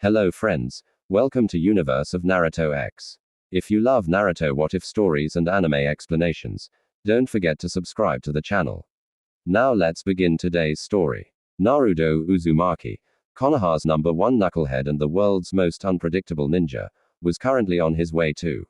Hello friends, welcome to Universe of Naruto X. If you love Naruto What If stories and anime explanations, don't forget to subscribe to the channel. Now let's begin today's story. Naruto Uzumaki, Konoha's #1 knucklehead and the world's most unpredictable ninja, was currently on his way to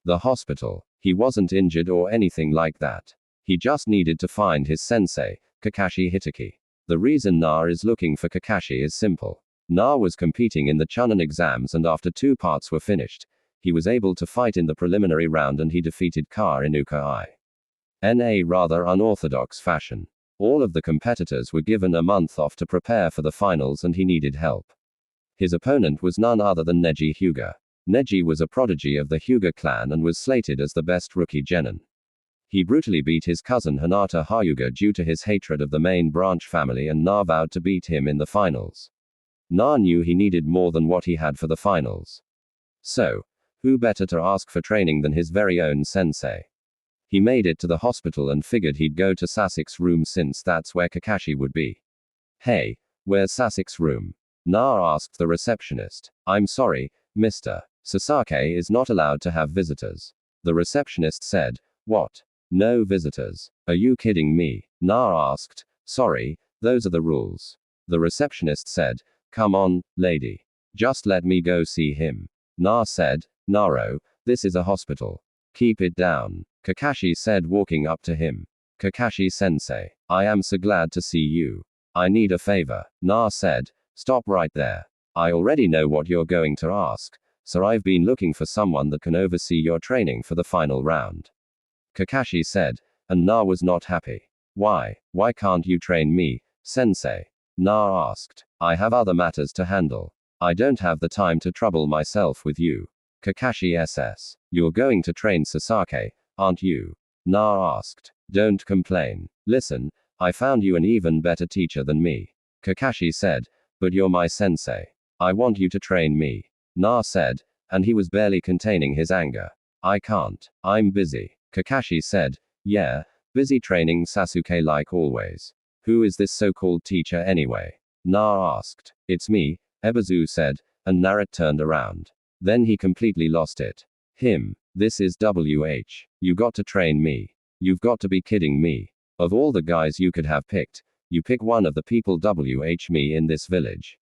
the hospital. He wasn't injured or anything like that. He just needed to find his sensei, Kakashi Hitaki. The reason Na is looking for Kakashi is simple. Na was competing in the Chunin exams, and after 2 parts were finished, he was able to fight in the preliminary round and he defeated Ka Inuka in a rather unorthodox fashion. All of the competitors were given a month off to prepare for the finals and he needed help. His opponent was none other than Neji Hyuga. Neji was a prodigy of the Hyuga clan and was slated as the best rookie genin. He brutally beat his cousin Hinata Hyuga due to his hatred of the main branch family, and Na vowed to beat him in the finals. Na knew he needed more than what he had for the finals. So, who better to ask for training than his very own sensei? He made it to the hospital and figured he'd go to Sasuke's room since that's where Kakashi would be. Hey, where's Sasuke's room? Na asked the receptionist. I'm sorry, mister. Sasuke is not allowed to have visitors. The receptionist said. What? No visitors? Are you kidding me? Na asked. Sorry, those are the rules. The receptionist said. Come on, lady. Just let me go see him. Na said. Naro, this is a hospital. Keep it down. Kakashi said, walking up to him. Kakashi sensei, I am so glad to see you. I need a favor. Na said. Stop right there. I already know what you're going to ask, so I've been looking for someone that can oversee your training for the final round. Kakashi said, and Na was not happy. Why can't you train me, sensei? Na asked. I have other matters to handle. I don't have the time to trouble myself with you. Kakashi SS. You're going to train Sasuke, aren't you? Na asked. Don't complain. Listen, I found you an even better teacher than me. Kakashi said. But you're my sensei. I want you to train me. Na said, and he was barely containing his anger. I can't. I'm busy. Kakashi said. Yeah, busy training Sasuke like always. Who is this so-called teacher anyway? Na asked. It's me, Ebizu said, and Naruto turned around. Then he completely lost it. This is WH. You got to train me. You've got to be kidding me. Of all the guys you could have picked, you pick one of the people WH me in this village.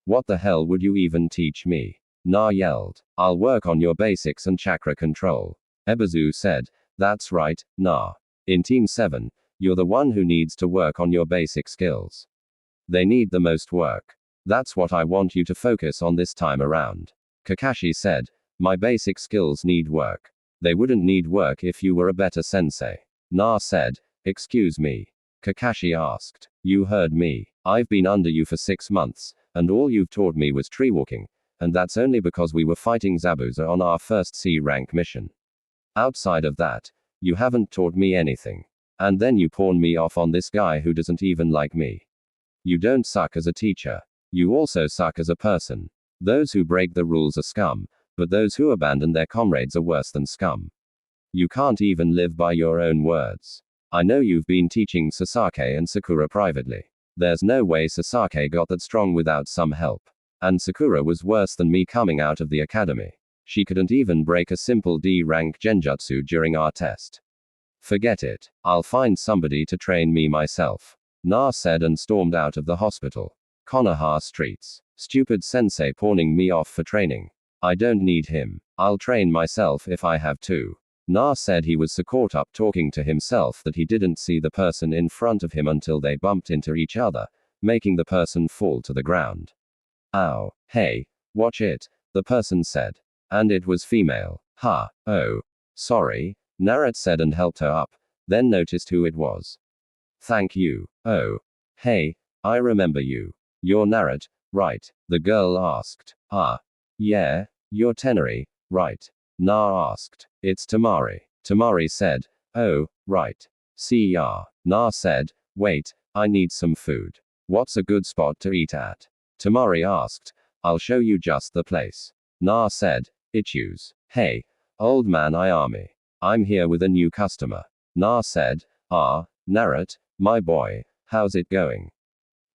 What the hell would you even teach me? Na yelled. I'll work on your basics and chakra control. Ebizu said. That's right, Na. In Team 7, you're the one who needs to work on your basic skills. They need the most work. That's what I want you to focus on this time around. Kakashi said. My basic skills need work. They wouldn't need work if you were a better sensei. Na said. Excuse me. Kakashi asked. You heard me. I've been under you for 6 months, and all you've taught me was tree walking, and that's only because we were fighting Zabuza on our first C rank mission. Outside of that, you haven't taught me anything. And then you pawn me off on this guy who doesn't even like me. You don't suck as a teacher. You also suck as a person. Those who break the rules are scum, but those who abandon their comrades are worse than scum. You can't even live by your own words. I know you've been teaching Sasuke and Sakura privately. There's no way Sasuke got that strong without some help. And Sakura was worse than me coming out of the academy. She couldn't even break a simple D rank genjutsu during our test. Forget it. I'll find somebody to train me myself. Na said and stormed out of the hospital. Konoha streets. Stupid sensei pawning me off for training. I don't need him. I'll train myself if I have to. Na said he was so caught up talking to himself that he didn't see the person in front of him until they bumped into each other, making the person fall to the ground. Ow. Hey, watch it, the person said. And it was female. Ha. Oh. Sorry. Naruto said and helped her up, then noticed who it was. Thank you. Oh. Hey, I remember you. You're Naruto, right? The girl asked. Ah. Yeah, you're Temari, right? Na asked. It's Temari. Temari said. Oh, right. See ya. Na said. Wait, I need some food. What's a good spot to eat at? Temari asked. I'll show you just the place. Na said. Ichus. Hey, old man Ayami. I'm here with a new customer. Na said. Ah, Naruto, my boy, how's it going?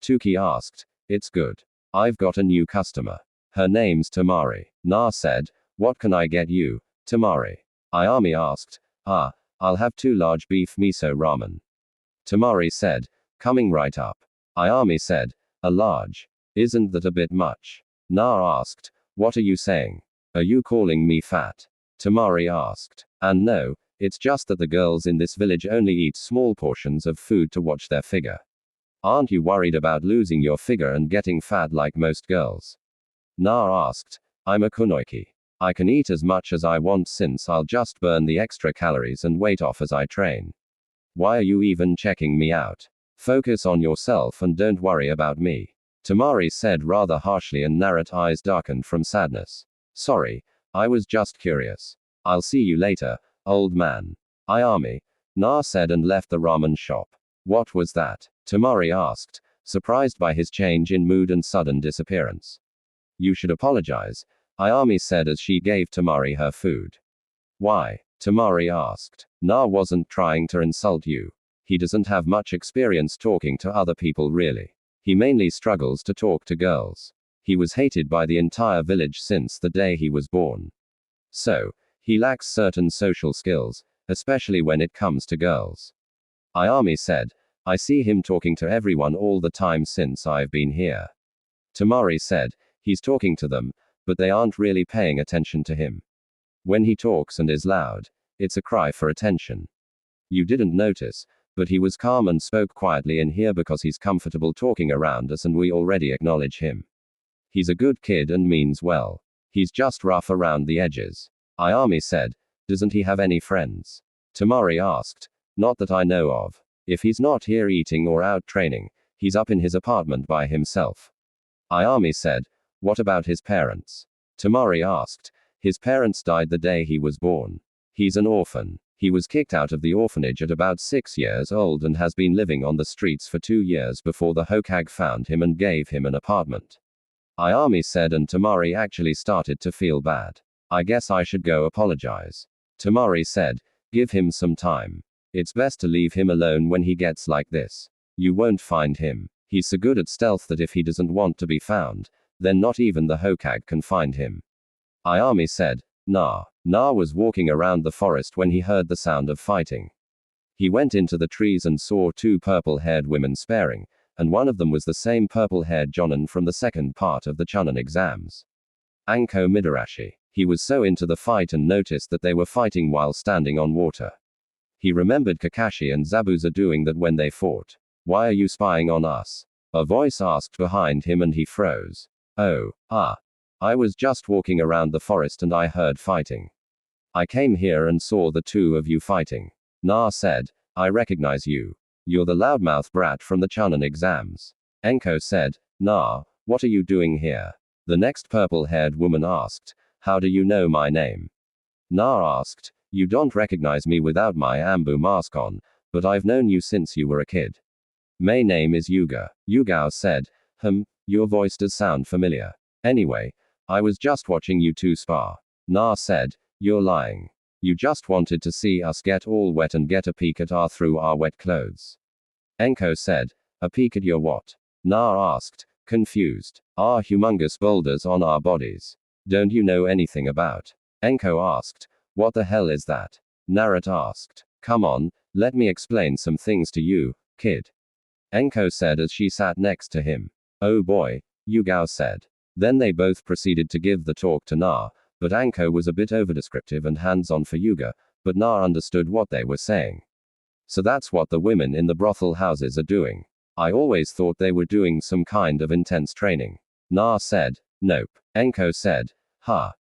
Tuki asked. It's good. I've got a new customer. Her name's Temari. Na said, what can I get you, Temari? Ayami asked. I'll have 2 large beef miso ramen. Temari said, coming right up. Ayami said, a large. Isn't that a bit much? Na asked, what are you saying? Are you calling me fat? Temari asked. And no, it's just that the girls in this village only eat small portions of food to watch their figure. Aren't you worried about losing your figure and getting fat like most girls? Na asked. I'm a kunoiki. I can eat as much as I want since I'll just burn the extra calories and weight off as I train. Why are you even checking me out? Focus on yourself and don't worry about me. Temari said rather harshly, and Naruto's eyes darkened from sadness. Sorry, I was just curious. I'll see you later, old man. Ayami. Na said and left the ramen shop. What was that? Temari asked, surprised by his change in mood and sudden disappearance. You should apologize, Ayami said as she gave Temari her food. Why? Temari asked. Na wasn't trying to insult you. He doesn't have much experience talking to other people really. He mainly struggles to talk to girls. He was hated by the entire village since the day he was born. So, he lacks certain social skills, especially when it comes to girls. Ayami said, I see him talking to everyone all the time since I've been here. Temari said, he's talking to them, but they aren't really paying attention to him. When he talks and is loud, it's a cry for attention. You didn't notice, but he was calm and spoke quietly in here because he's comfortable talking around us and we already acknowledge him. He's a good kid and means well. He's just rough around the edges. Ayami said, doesn't he have any friends? Temari asked, not that I know of. If he's not here eating or out training, he's up in his apartment by himself. Ayami said, what about his parents? Temari asked, his parents died the day he was born. He's an orphan. He was kicked out of the orphanage at about 6 years old and has been living on the streets for 2 years before the Hokage found him and gave him an apartment. Ayami said, and Temari actually started to feel bad. I guess I should go apologize. Temari said, give him some time. It's best to leave him alone when he gets like this. You won't find him. He's so good at stealth that if he doesn't want to be found, then not even the Hokage can find him. Ayami said, Na was walking around the forest when he heard the sound of fighting. He went into the trees and saw 2 purple-haired women sparring, and one of them was the same purple-haired Jonin from the second part of the Chunin exams. Anko Midarashi. He was so into the fight and noticed that they were fighting while standing on water. He remembered Kakashi and Zabuza doing that when they fought. Why are you spying on us? A voice asked behind him and he froze. I was just walking around the forest and I heard fighting. I came here and saw the 2 of you fighting. Na said, I recognize you. You're the loudmouth brat from the Chunin exams. Enko said, Na, what are you doing here? The next purple-haired woman asked, how do you know my name? Na asked, you don't recognize me without my Ambu mask on, but I've known you since you were a kid. My name is Yuga. Yugao said, your voice does sound familiar. Anyway, I was just watching you 2 spar. Na said, you're lying. You just wanted to see us get all wet and get a peek at through our wet clothes. Enko said, a peek at your what? Na asked, confused. Our humongous boulders on our bodies. Don't you know anything about? Enko asked, what the hell is that? Naruto asked, come on, let me explain some things to you, kid. Enko said as she sat next to him. Oh boy, Yugao said. Then they both proceeded to give the talk to Na, but Anko was a bit overdescriptive and hands-on for Yuga, but Na understood what they were saying. So that's what the women in the brothel houses are doing. I always thought they were doing some kind of intense training. Na said, nope. Enko said,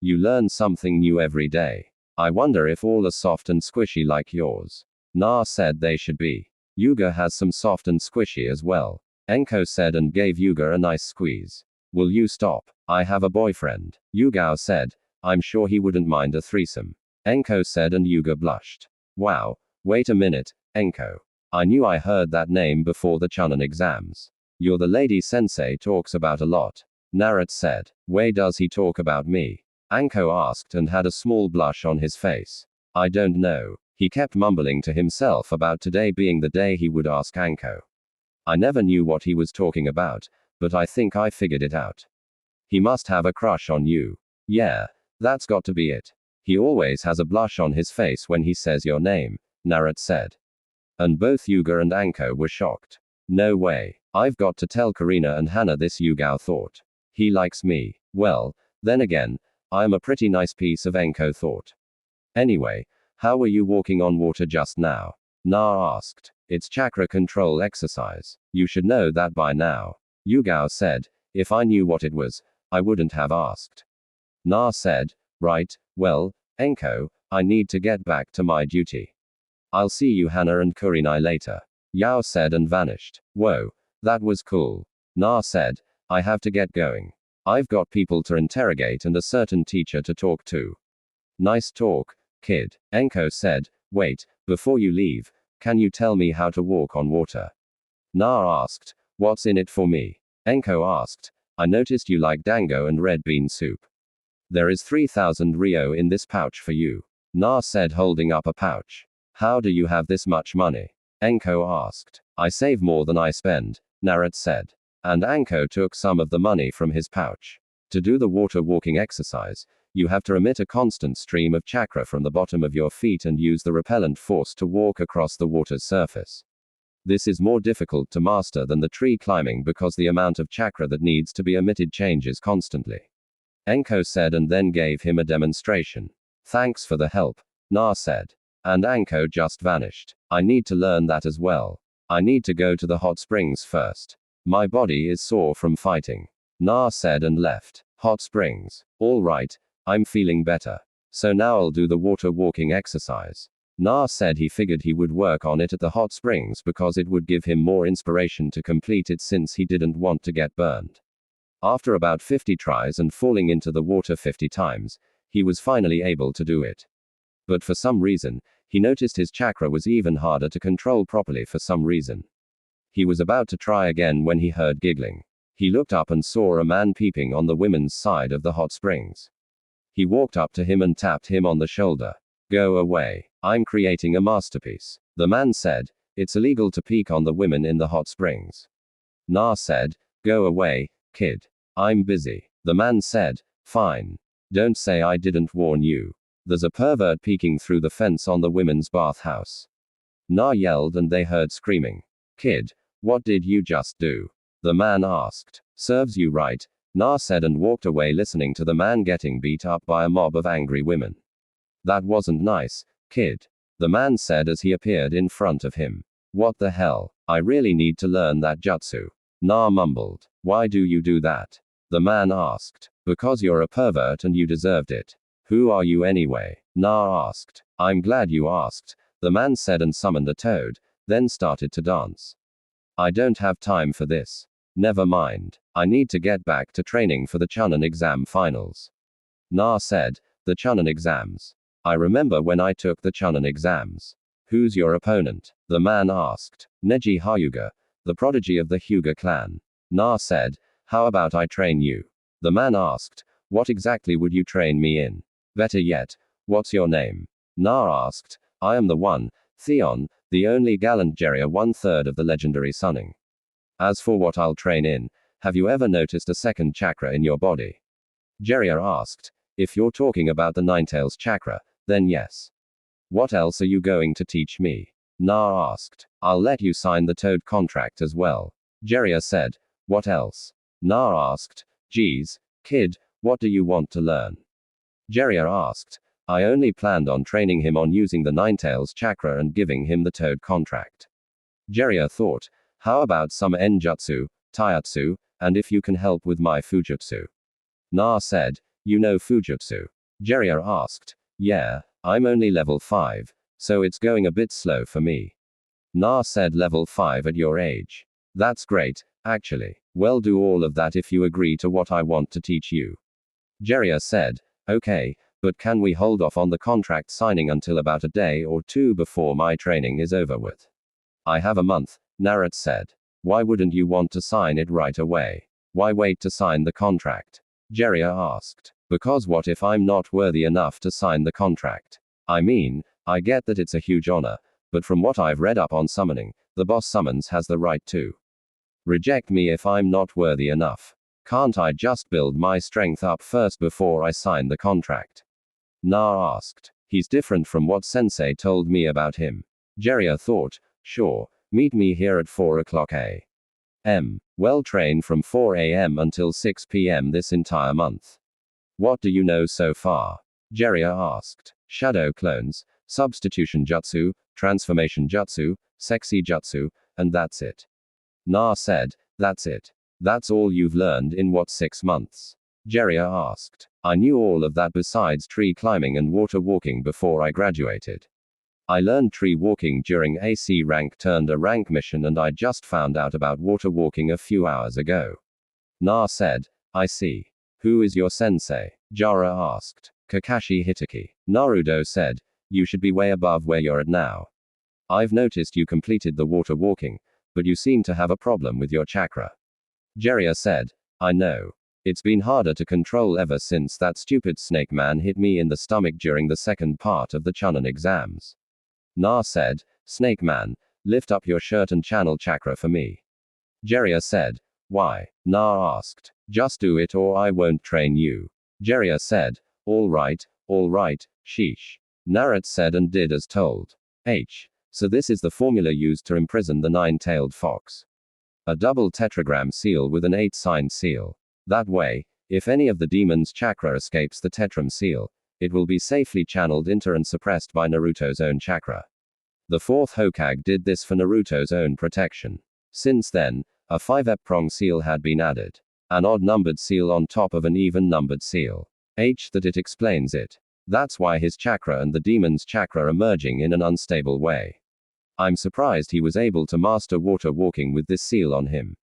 you learn something new every day. I wonder if all are soft and squishy like yours. Na said they should be. Yuga has some soft and squishy as well. Enko said and gave Yuga a nice squeeze. Will you stop? I have a boyfriend. Yugao said, I'm sure he wouldn't mind a threesome. Enko said and Yuga blushed. Wow, wait a minute, Enko. I knew I heard that name before the Chunin exams. You're the lady sensei talks about a lot. Naruto said. Way does he talk about me? Anko asked and had a small blush on his face. I don't know. He kept mumbling to himself about today being the day he would ask Anko. I never knew what he was talking about, but I think I figured it out. He must have a crush on you. Yeah, that's got to be it. He always has a blush on his face when he says your name, Naruto said. And both Yuga and Anko were shocked. No way. I've got to tell Karina and Hana this, Yugao thought. He likes me. Well, then again, I am a pretty nice piece of Anko thought. Anyway, how were you walking on water just now? Na asked. It's chakra control exercise. You should know that by now. Yugao said. If I knew what it was, I wouldn't have asked. Na said. Right, well, Anko, I need to get back to my duty. I'll see you Hana and Kurenai later. Yao said and vanished. Whoa, that was cool. Na said. I have to get going. I've got people to interrogate and a certain teacher to talk to. Nice talk, kid. Anko said. Wait, before you leave, can you tell me how to walk on water? Na asked. What's in it for me? Anko asked. I noticed you like dango and red bean soup. There is 3,000 Rio in this pouch for you. Na said, holding up a pouch. How do you have this much money? Anko asked. I save more than I spend, Naruto said. And Anko took some of the money from his pouch. To do the water walking exercise, you have to emit a constant stream of chakra from the bottom of your feet and use the repellent force to walk across the water's surface. This is more difficult to master than the tree climbing because the amount of chakra that needs to be emitted changes constantly. Anko said and then gave him a demonstration. Thanks for the help, Na said. And Anko just vanished. I need to learn that as well. I need to go to the hot springs first. My body is sore from fighting. Na said and left. Hot springs. All right, I'm feeling better. So now I'll do the water walking exercise. Na said he figured he would work on it at the hot springs because it would give him more inspiration to complete it since he didn't want to get burned. After about 50 tries and falling into the water 50 times, he was finally able to do it. But for some reason, he noticed his chakra was even harder to control properly for some reason. He was about to try again when he heard giggling. He looked up and saw a man peeping on the women's side of the hot springs. He walked up to him and tapped him on the shoulder. Go away. I'm creating a masterpiece. The man said. It's illegal to peek on the women in the hot springs. Na said. Go away, kid. I'm busy. The man said. Fine. Don't say I didn't warn you. There's a pervert peeking through the fence on the women's bathhouse. Na yelled and they heard screaming. Kid, what did you just do? The man asked. Serves you right, Na said and walked away listening to the man getting beat up by a mob of angry women. That wasn't nice, kid. The man said as he appeared in front of him. What the hell? I really need to learn that jutsu. Na mumbled. Why do you do that? The man asked. Because you're a pervert and you deserved it. Who are you anyway? Na asked. I'm glad you asked, the man said and summoned a toad, then started to dance. I don't have time for this. Never mind. I need to get back to training for the Chunin exam finals. Na said. The Chunin exams. I remember when I took the Chunin exams. Who's your opponent? The man asked. Neji Hyuga, the prodigy of the Hyuga clan. Na said. How about I train you? The man asked. What exactly would you train me in? Better yet, what's your name? Na asked. I am the one, Theon, the only gallant Jiraiya 1/3 of the legendary Sunning. As for what I'll train in, have you ever noticed a second chakra in your body? Jiraiya asked. If you're talking about the Ninetales chakra, then yes. What else are you going to teach me? Na asked. I'll let you sign the Toad contract as well. Jiraiya said. What else? Na asked. Geez, kid, what do you want to learn? Jiraiya asked. I only planned on training him on using the Ninetales chakra and giving him the Toad contract. Jiraiya thought, how about some Enjutsu, Taiyutsu, and if you can help with my Fujutsu? Na said, you know Fujutsu? Jiraiya asked. Yeah, I'm only level 5, so it's going a bit slow for me. Na said level 5 at your age. That's great, actually. Well, do all of that if you agree to what I want to teach you. Jiraiya said, okay, but can we hold off on the contract signing until about a day or two before my training is over with? I have a month, Naruto said. Why wouldn't you want to sign it right away? Why wait to sign the contract? Jiraiya asked. Because what if I'm not worthy enough to sign the contract? I mean, I get that it's a huge honor, but from what I've read up on summoning, the boss summons has the right to reject me if I'm not worthy enough. Can't I just build my strength up first before I sign the contract? Na asked. He's different from what Sensei told me about him. Jiraiya thought, sure, meet me here at 4 o'clock a.m. Well trained from 4 a.m. until 6 p.m. this entire month. What do you know so far? Jiraiya asked. Shadow clones, substitution jutsu, transformation jutsu, sexy jutsu, and that's it. Na said, that's it. That's all you've learned in what 6 months? Jiraiya asked. I knew all of that besides tree climbing and water walking before I graduated. I learned tree walking during a C rank turned a rank mission, and I just found out about water walking a few hours ago. Na said, I see. Who is your sensei? Jiraiya asked. Kakashi Hitaki. Naruto said, you should be way above where you're at now. I've noticed you completed the water walking, but you seem to have a problem with your chakra. Jiraiya said, I know. It's been harder to control ever since that stupid snake man hit me in the stomach during the second part of the Chunin exams. Na said, Snake man, lift up your shirt and channel chakra for me. Jiraiya said, why? Na asked. Just do it or I won't train you. Jiraiya said, all right, sheesh. Naruto said and did as told. So this is the formula used to imprison the 9-tailed fox. A double tetragram seal with an 8-sign seal. That way, if any of the demon's chakra escapes the tetram seal, it will be safely channeled into and suppressed by Naruto's own chakra. The 4th Hokage did this for Naruto's own protection. Since then, a 5-prong seal had been added. An odd-numbered seal on top of an even-numbered seal. That it explains it. That's why his chakra and the demon's chakra are merging in an unstable way. I'm surprised he was able to master water walking with this seal on him.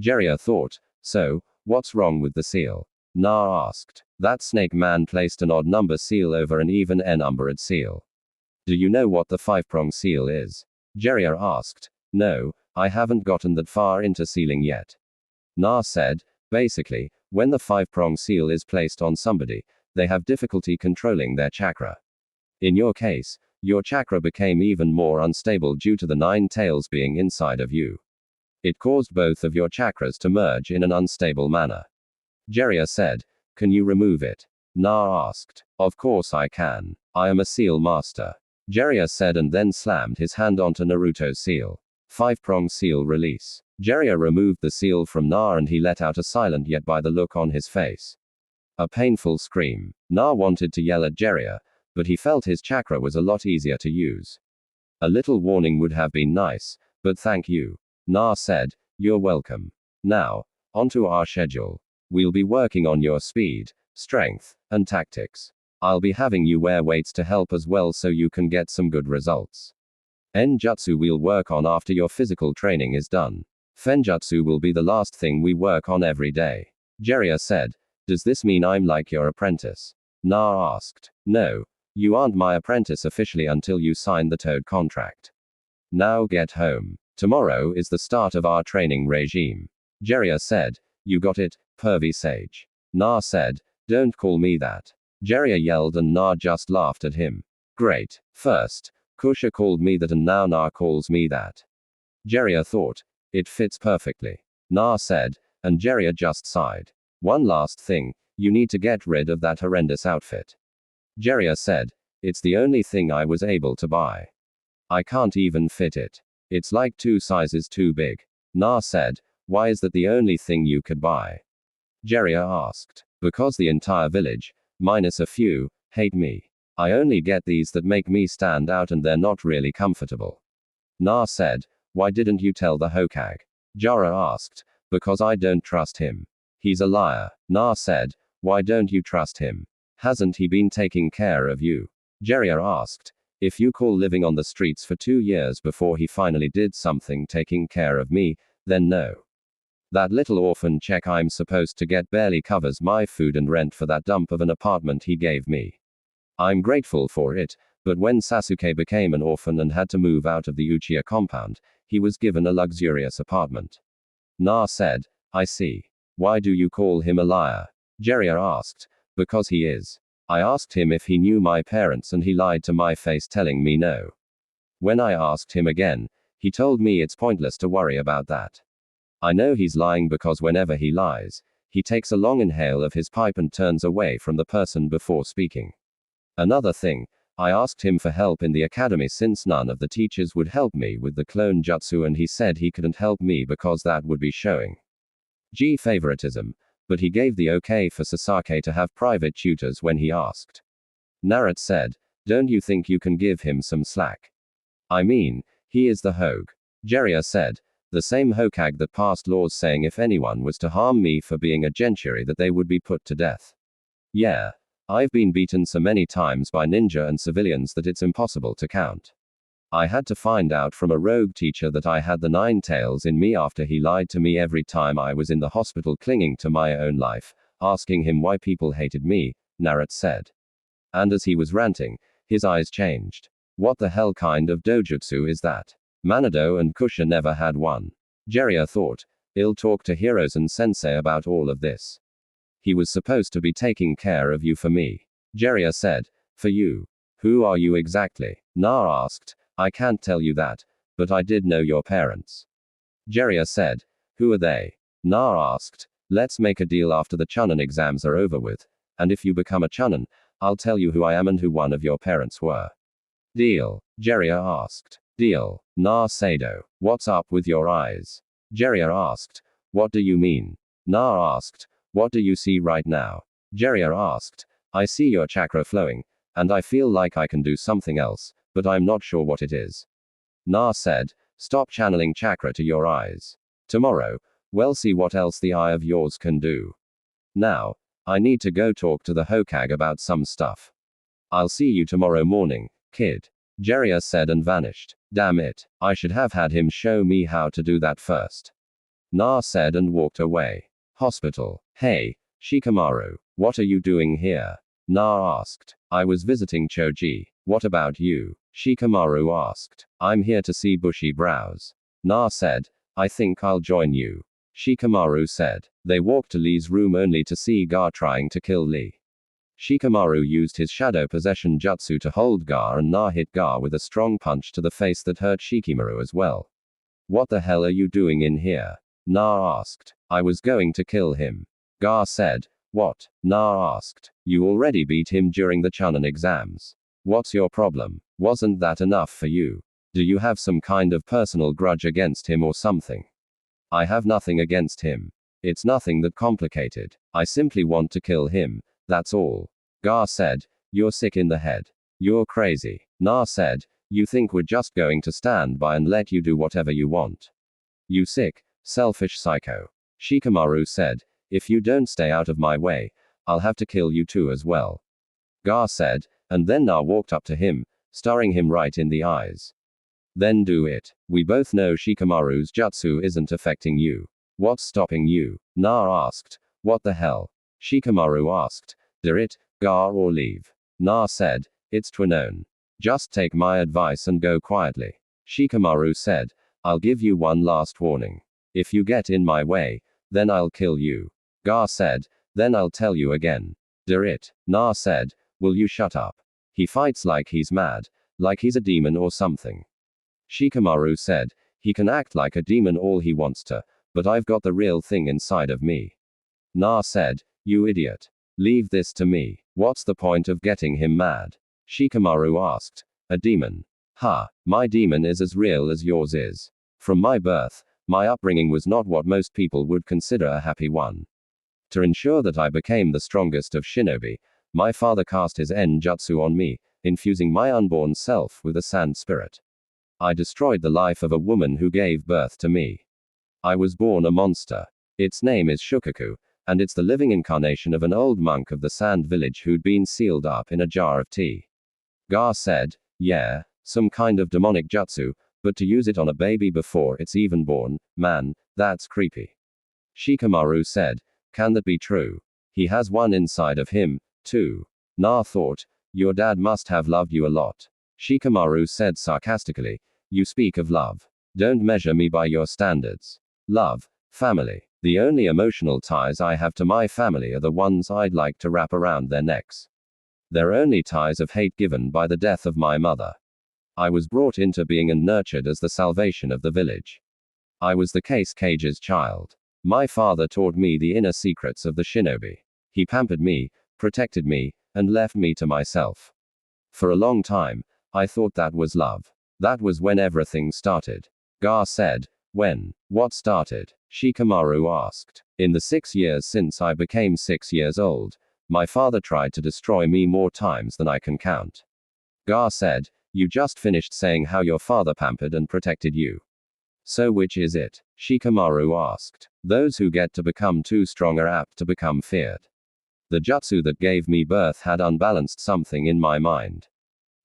Jiraiya thought, so, what's wrong with the seal? Na asked. That snake man placed an odd number seal over an even n-numbered seal. Do you know what the 5-prong seal is? Jiraiya asked. No, I haven't gotten that far into sealing yet. Na said, basically, when the 5-prong seal is placed on somebody, they have difficulty controlling their chakra. In your case, your chakra became even more unstable due to the 9 tails being inside of you. It caused both of your chakras to merge in an unstable manner. Jiraiya said, can you remove it? Na asked. Of course I can. I am a seal master. Jiraiya said and then slammed his hand onto Naruto's seal. 5-prong seal release. Jiraiya removed the seal from Na and he let out a silent yet by the look on his face. A painful scream. Na wanted to yell at Jiraiya, but he felt his chakra was a lot easier to use. A little warning would have been nice, but thank you. Na said, you're welcome. Now, onto our schedule. We'll be working on your speed, strength, and tactics. I'll be having you wear weights to help as well so you can get some good results. Enjutsu we'll work on after your physical training is done. Fenjutsu will be the last thing we work on every day. Jiraiya said, does this mean I'm like your apprentice? Na asked. No, you aren't my apprentice officially until you sign the Toad contract. Now get home. Tomorrow is the start of our training regime. Jiraiya said, you got it, pervy sage. Na said, don't call me that. Jiraiya yelled and Na just laughed at him. Great. First, Kusha called me that and now Na calls me that. Jiraiya thought, it fits perfectly. Na said, and Jiraiya just sighed. One last thing, you need to get rid of that horrendous outfit. Jiraiya said, it's the only thing I was able to buy. I can't even fit it. It's like 2 sizes too big. Na said, why is that the only thing you could buy? Jiraiya asked. Because the entire village, minus a few, hate me. I only get these that make me stand out and they're not really comfortable. Na said, why didn't you tell the Hokage? Jiraiya asked, because I don't trust him. He's a liar. Na said, why don't you trust him? Hasn't he been taking care of you? Jiraiya asked, if you call living on the streets for 2 years before he finally did something taking care of me, then no. That little orphan check I'm supposed to get barely covers my food and rent for that dump of an apartment he gave me. I'm grateful for it, but when Sasuke became an orphan and had to move out of the Uchiha compound, he was given a luxurious apartment. Na said, I see. Why do you call him a liar? Jiraiya asked, because he is. I asked him if he knew my parents and he lied to my face telling me no. When I asked him again, he told me it's pointless to worry about that. I know he's lying because whenever he lies, He takes a long inhale of his pipe and turns away from the person before speaking. Another thing, I asked him for help in the academy since none of the teachers would help me with the clone jutsu, and he said he couldn't help me because that would be showing favoritism, but he gave the okay for Sasake to have private tutors when he asked. Naruto said, don't you think you can give him some slack? I mean, he is the Hogue. Jiraiya said, the same Hokage that passed laws saying if anyone was to harm me for being a gentry that they would be put to death. Yeah. I've been beaten so many times by ninja and civilians that it's impossible to count. I had to find out from a rogue teacher that I had the 9 tails in me after he lied to me every time I was in the hospital clinging to my own life, asking him why people hated me, Naruto said. And as he was ranting, his eyes changed. What the hell kind of dojutsu is that? Manado and Kusha never had one. Jiraiya thought, I'll talk to Hirozen sensei about all of this. He was supposed to be taking care of you for me. Jiraiya said, for you? Who are you exactly? Naruto asked, I can't tell you that, but I did know your parents. Jiraiya said, who are they? Naruto asked, let's make a deal after the Chunin exams are over with, and if you become a Chunin, I'll tell you who I am and who one of your parents were. Deal? Jiraiya asked. Deal. Naruto said, what's up with your eyes? Jiraiya asked, what do you mean? Naruto asked, what do you see right now? Jiraiya asked, I see your chakra flowing, and I feel like I can do something else, but I'm not sure what it is. Naruto said, stop channeling chakra to your eyes. Tomorrow, we'll see what else the eye of yours can do. Now, I need to go talk to the Hokage about some stuff. I'll see you tomorrow morning, kid. Jiraiya said and vanished. Damn it, I should have had him show me how to do that first. Naruto said and walked away. Hospital. Hey, Shikamaru, what are you doing here? Naruto asked. I was visiting Choji. What about you? Shikamaru asked. I'm here to see bushy brows. Naruto said, I think I'll join you. Shikamaru said. They walked to Lee's room only to see Gar trying to kill Lee. Shikamaru used his shadow possession jutsu to hold Gar, and Naruto hit Gar with a strong punch to the face that hurt Shikamaru as well. What the hell are you doing in here? Naruto asked. I was going to kill him. Gar said. What? Naruto asked. You already beat him during the Chunin exams. What's your problem? Wasn't that enough for you? Do you have some kind of personal grudge against him or something? I have nothing against him. It's nothing that complicated. I simply want to kill him, that's all. Gar said. You're sick in the head. You're crazy. Naruto said. You think we're just going to stand by and let you do whatever you want? You sick, selfish psycho. Shikamaru said, if you don't stay out of my way, I'll have to kill you too as well. Gar said, and then Naruto walked up to him, staring him right in the eyes. Then do it. We both know Shikamaru's jutsu isn't affecting you. What's stopping you? Naruto asked. What the hell? Shikamaru asked. Do it, Gar, or leave. Naruto said, it's Twinon. Just take my advice and go quietly. Shikamaru said, I'll give you one last warning. If you get in my way, then I'll kill you. Gar said, then I'll tell you again. Do it. Naruto said, will you shut up? He fights like he's mad, like he's a demon or something. Shikamaru said, he can act like a demon all he wants to, but I've got the real thing inside of me. Naruto said, you idiot. Leave this to me. What's the point of getting him mad? Shikamaru asked. A demon. Ha, my demon is as real as yours is. From my birth, my upbringing was not what most people would consider a happy one. To ensure that I became the strongest of shinobi, my father cast his jutsu on me, infusing my unborn self with a sand spirit. I destroyed the life of a woman who gave birth to me. I was born a monster. Its name is Shukaku, and it's the living incarnation of an old monk of the sand village who'd been sealed up in a jar of tea. Gar said, yeah, some kind of demonic jutsu, but to use it on a baby before it's even born, man, that's creepy. Shikamaru said, can that be true? He has one inside of him, too. Naruto thought, your dad must have loved you a lot. Shikamaru said sarcastically, you speak of love. Don't measure me by your standards. Love, family. The only emotional ties I have to my family are the ones I'd like to wrap around their necks. They're only ties of hate given by the death of my mother. I was brought into being and nurtured as the salvation of the village. I was the case Cage's child. My father taught me the inner secrets of the shinobi. He pampered me, protected me, and left me to myself. For a long time, I thought that was love. That was when everything started. Gar said. When? What started? Shikamaru asked. In the 6 years since I became 6 years old, my father tried to destroy me more times than I can count. Gar said. You just finished saying how your father pampered and protected you. So which is it? Shikamaru asked. Those who get to become too strong are apt to become feared. The jutsu that gave me birth had unbalanced something in my mind.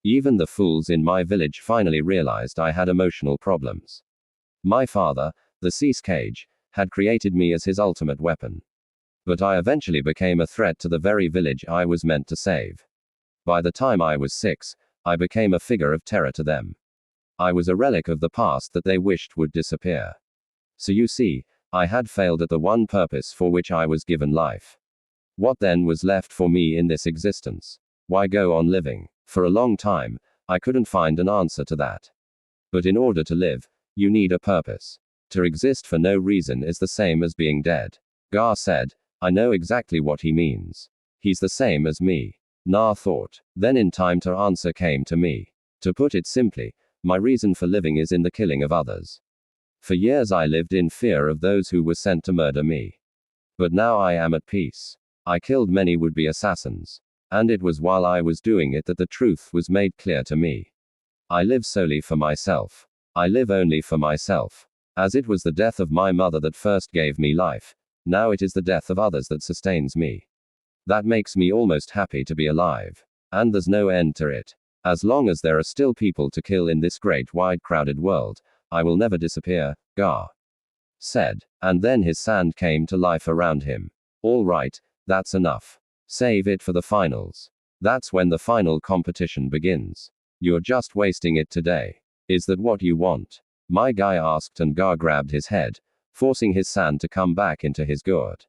Even the fools in my village finally realized I had emotional problems. My father, the Cease Cage, had created me as his ultimate weapon. But I eventually became a threat to the very village I was meant to save. By the time I was 6, I became a figure of terror to them. I was a relic of the past that they wished would disappear. So you see, I had failed at the one purpose for which I was given life. What then was left for me in this existence? Why go on living? For a long time, I couldn't find an answer to that. But in order to live, you need a purpose. To exist for no reason is the same as being dead. Gar said. I know exactly what he means. He's the same as me. Na thought. Then in time her answer came to me. To put it simply, my reason for living is in the killing of others. For years I lived in fear of those who were sent to murder me. But now I am at peace. I killed many would-be assassins. And it was while I was doing it that the truth was made clear to me. I live solely for myself. I live only for myself. As it was the death of my mother that first gave me life, now it is the death of others that sustains me. That makes me almost happy to be alive. And there's no end to it. As long as there are still people to kill in this great wide crowded world, I will never disappear, Gar said. And then his sand came to life around him. All right, that's enough. Save it for the finals. That's when the final competition begins. You're just wasting it today. Is that what you want? My guy asked, and Gar grabbed his head, forcing his sand to come back into his gourd.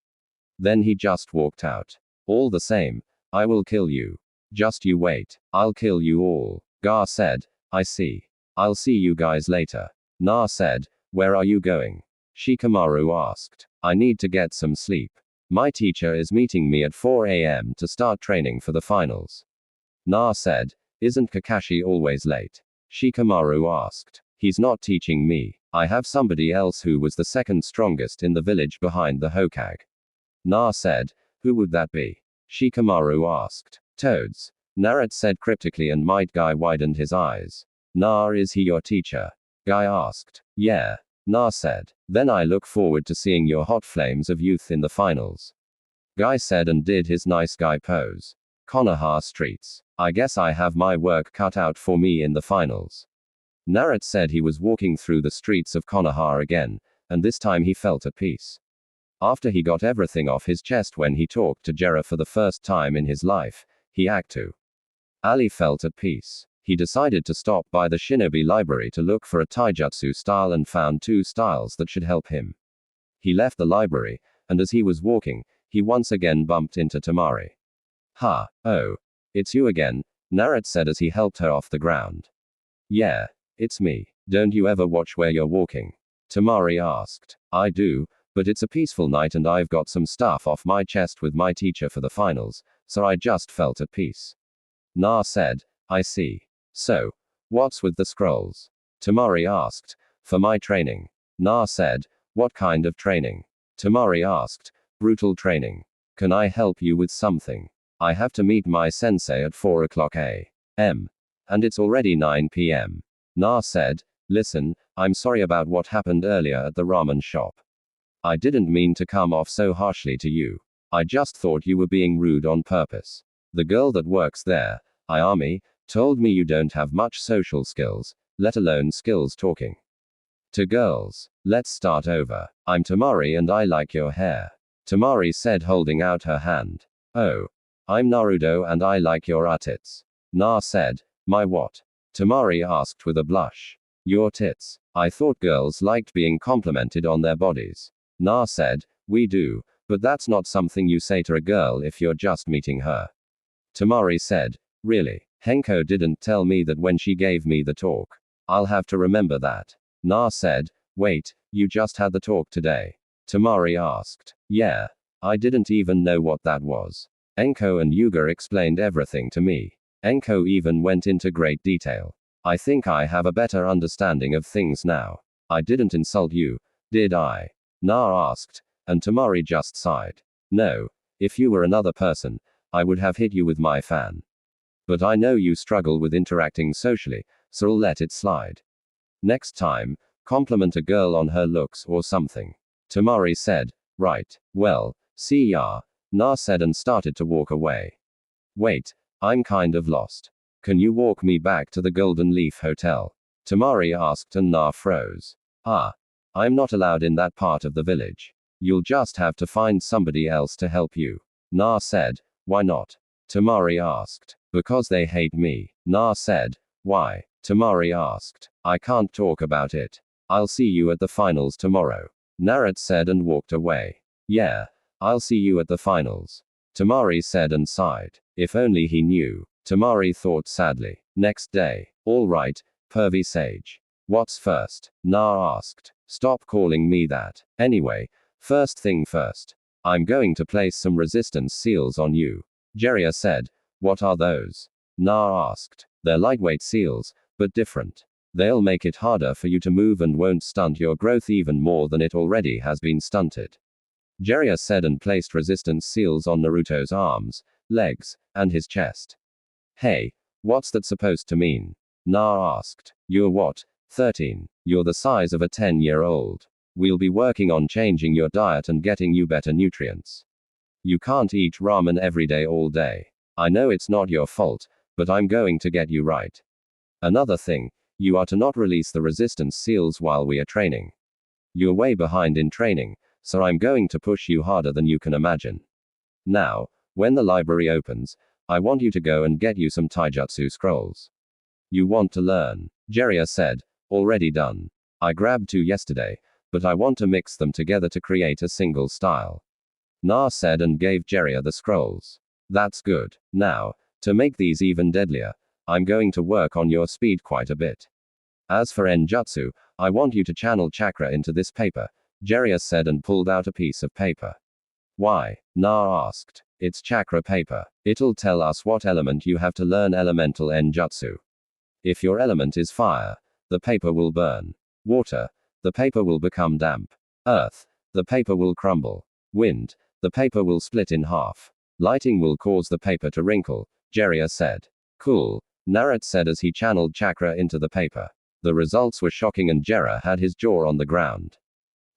Then he just walked out. All the same, I will kill you. Just you wait. I'll kill you all. Gar said. I see. I'll see you guys later. Na said. Where are you going? Shikamaru asked. I need to get some sleep. My teacher is meeting me at 4 a.m. to start training for the finals. Na said. Isn't Kakashi always late? Shikamaru asked. He's not teaching me. I have somebody else who was the second strongest in the village behind the Hokage. Na said. Who would that be? Shikamaru asked. Toads. Naruto said cryptically, and Might Guy widened his eyes. Na, is he your teacher? Guy asked. Yeah. Na said. Then I look forward to seeing your hot flames of youth in the finals. Guy said and did his nice guy pose. Konoha streets. I guess I have my work cut out for me in the finals. Naruto said he was walking through the streets of Konoha again, and this time he felt at peace. After he got everything off his chest when he talked to Jera for the first time in his life, he acted. Ali felt at peace. He decided to stop by the shinobi library to look for a taijutsu style and found 2 styles that should help him. He left the library, and as he was walking, he once again bumped into Temari. Ha, oh. It's you again, Naruto said as he helped her off the ground. Yeah, it's me. Don't you ever watch where you're walking? Temari asked. I do, but it's a peaceful night and I've got some stuff off my chest with my teacher for the finals, so I just felt at peace. Na said. I see. So, what's with the scrolls? Temari asked. For my training. Na said. What kind of training? Temari asked. Brutal training. Can I help you with something? I have to meet my sensei at 4 o'clock a.m. And it's already 9 p.m. Na said. Listen, I'm sorry about what happened earlier at the ramen shop. I didn't mean to come off so harshly to you. I just thought you were being rude on purpose. The girl that works there, Ayami, told me you don't have much social skills, let alone skills talking to girls. Let's start over. I'm Temari and I like your hair. Temari said, holding out her hand. Oh. I'm Naruto and I like your tits. Na said. My what? Temari asked with a blush. Your tits. I thought girls liked being complimented on their bodies. Na said. We do, but that's not something you say to a girl if you're just meeting her. Temari said. Really? Henko didn't tell me that when she gave me the talk. I'll have to remember that. Na said. Wait, you just had the talk today. Temari asked. Yeah. I didn't even know what that was. Enko and Yuga explained everything to me. Enko even went into great detail. I think I have a better understanding of things now. I didn't insult you, did I? Na asked, and Temari just sighed. No. If you were another person, I would have hit you with my fan. But I know you struggle with interacting socially, so I'll let it slide. Next time, compliment a girl on her looks or something. Temari said. Right. Well, see ya. Na said and started to walk away. Wait, I'm kind of lost. Can you walk me back to the Golden Leaf Hotel? Temari asked and Na froze. Ah. I'm not allowed in that part of the village. You'll just have to find somebody else to help you. Na said. Why not? Temari asked. Because they hate me. Na said. Why? Temari asked. I can't talk about it. I'll see you at the finals tomorrow. Naruto said and walked away. Yeah. I'll see you at the finals. Temari said and sighed. If only he knew. Temari thought sadly. Next day. All right, pervy sage. What's first? Na asked. Stop calling me that. Anyway, first thing first. I'm going to place some resistance seals on you. Jiraiya said. What are those? Na asked. They're lightweight seals, but different. They'll make it harder for you to move and won't stunt your growth even more than it already has been stunted. Jiraiya said and placed resistance seals on Naruto's arms, legs, and his chest. Hey, what's that supposed to mean? Na asked. You're what? 13. You're the size of a 10-year-old. We'll be working on changing your diet and getting you better nutrients. You can't eat ramen every day all day. I know it's not your fault, but I'm going to get you right. Another thing, you are to not release the resistance seals while we are training. You're way behind in training, so I'm going to push you harder than you can imagine. Now, when the library opens, I want you to go and get you some taijutsu scrolls. You want to learn? Jiraiya said. Already done. I grabbed 2 yesterday, but I want to mix them together to create a single style. Na said and gave Jiraiya the scrolls. That's good. Now, to make these even deadlier, I'm going to work on your speed quite a bit. As for Enjutsu, I want you to channel chakra into this paper, Jiraiya said and pulled out a piece of paper. Why? Na asked. It's chakra paper. It'll tell us what element you have to learn elemental Enjutsu. If your element is fire, the paper will burn. Water, the paper will become damp. Earth, the paper will crumble. Wind, the paper will split in half. Lighting will cause the paper to wrinkle, Jiraiya said. Cool, Naruto said as he channeled chakra into the paper. The results were shocking and Jiraiya had his jaw on the ground.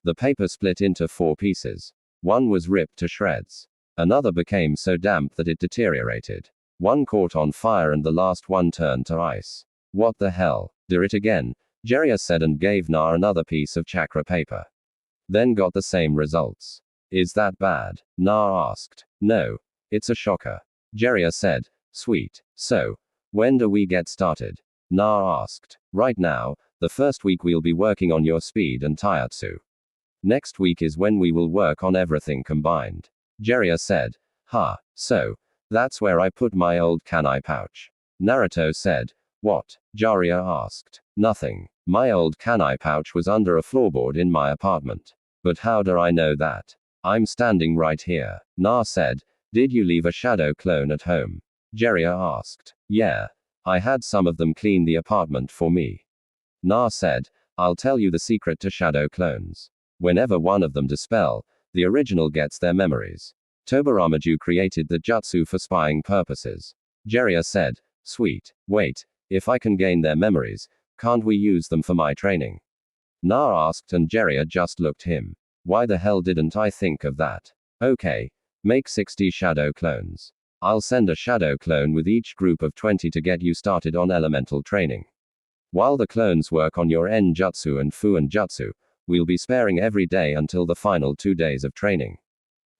The paper split into 4 pieces. One was ripped to shreds. Another became so damp that it deteriorated. One caught on fire and the last one turned to ice. What the hell? Do it again, Jiraiya said and gave Na another piece of chakra paper. Then got the same results. Is that bad? Na asked. No. It's a shocker. Jiraiya said. Sweet. So, when do we get started? Na asked. Right now, the first week we'll be working on your speed and taijutsu. Next week is when we will work on everything combined. Jiraiya said. So, that's where I put my old kanai pouch. Naruto said. What? Jiraiya asked. Nothing. My old kanai pouch was under a floorboard in my apartment. But how do I know that? I'm standing right here. Na said. Did you leave a shadow clone at home? Jiraiya asked. Yeah. I had some of them clean the apartment for me. Na said. I'll tell you the secret to shadow clones. Whenever one of them dispel, the original gets their memories. Tobaramaju created the jutsu for spying purposes. Jiraiya said. Sweet. Wait. If I can gain their memories, can't we use them for my training? Na asked and Jiraiya just looked him. Why the hell didn't I think of that? Okay. Make 60 shadow clones. I'll send a shadow clone with each group of 20 to get you started on elemental training. While the clones work on your Enjutsu and Fuon Jutsu, we'll be sparing every day until the final 2 days of training.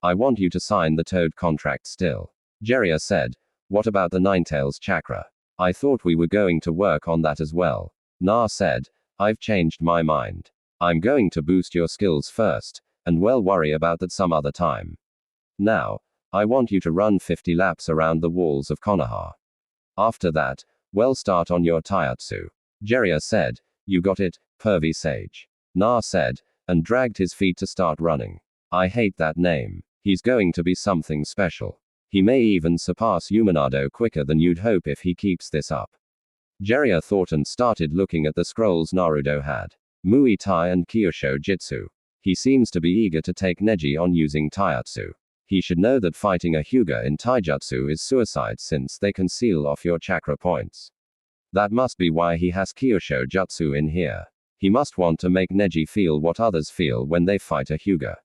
I want you to sign the Toad contract still. Jiraiya said. What about the Ninetales chakra? I thought we were going to work on that as well. Na said. I've changed my mind. I'm going to boost your skills first, and we'll worry about that some other time. Now, I want you to run 50 laps around the walls of Konoha. After that, we'll start on your taijutsu. Jiraiya said. You got it, pervy sage. Na said, and dragged his feet to start running. I hate that name. He's going to be something special. He may even surpass Umanado quicker than you'd hope if he keeps this up. Jiraiya thought and started looking at the scrolls Naruto had. Muay Thai and Kyusho Jitsu. He seems to be eager to take Neji on using Taijutsu. He should know that fighting a Hyuga in Taijutsu is suicide since they can seal off your chakra points. That must be why he has Kyusho Jutsu in here. He must want to make Neji feel what others feel when they fight a Hyuga.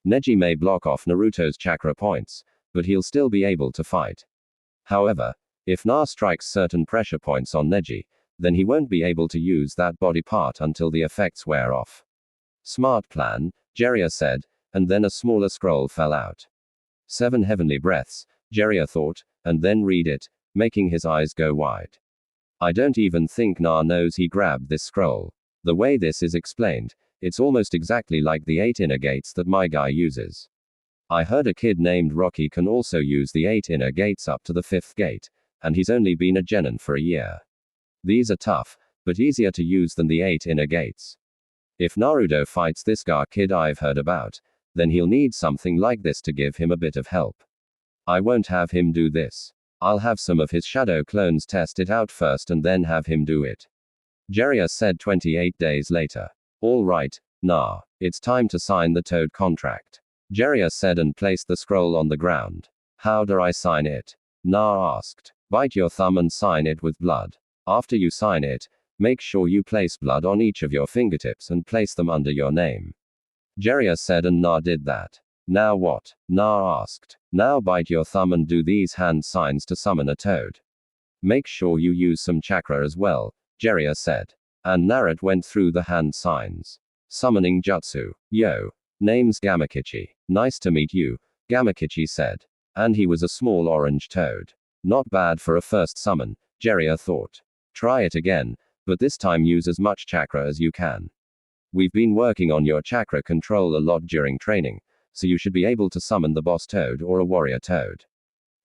Neji may block off Naruto's chakra points, but he'll still be able to fight. However, if Na strikes certain pressure points on Neji, then he won't be able to use that body part until the effects wear off. Smart plan, Jiraiya said, and then a smaller scroll fell out. 7 heavenly breaths, Jiraiya thought, and then read it, making his eyes go wide. I don't even think Na knows he grabbed this scroll. The way this is explained, it's almost exactly like the 8 inner gates that my guy uses. I heard a kid named Rocky can also use the 8 inner gates up to the 5th gate, and he's only been a genin for a year. These are tough, but easier to use than the 8 inner gates. If Naruto fights this guy kid I've heard about, then he'll need something like this to give him a bit of help. I won't have him do this. I'll have some of his shadow clones test it out first and then have him do it. Jiraiya said 28 days later. All right, nah, it's time to sign the Toad contract. Jiraiya said and placed the scroll on the ground. How do I sign it? Na asked. Bite your thumb and sign it with blood. After you sign it, make sure you place blood on each of your fingertips and place them under your name. Jiraiya said and Na did that. Now what? Na asked. Now bite your thumb and do these hand signs to summon a toad. Make sure you use some chakra as well, Jiraiya said. And Naruto went through the hand signs. Summoning jutsu. Yo. Name's Gamakichi. Nice to meet you, Gamakichi said. And he was a small orange toad. Not bad for a first summon, Jiraiya thought. Try it again, but this time use as much chakra as you can. We've been working on your chakra control a lot during training, so you should be able to summon the boss toad or a warrior toad.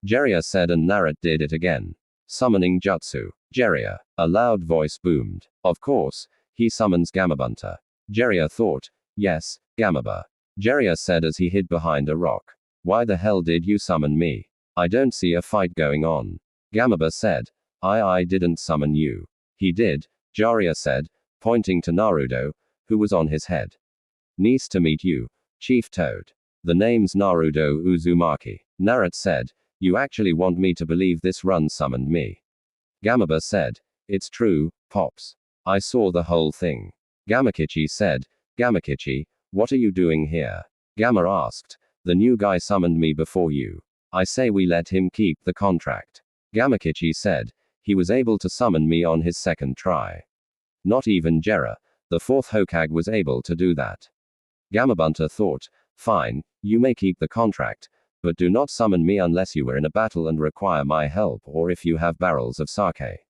Jiraiya said and Naruto did it again. Summoning jutsu. Jiraiya. A loud voice boomed. Of course, he summons Gamabunta. Jiraiya thought, yes, Gamaba. Jiraiya said as he hid behind a rock. Why the hell did you summon me? I don't see a fight going on. Gamaba said. I didn't summon you. He did, Jiraiya said, pointing to Naruto, who was on his head. Nice to meet you, Chief Toad. The name's Naruto Uzumaki. Naruto said. You actually want me to believe this run summoned me? Gamaba said. It's true, Pops. I saw the whole thing. Gamakichi said. Gamakichi, what are you doing here? Gamma asked. The new guy summoned me before you. I say we let him keep the contract. Gamakichi said. He was able to summon me on his second try. Not even Jiraiya, the 4th Hokage, was able to do that. Gamabunta thought, fine, you may keep the contract, but do not summon me unless you were in a battle and require my help or if you have barrels of sake.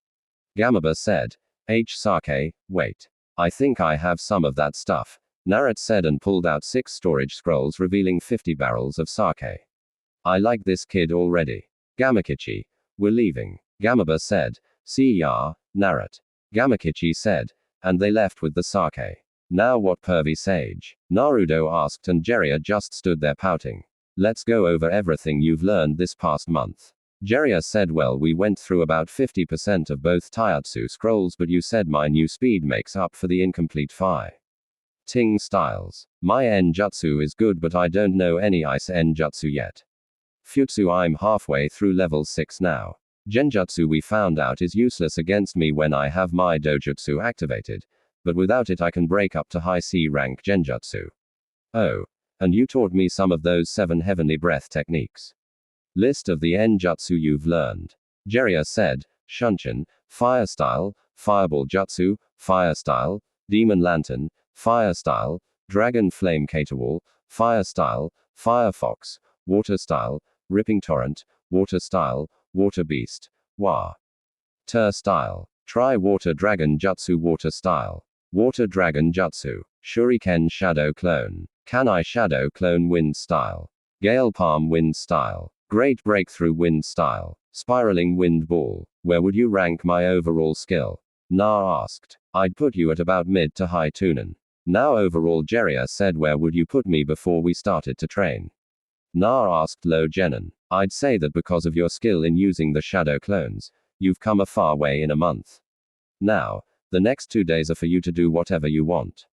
Gamaba said. Sake, wait. I think I have some of that stuff, Naruto said and pulled out 6 storage scrolls revealing 50 barrels of sake. I like this kid already. Gamakichi. We're leaving. Gamaba said. See ya, Naruto. Gamakichi said. And they left with the sake. Now what pervy sage? Naruto asked and Jiraiya just stood there pouting. Let's go over everything you've learned this past month. Jiraiya said well we went through about 50% of both Taijutsu scrolls but you said my new speed makes up for the incomplete Ting styles. My Enjutsu is good but I don't know any Ice Enjutsu yet. Futsu I'm halfway through level 6 now. Genjutsu we found out is useless against me when I have my dojutsu activated, but without it I can break up to high C rank Genjutsu. Oh. And you taught me some of those 7 heavenly breath techniques. List of the Enjutsu you've learned. Jiraiya said. Shunshin, Fire Style, Fireball Jutsu, Fire Style, Demon Lantern, Fire Style, Dragon Flame Caterwall, Fire Style, Firefox, Water Style, Ripping Torrent, Water Style, Water Beast, Wa. Ter Style. Try Water Dragon Jutsu Water Style. Water Dragon Jutsu. Shuriken Shadow Clone. Kanai Shadow Clone Wind Style. Gale Palm Wind Style. Great Breakthrough Wind Style. Spiraling Wind Ball. Where would you rank my overall skill? Na asked. I'd put you at about mid to high Tunen. Now overall, Jiraiya said, where would you put me before we started to train? Na asked Lo Genin. I'd say that because of your skill in using the shadow clones, you've come a far way in a month. Now, the next 2 days are for you to do whatever you want.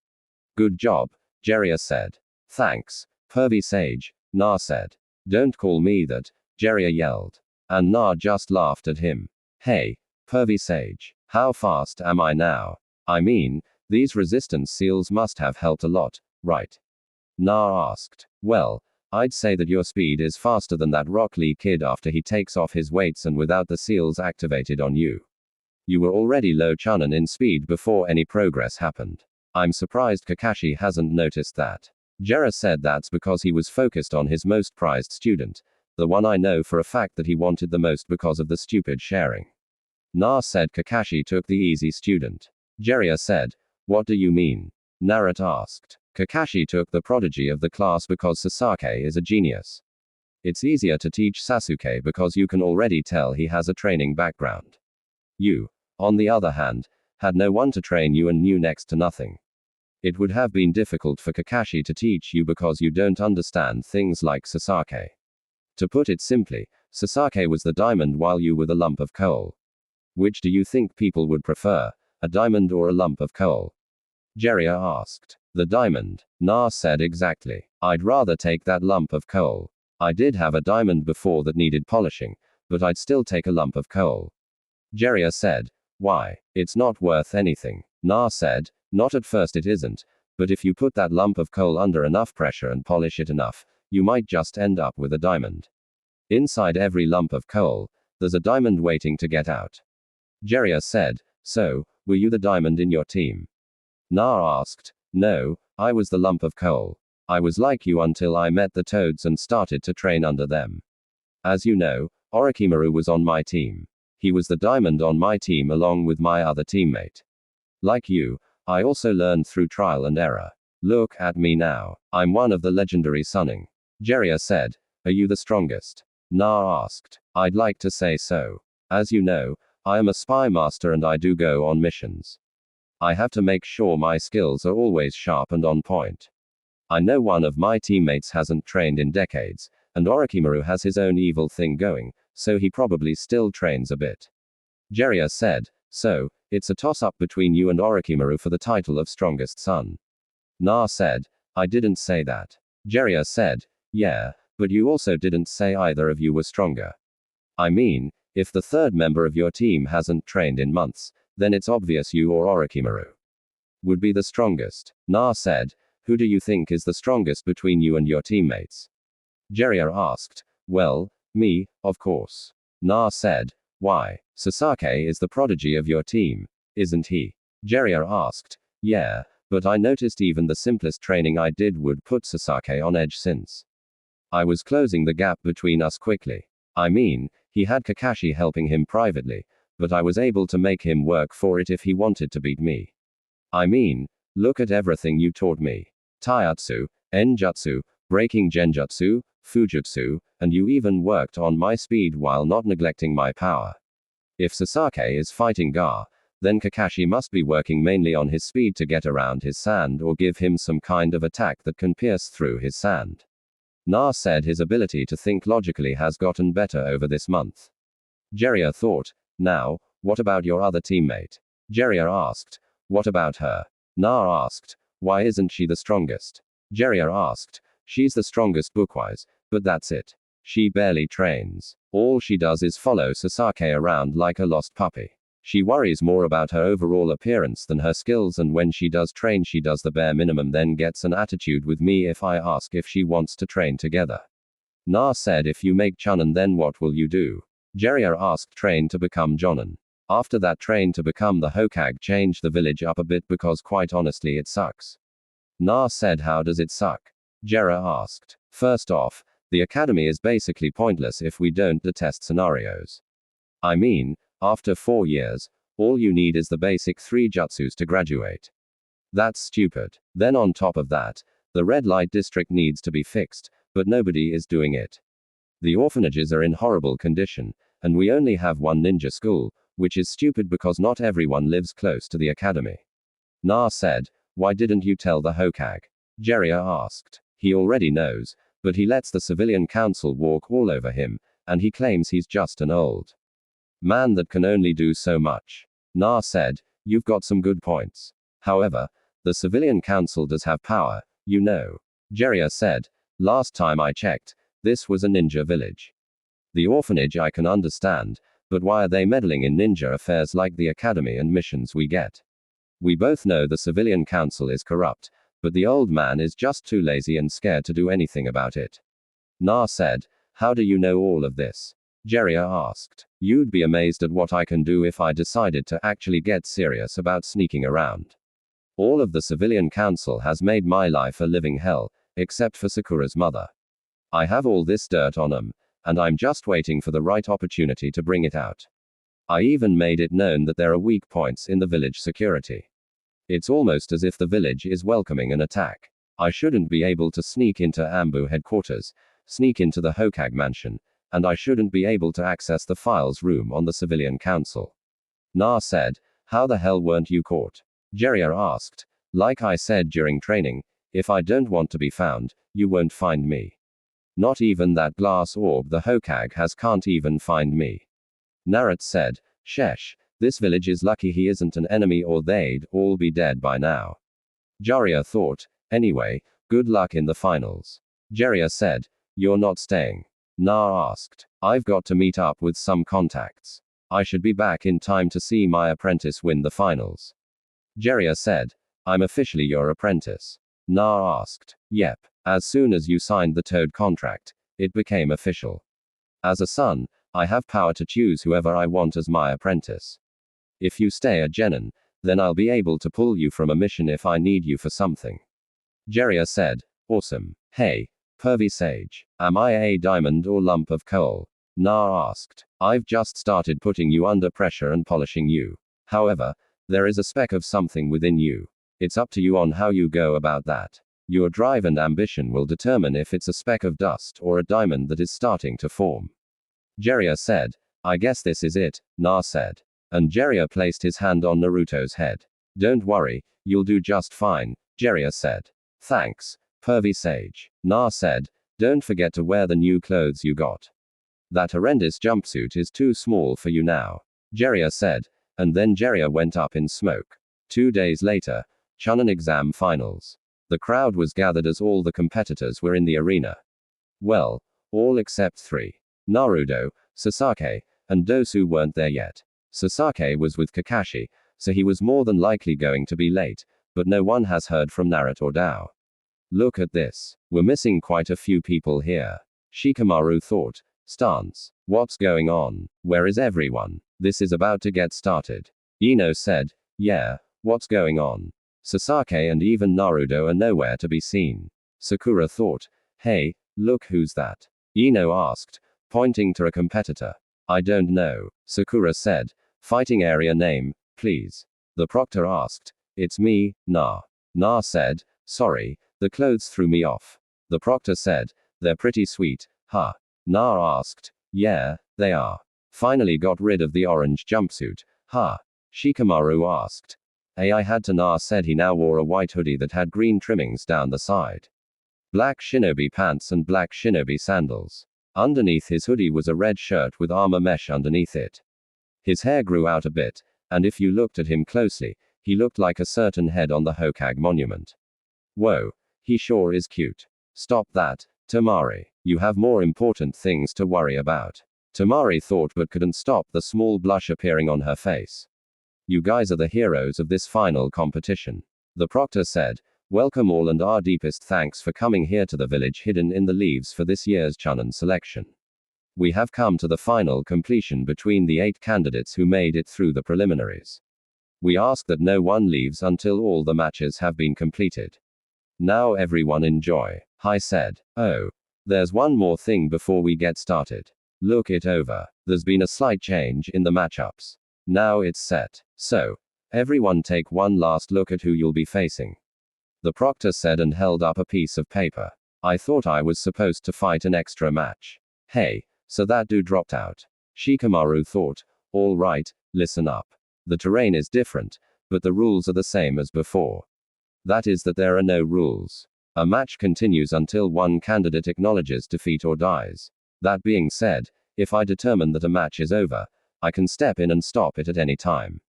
Good job, Jiraiya said. Thanks, pervy sage, Na said. Don't call me that, Jiraiya yelled. And Na just laughed at him. Hey, pervy sage, how fast am I now? I mean, these resistance seals must have helped a lot, right? Na asked. Well, I'd say that your speed is faster than that Rock Lee kid after he takes off his weights and without the seals activated on you. You were already low chunin in speed before any progress happened. I'm surprised Kakashi hasn't noticed that. Jiraiya said that's because he was focused on his most prized student, the one I know for a fact that he wanted the most because of the stupid sharing. Na said Kakashi took the easy student. Jiraiya said, what do you mean? Naruto asked. Kakashi took the prodigy of the class because Sasuke is a genius. It's easier to teach Sasuke because you can already tell he has a training background. You, on the other hand, had no one to train you and knew next to nothing. It would have been difficult for Kakashi to teach you because you don't understand things like Sasuke. To put it simply, Sasuke was the diamond while you were the lump of coal. Which do you think people would prefer, a diamond or a lump of coal? Jiraiya asked. The diamond, Na said. Exactly. I'd rather take that lump of coal. I did have a diamond before that needed polishing, but I'd still take a lump of coal. Jiraiya said. Why? It's not worth anything. Na said. Not at first it isn't, but if you put that lump of coal under enough pressure and polish it enough, you might just end up with a diamond. Inside every lump of coal, there's a diamond waiting to get out. Jiraiya said. So, were you the diamond in your team? Na asked. No, I was the lump of coal. I was like you until I met the toads and started to train under them. As you know, Orochimaru was on my team. He was the diamond on my team along with my other teammate. Like you, I also learned through trial and error. Look at me now. I'm one of the legendary Sunning. Jiraiya said. Are you the strongest? Na asked. I'd like to say so. As you know, I am a spy master and I do go on missions. I have to make sure my skills are always sharp and on point. I know one of my teammates hasn't trained in decades, and Orochimaru has his own evil thing going, so he probably still trains a bit. Jiraiya said. So, it's a toss-up between you and Orochimaru for the title of strongest son. Na said. I didn't say that. Jiraiya said. Yeah, but you also didn't say either of you were stronger. I mean, if the third member of your team hasn't trained in months, then it's obvious you or Orochimaru would be the strongest. Na said. Who do you think is the strongest between you and your teammates? Jiraiya asked. Well, me, of course. Na said. Why? Sasuke is the prodigy of your team, isn't he? Jiraiya asked. Yeah, but I noticed even the simplest training I did would put Sasuke on edge since I was closing the gap between us quickly. I mean, he had Kakashi helping him privately, but I was able to make him work for it if he wanted to beat me. I mean, look at everything you taught me. Taijutsu, Enjutsu, breaking Genjutsu, Fujutsu, and you even worked on my speed while not neglecting my power. If Sasuke is fighting Ga, then Kakashi must be working mainly on his speed to get around his sand or give him some kind of attack that can pierce through his sand. Na said his ability to think logically has gotten better over this month. Jiraiya thought. Now, what about your other teammate? Jiraiya asked. What about her? Na asked. Why isn't she the strongest? Jiraiya asked. She's the strongest bookwise, but that's it. She barely trains. All she does is follow Sasuke around like a lost puppy. She worries more about her overall appearance than her skills, and when she does train she does the bare minimum, then gets an attitude with me if I ask if she wants to train together. Na said. If you make Chunin, then what will you do? Jiraiya asked. Train to become Jonin. After that, train to become the Hokage. Change the village up a bit because quite honestly it sucks. Na said. How does it suck? Jiraiya asked. First off, the academy is basically pointless if we don't do test scenarios. I mean, after 4 years, all you need is the basic 3 jutsus to graduate. That's stupid. Then on top of that, the red light district needs to be fixed, but nobody is doing it. The orphanages are in horrible condition, and we only have one ninja school, which is stupid because not everyone lives close to the academy. Na said. Why didn't you tell the Hokage? Jiraiya asked. He already knows, but he lets the civilian council walk all over him, and he claims he's just an old man that can only do so much. Na said, you've got some good points. However, the civilian council does have power, you know. Jiraiya said, last time I checked, this was a ninja village. The orphanage I can understand, but why are they meddling in ninja affairs like the academy and missions we get? We both know the civilian council is corrupt, but the old man is just too lazy and scared to do anything about it. Na said, how do you know all of this? Jiraiya asked. You'd be amazed at what I can do if I decided to actually get serious about sneaking around. All of the civilian council has made my life a living hell, except for Sakura's mother. I have all this dirt on them, and I'm just waiting for the right opportunity to bring it out. I even made it known that there are weak points in the village security. It's almost as if the village is welcoming an attack. I shouldn't be able to sneak into Ambu headquarters, sneak into the Hokage mansion, and I shouldn't be able to access the files room on the civilian council. Na said, how the hell weren't you caught? Jiraiya asked. Like I said during training, if I don't want to be found, you won't find me. Not even that glass orb the Hokage has can't even find me. Naruto said, sheesh, this village is lucky he isn't an enemy or they'd all be dead by now. Jiraiya thought, anyway, good luck in the finals. Jiraiya said, you're not staying. Na asked, I've got to meet up with some contacts. I should be back in time to see my apprentice win the finals. Jiraiya said, I'm officially your apprentice. Na asked, yep, as soon as you signed the Toad contract, it became official. As a son, I have power to choose whoever I want as my apprentice. If you stay a genin, then I'll be able to pull you from a mission if I need you for something. Jiraiya said, awesome. Hey, pervy sage, am I a diamond or lump of coal? Na asked. I've just started putting you under pressure and polishing you. However, there is a speck of something within you. It's up to you on how you go about that. Your drive and ambition will determine if it's a speck of dust or a diamond that is starting to form. Jiraiya said, I guess this is it, Na said. And Jiraiya placed his hand on Naruto's head. Don't worry, you'll do just fine, Jiraiya said. Thanks, pervy sage. Na said, don't forget to wear the new clothes you got. That horrendous jumpsuit is too small for you now. Jiraiya said, and then Jiraiya went up in smoke. 2 days later, Chunin exam finals. The crowd was gathered as all the competitors were in the arena. Well, all except 3. Naruto, Sasuke, and Dosu weren't there yet. Sasuke was with Kakashi, so he was more than likely going to be late, but no one has heard from Naruto or Dao. Look at this. We're missing quite a few people here. Shikamaru thought. Stance. What's going on? Where is everyone? This is about to get started. Ino said, yeah, what's going on? Sasuke and even Naruto are nowhere to be seen. Sakura thought, hey, look who's that? Ino asked, pointing to a competitor. I don't know, Sakura said. Fighting area name, please. The proctor asked. It's me, Na. Na said, sorry, the clothes threw me off. The proctor said, they're pretty sweet, huh? Na asked, yeah, they are. Finally got rid of the orange jumpsuit, huh? Shikamaru asked. I had to. Na said he now wore a white hoodie that had green trimmings down the side. Black shinobi pants and black shinobi sandals. Underneath his hoodie was a red shirt with armor mesh underneath it. His hair grew out a bit, and if you looked at him closely, he looked like a certain head on the Hokage monument. Whoa, he sure is cute. Stop that, Temari. You have more important things to worry about. Temari thought but couldn't stop the small blush appearing on her face. You guys are the heroes of this final competition. The proctor said, welcome all and our deepest thanks for coming here to the village hidden in the leaves for this year's Chunin selection. We have come to the final completion between the 8 candidates who made it through the preliminaries. We ask that no one leaves until all the matches have been completed. Now everyone enjoy. I said, oh, there's one more thing before we get started. Look it over. There's been a slight change in the matchups. Now it's set. So, everyone take one last look at who you'll be facing. The proctor said and held up a piece of paper. I thought I was supposed to fight an extra match. Hey, so that dude dropped out. Shikamaru thought, all right, listen up. The terrain is different, but the rules are the same as before. That is that there are no rules. A match continues until one candidate acknowledges defeat or dies. That being said, if I determine that a match is over, I can step in and stop it at any time.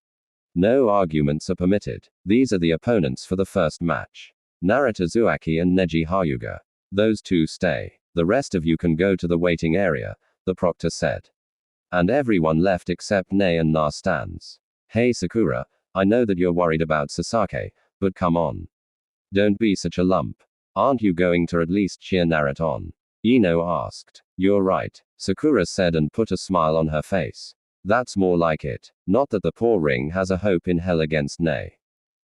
No arguments are permitted. These are the opponents for the first match. Naruto Uzumaki and Neji Hyuga. Those two stay. The rest of you can go to the waiting area, the proctor said. And everyone left except Ne and Na stands. Hey Sakura, I know that you're worried about Sasaki, but come on. Don't be such a lump. Aren't you going to at least cheer Naruto on? Ino asked. You're right, Sakura said and put a smile on her face. That's more like it. Not that the poor ring has a hope in hell against Ne.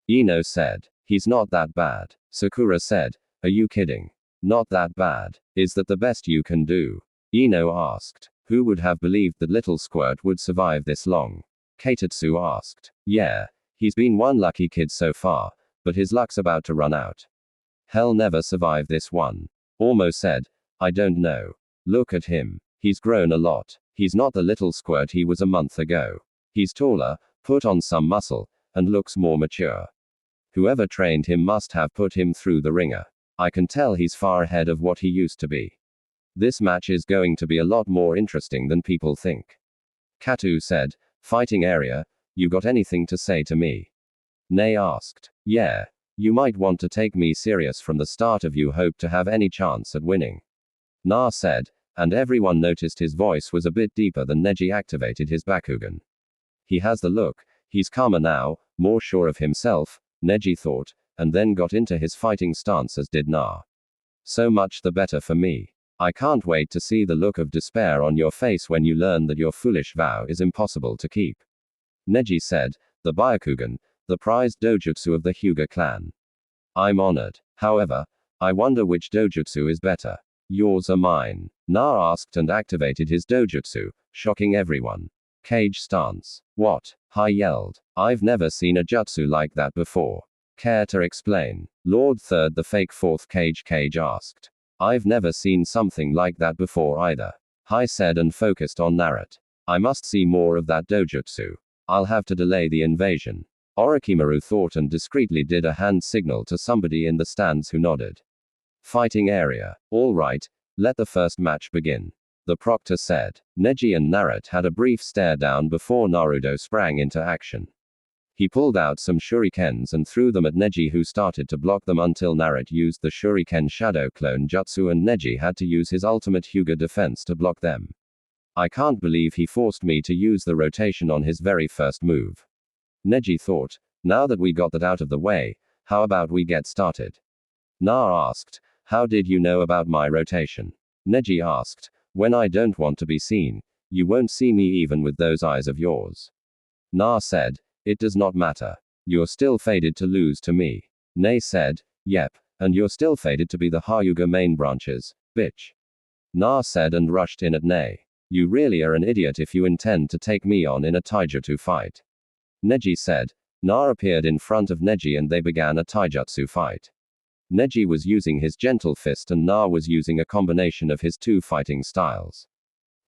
Ino said. He's not that bad. Sakura said. Are you kidding? Not that bad. Is that the best you can do? Ino asked. Who would have believed that little Squirt would survive this long? Keitetsu asked. Yeah, he's been one lucky kid so far, but his luck's about to run out. Hell never survived this one. Ormo said. I don't know. Look at him. He's grown a lot. He's not the little Squirt he was a month ago. He's taller, put on some muscle, and looks more mature. Whoever trained him must have put him through the ringer. I can tell he's far ahead of what he used to be. This match is going to be a lot more interesting than people think. Katu said. Fighting area, you got anything to say to me? Ne asked. Yeah. You might want to take me serious from the start if you hope to have any chance at winning. Na said, and everyone noticed his voice was a bit deeper than Neji activated his Bakugan. He has the look, he's calmer now, more sure of himself, Neji thought, and then got into his fighting stance as did Na. So much the better for me. I can't wait to see the look of despair on your face when you learn that your foolish vow is impossible to keep. Neji said, the Byakugan, the prized dojutsu of the Hyuga clan. I'm honored. However, I wonder which dojutsu is better. Yours or mine? Na asked and activated his dojutsu, shocking everyone. Cage stance. What? Hai yelled. I've never seen a jutsu like that before. Care to explain? Lord Third the fake fourth Cage asked. I've never seen something like that before either. Hai said and focused on Naruto. I must see more of that dojutsu. I'll have to delay the invasion. Orochimaru thought and discreetly did a hand signal to somebody in the stands who nodded. Fighting area. All right, let the first match begin. The proctor said. Neji and Naruto had a brief stare down before Naruto sprang into action. He pulled out some shurikens and threw them at Neji, who started to block them until Naruto used the shuriken shadow clone jutsu and Neji had to use his ultimate Hyuga defense to block them. I can't believe he forced me to use the rotation on his very first move. Neji thought, now that we got that out of the way, how about we get started? Na asked, how did you know about my rotation? Neji asked, when I don't want to be seen, you won't see me even with those eyes of yours. Na said, it does not matter. You're still fated to lose to me. Ne said, yep, and you're still fated to be the Hyuga main branches, bitch. Na said and rushed in at Ne. You really are an idiot if you intend to take me on in a taijutsu fight. Neji said. Na appeared in front of Neji and they began a taijutsu fight. Neji was using his gentle fist and Na was using a combination of his two fighting styles.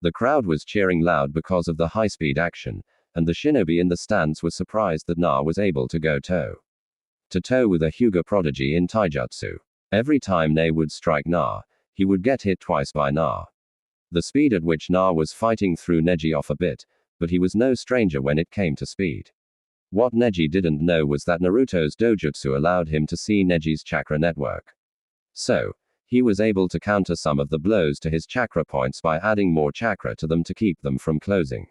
The crowd was cheering loud because of the high-speed action, and the shinobi in the stands was surprised that Na was able to go toe-to-toe with a Hyuga prodigy in taijutsu. Every time Ne would strike Na, he would get hit twice by Na. The speed at which Na was fighting threw Neji off a bit, but he was no stranger when it came to speed. What Neji didn't know was that Naruto's dojutsu allowed him to see Neji's chakra network. So, he was able to counter some of the blows to his chakra points by adding more chakra to them to keep them from closing.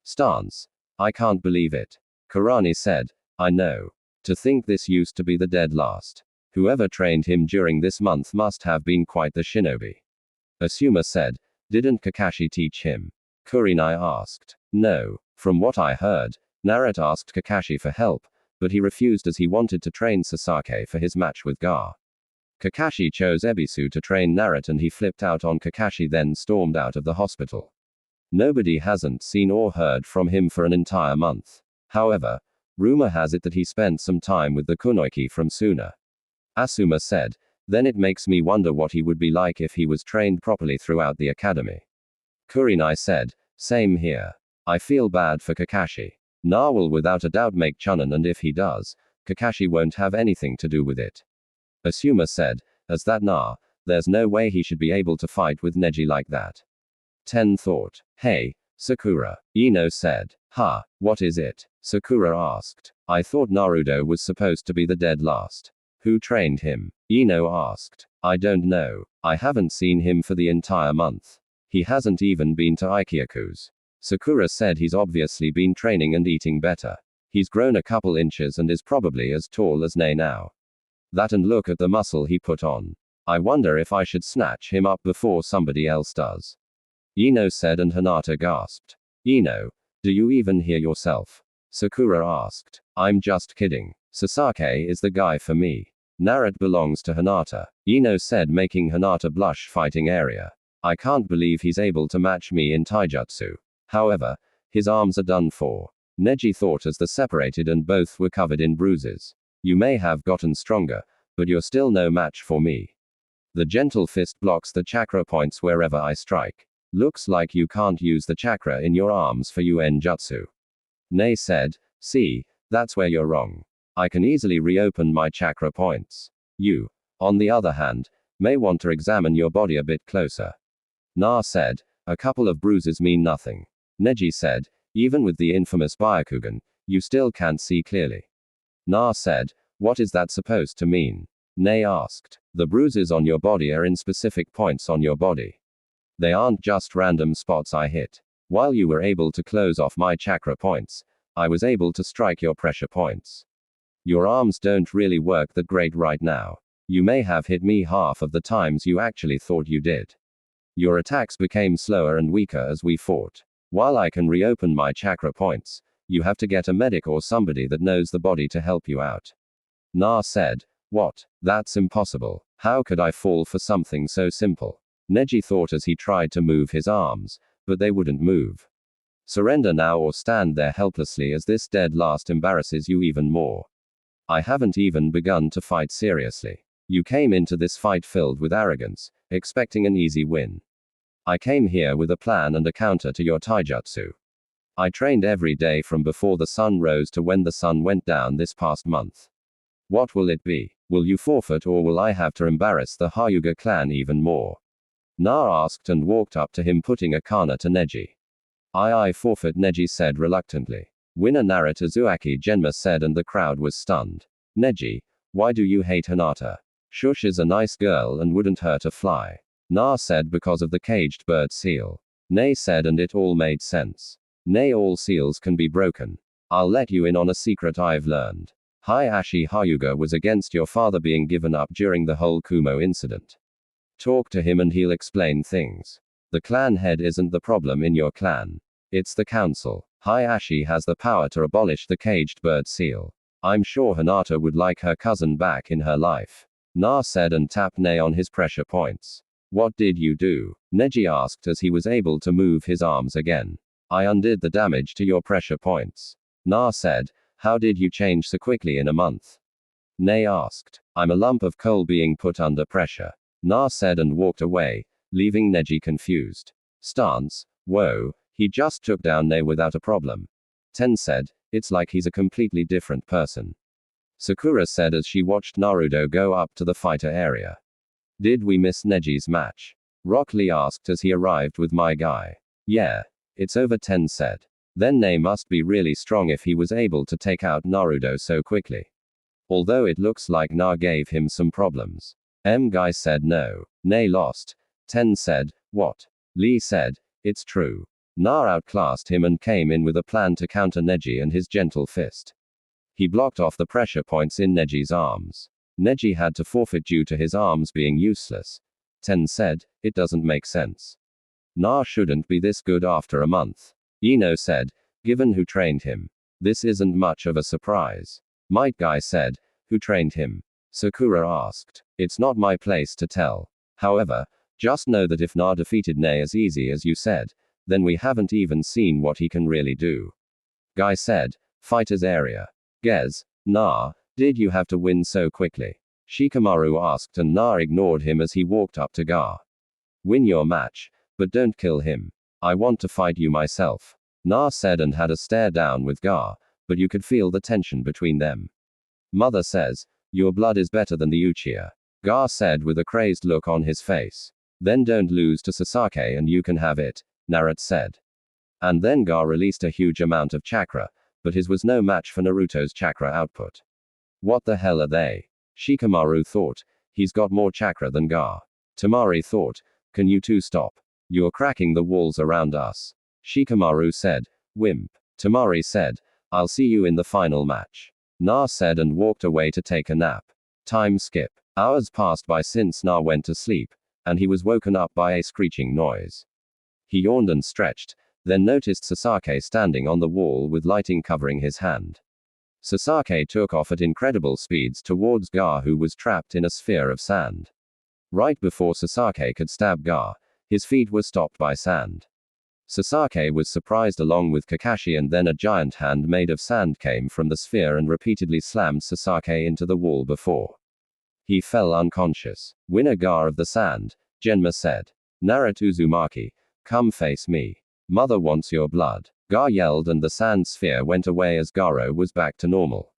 Stance. I can't believe it. Kurenai said, I know. To think this used to be the dead last. Whoever trained him during this month must have been quite the shinobi. Asuma said, didn't Kakashi teach him? Kurenai asked. No. From what I heard, Naruto asked Kakashi for help, but he refused as he wanted to train Sasaki for his match with Gar. Kakashi chose Ebisu to train Naruto and he flipped out on Kakashi, then stormed out of the hospital. Nobody hasn't seen or heard from him for an entire month. However, rumor has it that he spent some time with the Kunoichi from Suna. Asuma said, then it makes me wonder what he would be like if he was trained properly throughout the academy. Kurenai said, same here. I feel bad for Kakashi. Na will without a doubt make Chunin, and if he does, Kakashi won't have anything to do with it. Asuma said, as that nah, there's no way he should be able to fight with Neji like that. Ten thought, hey, Sakura. Ino said, huh, what is it? Sakura asked. I thought Naruto was supposed to be the dead last. Who trained him? Ino asked. I don't know. I haven't seen him for the entire month. He hasn't even been to Ikyaku's. Sakura said he's obviously been training and eating better. He's grown a couple inches and is probably as tall as Nae now. That, and look at the muscle he put on. I wonder if I should snatch him up before somebody else does. Ino said, and Hinata gasped. Ino, do you even hear yourself? Sakura asked. I'm just kidding. Sasaki is the guy for me. Naruto belongs to Hinata. Ino said, making Hinata blush. Fighting area. I can't believe he's able to match me in taijutsu. However, his arms are done for. Neji thought as they separated and both were covered in bruises. You may have gotten stronger, but you're still no match for me. The gentle fist blocks the chakra points wherever I strike. Looks like you can't use the chakra in your arms for UN jutsu. Nae said, see, that's where you're wrong. I can easily reopen my chakra points. You, on the other hand, may want to examine your body a bit closer. Na said, a couple of bruises mean nothing. Neji said, even with the infamous Byakugan, you still can't see clearly. Na said, what is that supposed to mean? Nae asked, the bruises on your body are in specific points on your body. They aren't just random spots I hit. While you were able to close off my chakra points, I was able to strike your pressure points. Your arms don't really work that great right now. You may have hit me half of the times you actually thought you did. Your attacks became slower and weaker as we fought. While I can reopen my chakra points, you have to get a medic or somebody that knows the body to help you out. Na said, what? That's impossible. How could I fall for something so simple? Neji thought as he tried to move his arms, but they wouldn't move. Surrender now or stand there helplessly as this dead last embarrasses you even more. I haven't even begun to fight seriously. You came into this fight filled with arrogance, expecting an easy win. I came here with a plan and a counter to your taijutsu. I trained every day from before the sun rose to when the sun went down this past month. What will it be? Will you forfeit or will I have to embarrass the Hyuga clan even more? Na asked and walked up to him, putting a kana to Neji. I forfeit, Neji said reluctantly. Winner Naruto Uzumaki Genma said, and the crowd was stunned. Neji, why do you hate Hinata? Shush is a nice girl and wouldn't hurt a fly. Na said, because of the caged bird seal. Nae said, and it all made sense. Nae, all seals can be broken. I'll let you in on a secret I've learned. Hayashi Hyuga was against your father being given up during the whole Kumo incident. Talk to him and he'll explain things. The clan head isn't the problem in your clan. It's the council. Hayashi has the power to abolish the caged bird seal. I'm sure Hinata would like her cousin back in her life. Na said and tapped Nae on his pressure points. What did you do? Neji asked as he was able to move his arms again. I undid the damage to your pressure points. Na said, how did you change so quickly in a month? Nae asked. I'm a lump of coal being put under pressure. Na said and walked away, leaving Neji confused. Stance, whoa, he just took down Nae without a problem. Ten said, it's like he's a completely different person. Sakura said as she watched Naruto go up to the fighter area. Did we miss Neji's match? Rock Lee asked as he arrived with my guy. Yeah, it's over, Ten said. Then Nae must be really strong if he was able to take out Naruto so quickly. Although it looks like Na gave him some problems. Guy said no. Nae lost. Ten said, what? Lee said, it's true. Na outclassed him and came in with a plan to counter Neji and his gentle fist. He blocked off the pressure points in Neji's arms. Neji had to forfeit due to his arms being useless. Ten said, it doesn't make sense. Na shouldn't be this good after a month. Ino said, given who trained him. This isn't much of a surprise. Might Guy said, who trained him? Sakura asked. It's not my place to tell. However, just know that if Na defeated Nae as easy as you said, then we haven't even seen what he can really do. Guy said, fighter's area. Gez, Na, did you have to win so quickly? Shikamaru asked and Na ignored him as he walked up to Ga. Win your match, but don't kill him. I want to fight you myself. Na said and had a stare down with Ga, but you could feel the tension between them. Mother says, your blood is better than the Uchiha. Gar said with a crazed look on his face. Then don't lose to Sasake and you can have it, Naruto said. And then Gar released a huge amount of chakra, but his was no match for Naruto's chakra output. What the hell are they? Shikamaru thought, he's got more chakra than Gar. Temari thought, can you two stop? You're cracking the walls around us. Shikamaru said, wimp. Temari said, I'll see you in the final match. Na said and walked away to take a nap. Time skip. Hours passed by since Na went to sleep, and he was woken up by a screeching noise. He yawned and stretched, then noticed Sasake standing on the wall with lighting covering his hand. Sasake took off at incredible speeds towards Gar, who was trapped in a sphere of sand. Right before Sasake could stab Gar, his feet were stopped by sand. Sasake was surprised along with Kakashi, and then a giant hand made of sand came from the sphere and repeatedly slammed Sasake into the wall before he fell unconscious. Winner Gar of the sand, Genma said. Naruto Uzumaki, come face me. Mother wants your blood. Gar yelled and the sand sphere went away as Garo was back to normal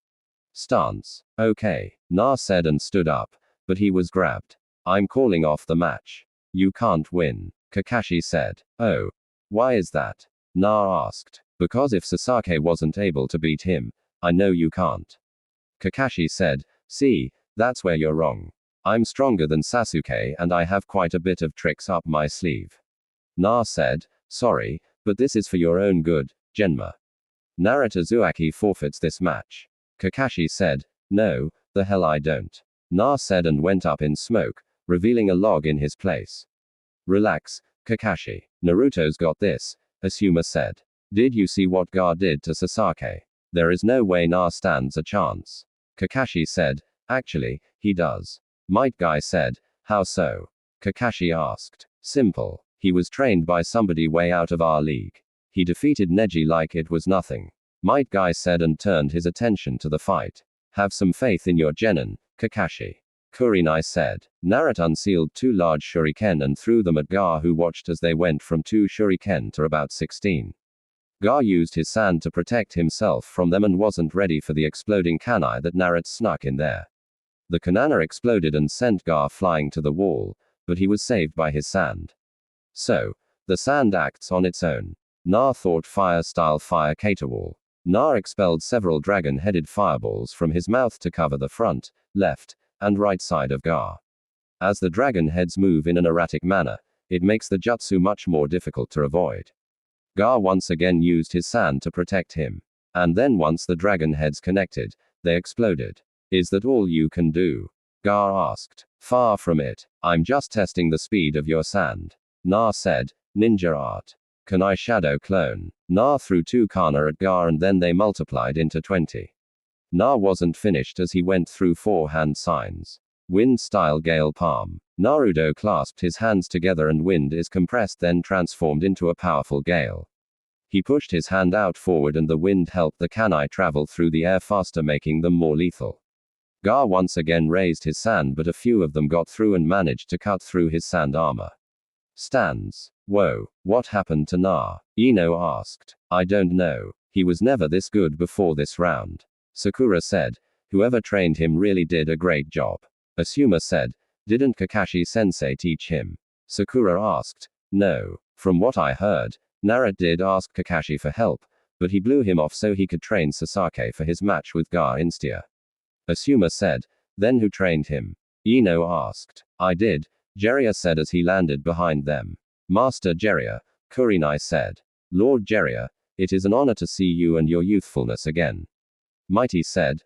stance. Okay, Na said and stood up, but he was grabbed. I'm calling off the match. You can't win, Kakashi said. Oh. Why is that? Na asked. Because if Sasake wasn't able to beat him, I know you can't. Kakashi said, see, that's where you're wrong. I'm stronger than Sasuke and I have quite a bit of tricks up my sleeve. Na said, sorry, but this is for your own good, Genma. Naruto Uzumaki forfeits this match. Kakashi said, no, the hell I don't. Na said and went up in smoke, revealing a log in his place. Relax, Kakashi. Naruto's got this, Asuma said. Did you see what Gar did to Sasake? There is no way Na stands a chance. Kakashi said, actually, he does. Might Guy said, how so? Kakashi asked. Simple. He was trained by somebody way out of our league. He defeated Neji like it was nothing. Might Guy said and turned his attention to the fight. Have some faith in your genin, Kakashi. Kurenai said. Naruto unsealed 2 large shuriken and threw them at Gar, who watched as they went from 2 shuriken to about 16. Gar used his sand to protect himself from them and wasn't ready for the exploding kunai that Naruto snuck in there. The kanana exploded and sent Gar flying to the wall, but he was saved by his sand. So, the sand acts on its own. Na thought fire-style fire caterwall. Na expelled several dragon-headed fireballs from his mouth to cover the front, left, and right side of Gar. As the dragon heads move in an erratic manner, it makes the jutsu much more difficult to avoid. Gar once again used his sand to protect him. And then once the dragon heads connected, they exploded. Is that all you can do? Gar asked. Far from it. I'm just testing the speed of your sand. Na said, ninja art. Can I shadow clone? Na threw 2 kana at Gar and then they multiplied into 20. Na wasn't finished as he went through 4 hand signs. Wind style gale palm. Naruto clasped his hands together and wind is compressed then transformed into a powerful gale. He pushed his hand out forward and the wind helped the kunai travel through the air faster, making them more lethal. Gar once again raised his sand, but a few of them got through and managed to cut through his sand armor. Stands. Whoa, what happened to Na? Ino asked. I don't know. He was never this good before this round. Sakura said, whoever trained him really did a great job. Asuma said, didn't Kakashi sensei teach him? Sakura asked, no. From what I heard, Naruto did ask Kakashi for help, but he blew him off so he could train Sasake for his match with Gar Instia. Asuma said, then who trained him? Ino asked. I did, Jiraiya said as he landed behind them. Master Jiraiya, Kurenai said. Lord Jiraiya, it is an honor to see you and your youthfulness again. Mighty said,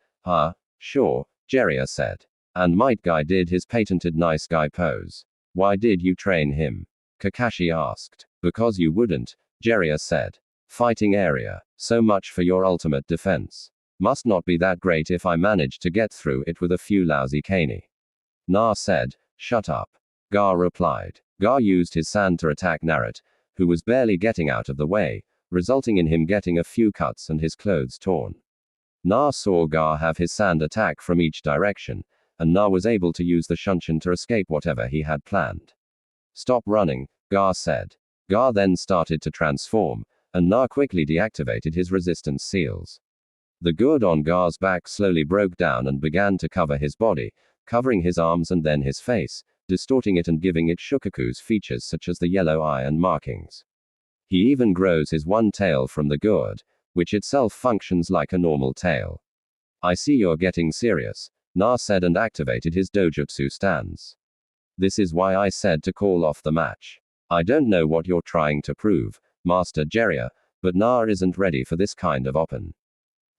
sure, Jiraiya said. And Might Guy did his patented nice guy pose. Why did you train him? Kakashi asked. Because you wouldn't, Jiraiya said. Fighting area. So much for your ultimate defense. Must not be that great if I managed to get through it with a few lousy kani. Na said, shut up. Gar replied. Gar used his sand to attack Naruto, who was barely getting out of the way, resulting in him getting a few cuts and his clothes torn. Na saw Gar have his sand attack from each direction, and Na was able to use the Shunshin to escape whatever he had planned. Stop running, Gar said. Gar then started to transform, and Na quickly deactivated his resistance seals. The gourd on Gar's back slowly broke down and began to cover his body, covering his arms and then his face, distorting it and giving it Shukaku's features such as the yellow eye and markings. He even grows his one tail from the gourd, which itself functions like a normal tail. I see you're getting serious, Na said and activated his dojutsu stance. This is why I said to call off the match. I don't know what you're trying to prove, Master Jiraiya, but Na isn't ready for this kind of open.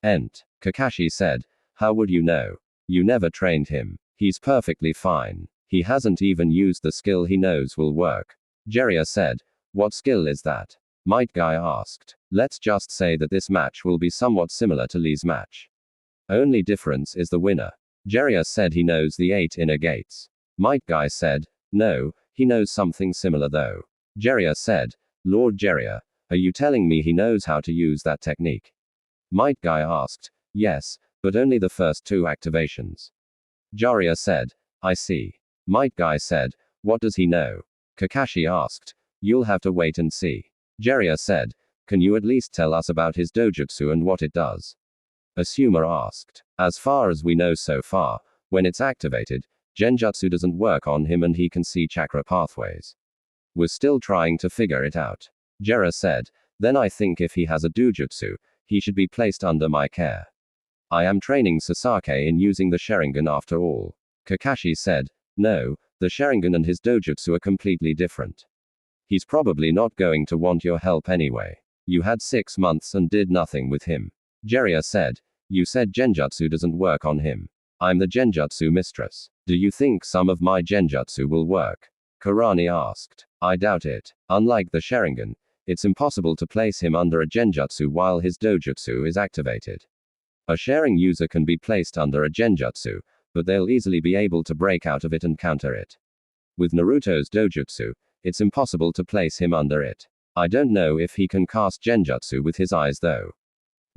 Kakashi said, how would you know? You never trained him. He's perfectly fine. He hasn't even used the skill he knows will work. Jiraiya said, what skill is that? Might Guy asked. Let's just say that this match will be somewhat similar to Lee's match. Only difference is the winner. Jiraiya said he knows the 8 inner gates. Might Guy said, no, he knows something similar though. Jiraiya said, Lord Jiraiya, are you telling me he knows how to use that technique? Might Guy asked, yes, but only the first 2 activations. Jiraiya said, I see. Might Guy said, what does he know? Kakashi asked, you'll have to wait and see. Jiraiya said, can you at least tell us about his dojutsu and what it does? Asuma asked, as far as we know so far, when it's activated, genjutsu doesn't work on him and he can see chakra pathways. We're still trying to figure it out. Jiraiya said, then I think if he has a dojutsu, he should be placed under my care. I am training Sasake in using the Sharingan after all. Kakashi said, no, the Sharingan and his dojutsu are completely different. He's probably not going to want your help anyway. You had 6 months and did nothing with him. Jiraiya said, you said genjutsu doesn't work on him. I'm the genjutsu mistress. Do you think some of my genjutsu will work? Kurani asked. I doubt it. Unlike the Sharingan, it's impossible to place him under a genjutsu while his dojutsu is activated. A Sharing user can be placed under a genjutsu, but they'll easily be able to break out of it and counter it. With Naruto's dojutsu, it's impossible to place him under it. I don't know if he can cast genjutsu with his eyes though.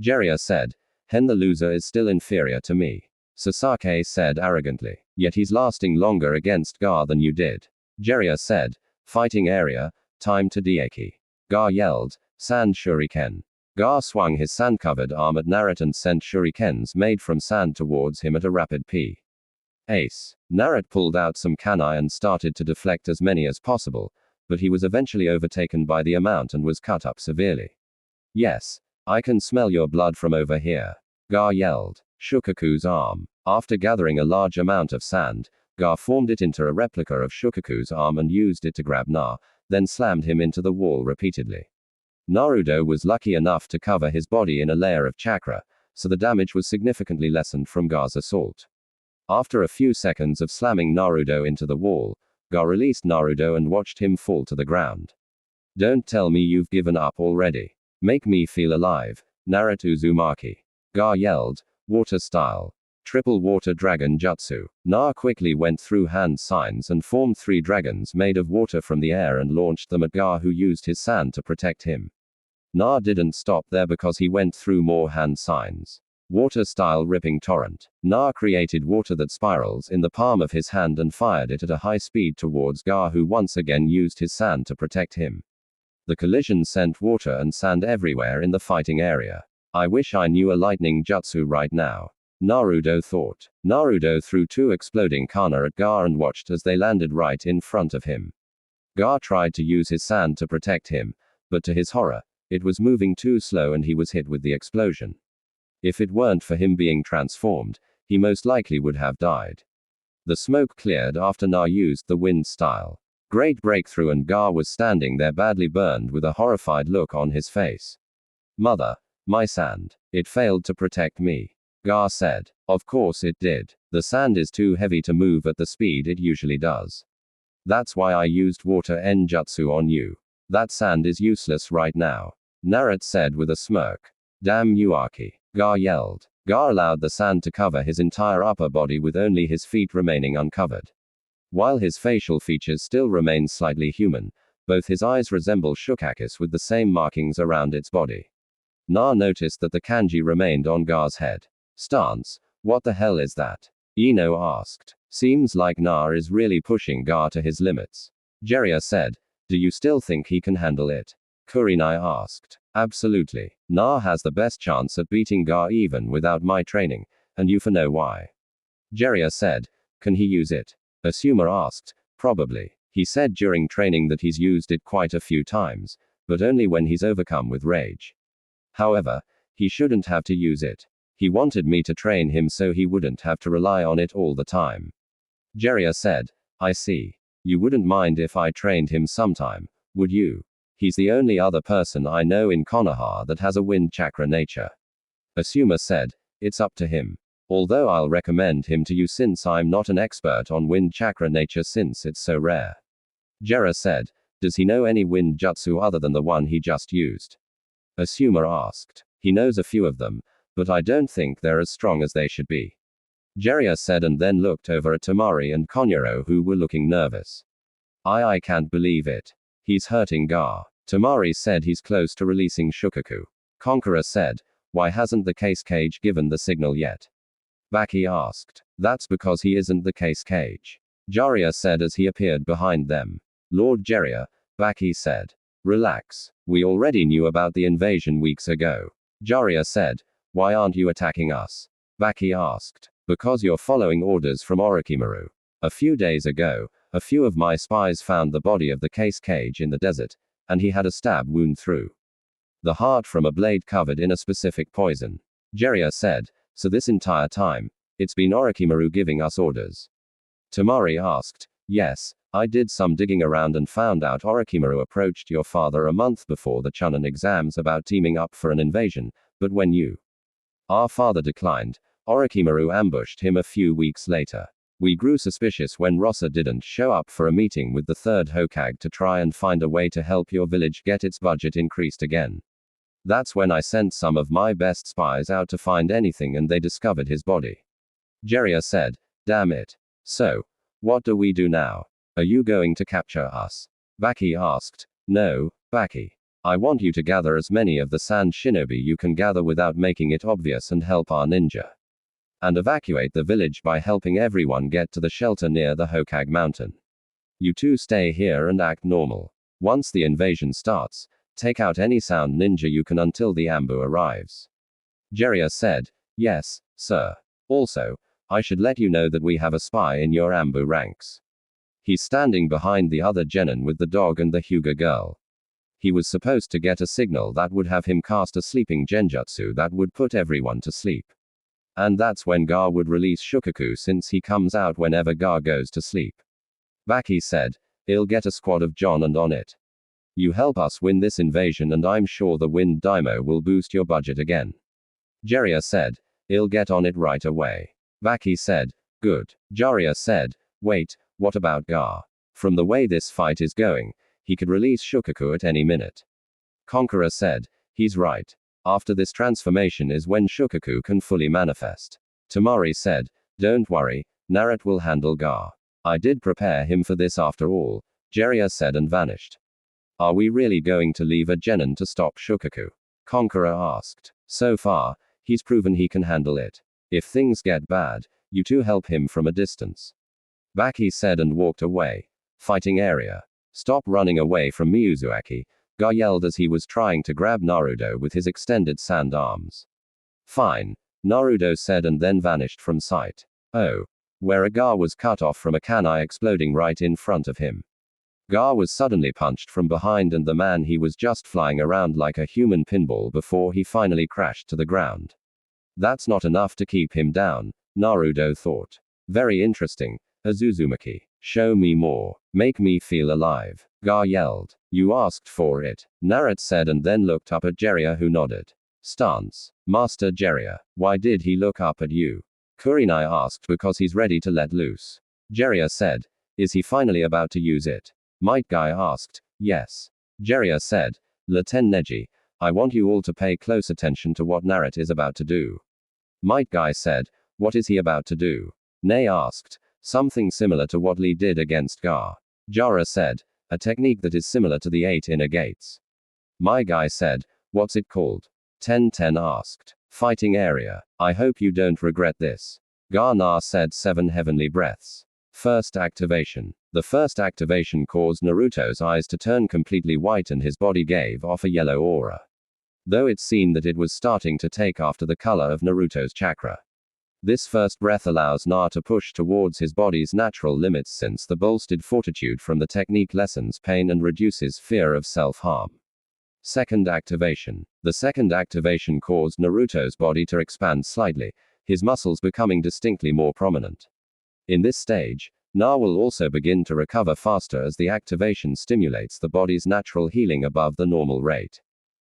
Jiraiya said, Hen the loser is still inferior to me. Sasake said arrogantly, yet he's lasting longer against Gar than you did. Jiraiya said, fighting area, time to Dieki. Gar yelled, sand shuriken. Gar swung his sand-covered arm at Naruto and sent shurikens made from sand towards him at a rapid pace. Naruto pulled out some kanai and started to deflect as many as possible, but he was eventually overtaken by the amount and was cut up severely. Yes, I can smell your blood from over here. Gar yelled. Shukaku's arm. After gathering a large amount of sand, Gar formed it into a replica of Shukaku's arm and used it to grab Na, then slammed him into the wall repeatedly. Naruto was lucky enough to cover his body in a layer of chakra, so the damage was significantly lessened from Gar's assault. After a few seconds of slamming Naruto into the wall, Gar released Naruto and watched him fall to the ground. Don't tell me you've given up already. Make me feel alive, Naruto Uzumaki. Gar yelled, water style. Triple water dragon jutsu. Na quickly went through hand signs and formed 3 dragons made of water from the air and launched them at Gar, who used his sand to protect him. Na didn't stop there because he went through more hand signs. Water style ripping torrent. Na created water that spirals in the palm of his hand and fired it at a high speed towards Gar, who once again used his sand to protect him. The collision sent water and sand everywhere in the fighting area. I wish I knew a lightning jutsu right now. Naruto thought. Naruto threw 2 exploding kana at Gar and watched as they landed right in front of him. Gar tried to use his sand to protect him, but to his horror, it was moving too slow and he was hit with the explosion. If it weren't for him being transformed, he most likely would have died. The smoke cleared after Na used the wind style. Great breakthrough, and Gar was standing there badly burned with a horrified look on his face. Mother, my sand. It failed to protect me. Gar said. Of course it did. The sand is too heavy to move at the speed it usually does. That's why I used water enjutsu on you. That sand is useless right now. Naruto said with a smirk. Damn you, Aki. Gar yelled. Gar allowed the sand to cover his entire upper body with only his feet remaining uncovered. While his facial features still remain slightly human, both his eyes resemble Shukakis with the same markings around its body. Na noticed that the kanji remained on Gar's head. Stance. What the hell is that? Ino asked. Seems like Na is really pushing Gar to his limits. Jiraiya said. Do you still think he can handle it? Kurenai asked. Absolutely. Na has the best chance at beating Ga even without my training, and you know why. Jiraiya said. Can he use it? Asuma asked. Probably. He said during training that he's used it quite a few times, but only when he's overcome with rage. However, he shouldn't have to use it. He wanted me to train him so he wouldn't have to rely on it all the time. Jiraiya said. I see. You wouldn't mind if I trained him sometime, would you? He's the only other person I know in Konoha that has a wind chakra nature. Asuma said. It's up to him. Although I'll recommend him to you since I'm not an expert on wind chakra nature since it's so rare. Jiraiya said. Does he know any wind jutsu other than the one he just used? Asuma asked. He knows a few of them, but I don't think they're as strong as they should be. Jiraiya said and then looked over at Temari and Konyuro who were looking nervous. I can't believe it. He's hurting Ga. Temari said he's close to releasing Shukaku. Conqueror said. Why hasn't the case cage given the signal yet? Baki asked. That's because he isn't the case cage. Jiraiya said as he appeared behind them. Lord Jiraiya, Baki said. Relax. We already knew about the invasion weeks ago. Jiraiya said. Why aren't you attacking us? Baki asked. Because you're following orders from Orochimaru. A few days ago, a few of my spies found the body of the case cage in the desert, and he had a stab wound through the heart from a blade covered in a specific poison. Jiraiya said. So this entire time, it's been Orochimaru giving us orders. Temari asked. Yes, I did some digging around and found out Orochimaru approached your father a month before the Chunin exams about teaming up for an invasion, but when our father declined, Orochimaru ambushed him a few weeks later. We grew suspicious when Rosa didn't show up for a meeting with the third Hokage to try and find a way to help your village get its budget increased again. That's when I sent some of my best spies out to find anything and they discovered his body. Jiraiya said. Damn it. So, what do we do now? Are you going to capture us? Baki asked. No, Baki. I want you to gather as many of the sand shinobi you can gather without making it obvious and help our ninja. And evacuate the village by helping everyone get to the shelter near the Hokage mountain. You two stay here and act normal. Once the invasion starts, take out any sound ninja you can until the Ambu arrives. Jiraiya said. Yes, sir. Also, I should let you know that we have a spy in your Ambu ranks. He's standing behind the other genin with the dog and the Hyuga girl. He was supposed to get a signal that would have him cast a sleeping genjutsu that would put everyone to sleep. And that's when Ga would release Shukaku since he comes out whenever Ga goes to sleep. Baki said. He'll get a squad of John and on it. You help us win this invasion and I'm sure the wind daimo will boost your budget again. Jiraiya said. He'll get on it right away. Baki said. Good. Jiraiya said. Wait, what about Ga? From the way this fight is going, he could release Shukaku at any minute. Conqueror said. He's right. After this transformation is when Shukaku can fully manifest. Temari said. Don't worry, Naruto will handle Ga. I did prepare him for this after all, Jiraiya said and vanished. Are we really going to leave a genin to stop Shukaku? Conqueror asked. So far, he's proven he can handle it. If things get bad, you two help him from a distance. Baki said and walked away. Fighting area. Stop running away from me Uzumaki, Ga yelled as he was trying to grab Naruto with his extended sand arms. Fine, Naruto said and then vanished from sight. Oh. Where a Ga was cut off from a kunai exploding right in front of him. Ga was suddenly punched from behind and the man he was just flying around like a human pinball before he finally crashed to the ground. That's not enough to keep him down, Naruto thought. Very interesting, Uzumaki. Show me more. Make me feel alive. Ga yelled. You asked for it, Naruto said and then looked up at Jiraiya who nodded. Stance. Master Jiraiya. Why did he look up at you? Kurenai asked because he's ready to let loose. Jiraiya said. Is he finally about to use it? Might Guy asked. Yes. Jiraiya said. Lieutenant Neji, I want you all to pay close attention to what Naruto is about to do. Might Guy said. What is he about to do? Nei asked. Something similar to what Lee did against Ga. Jara said. A technique that is similar to the 8 inner gates. My Guy said. What's it called? 1010 asked. Fighting area. I hope you don't regret this. Ga Na said 7 heavenly breaths. First activation. The first activation caused Naruto's eyes to turn completely white and his body gave off a yellow aura. Though it seemed that it was starting to take after the color of Naruto's chakra. This first breath allows Na to push towards his body's natural limits since the bolstered fortitude from the technique lessens pain and reduces fear of self-harm. Second activation. The second activation caused Naruto's body to expand slightly, his muscles becoming distinctly more prominent. In this stage, Na will also begin to recover faster as the activation stimulates the body's natural healing above the normal rate.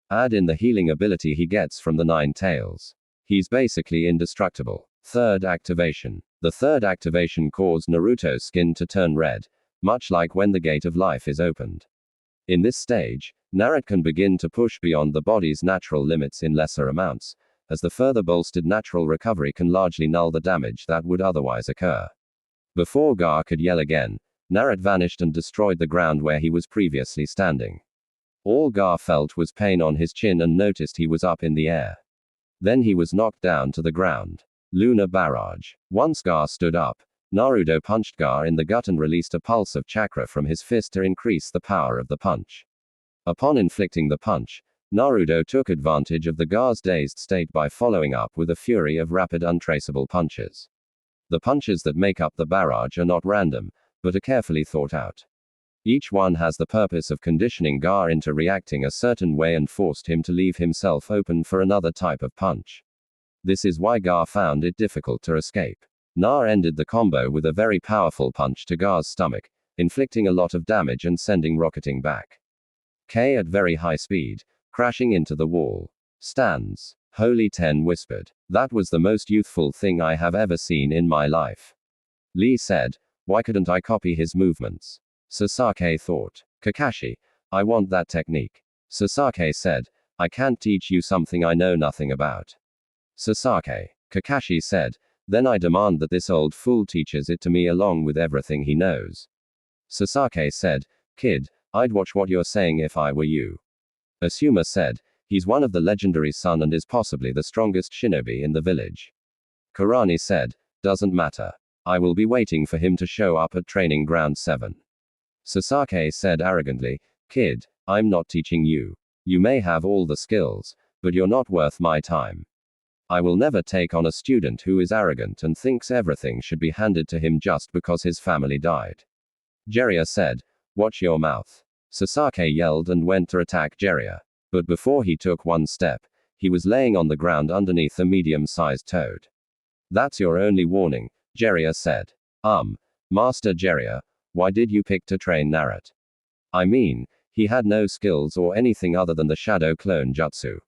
Add in the healing ability he gets from the 9 tails. He's basically indestructible. Third activation. The third activation caused Naruto's skin to turn red, much like when the gate of life is opened. In this stage, Naruto can begin to push beyond the body's natural limits in lesser amounts, as the further bolstered natural recovery can largely null the damage that would otherwise occur. Before Gar could yell again, Naruto vanished and destroyed the ground where he was previously standing. All Gar felt was pain on his chin and noticed he was up in the air. Then he was knocked down to the ground. Lunar Barrage. Once Gar stood up, Naruto punched Gar in the gut and released a pulse of chakra from his fist to increase the power of the punch. Upon inflicting the punch, Naruto took advantage of the Gar's dazed state by following up with a fury of rapid untraceable punches. The punches that make up the barrage are not random, but are carefully thought out. Each one has the purpose of conditioning Gar into reacting a certain way and forced him to leave himself open for another type of punch. This is why Gar found it difficult to escape. Na ended the combo with a very powerful punch to Gar's stomach, inflicting a lot of damage and sending rocketing back. K at very high speed, crashing into the wall. Stands. Holy Ten whispered. That was the most youthful thing I have ever seen in my life. Lee said, why couldn't I copy his movements? Sasaki thought. Kakashi, I want that technique. Sasaki said, I can't teach you something I know nothing about. Sasaki. Kakashi said, then I demand that this old fool teaches it to me along with everything he knows. Sasaki said, kid, I'd watch what you're saying if I were you. Asuma said, he's one of the legendary son and is possibly the strongest shinobi in the village. Kurani said, doesn't matter. I will be waiting for him to show up at training ground 7. Sasaki said arrogantly, kid, I'm not teaching you. You may have all the skills, but you're not worth my time. I will never take on a student who is arrogant and thinks everything should be handed to him just because his family died. Jiraiya said, watch your mouth. Sasaki yelled and went to attack Jiraiya. But before he took one step, he was laying on the ground underneath a medium-sized toad. That's your only warning, Jiraiya said. Master Jiraiya, why did you pick to train Naruto? I mean, he had no skills or anything other than the shadow clone jutsu.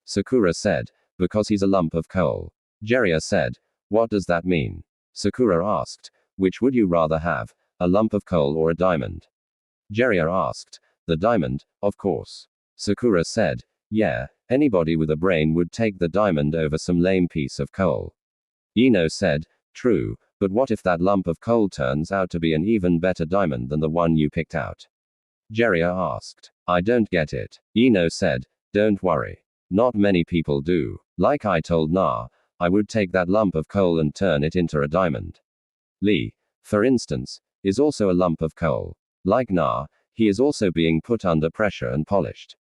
Sakura said, because he's a lump of coal. Jiraiya said, what does that mean? Sakura asked, which would you rather have, a lump of coal or a diamond? Jiraiya asked, the diamond, of course. Sakura said, yeah, anybody with a brain would take the diamond over some lame piece of coal. Ino said, true, but what if that lump of coal turns out to be an even better diamond than the one you picked out? Jiraiya asked. I don't get it. Ino said, don't worry. Not many people do. Like I told Na, I would take that lump of coal and turn it into a diamond. Lee, for instance, is also a lump of coal. Like Na, he is also being put under pressure and polished.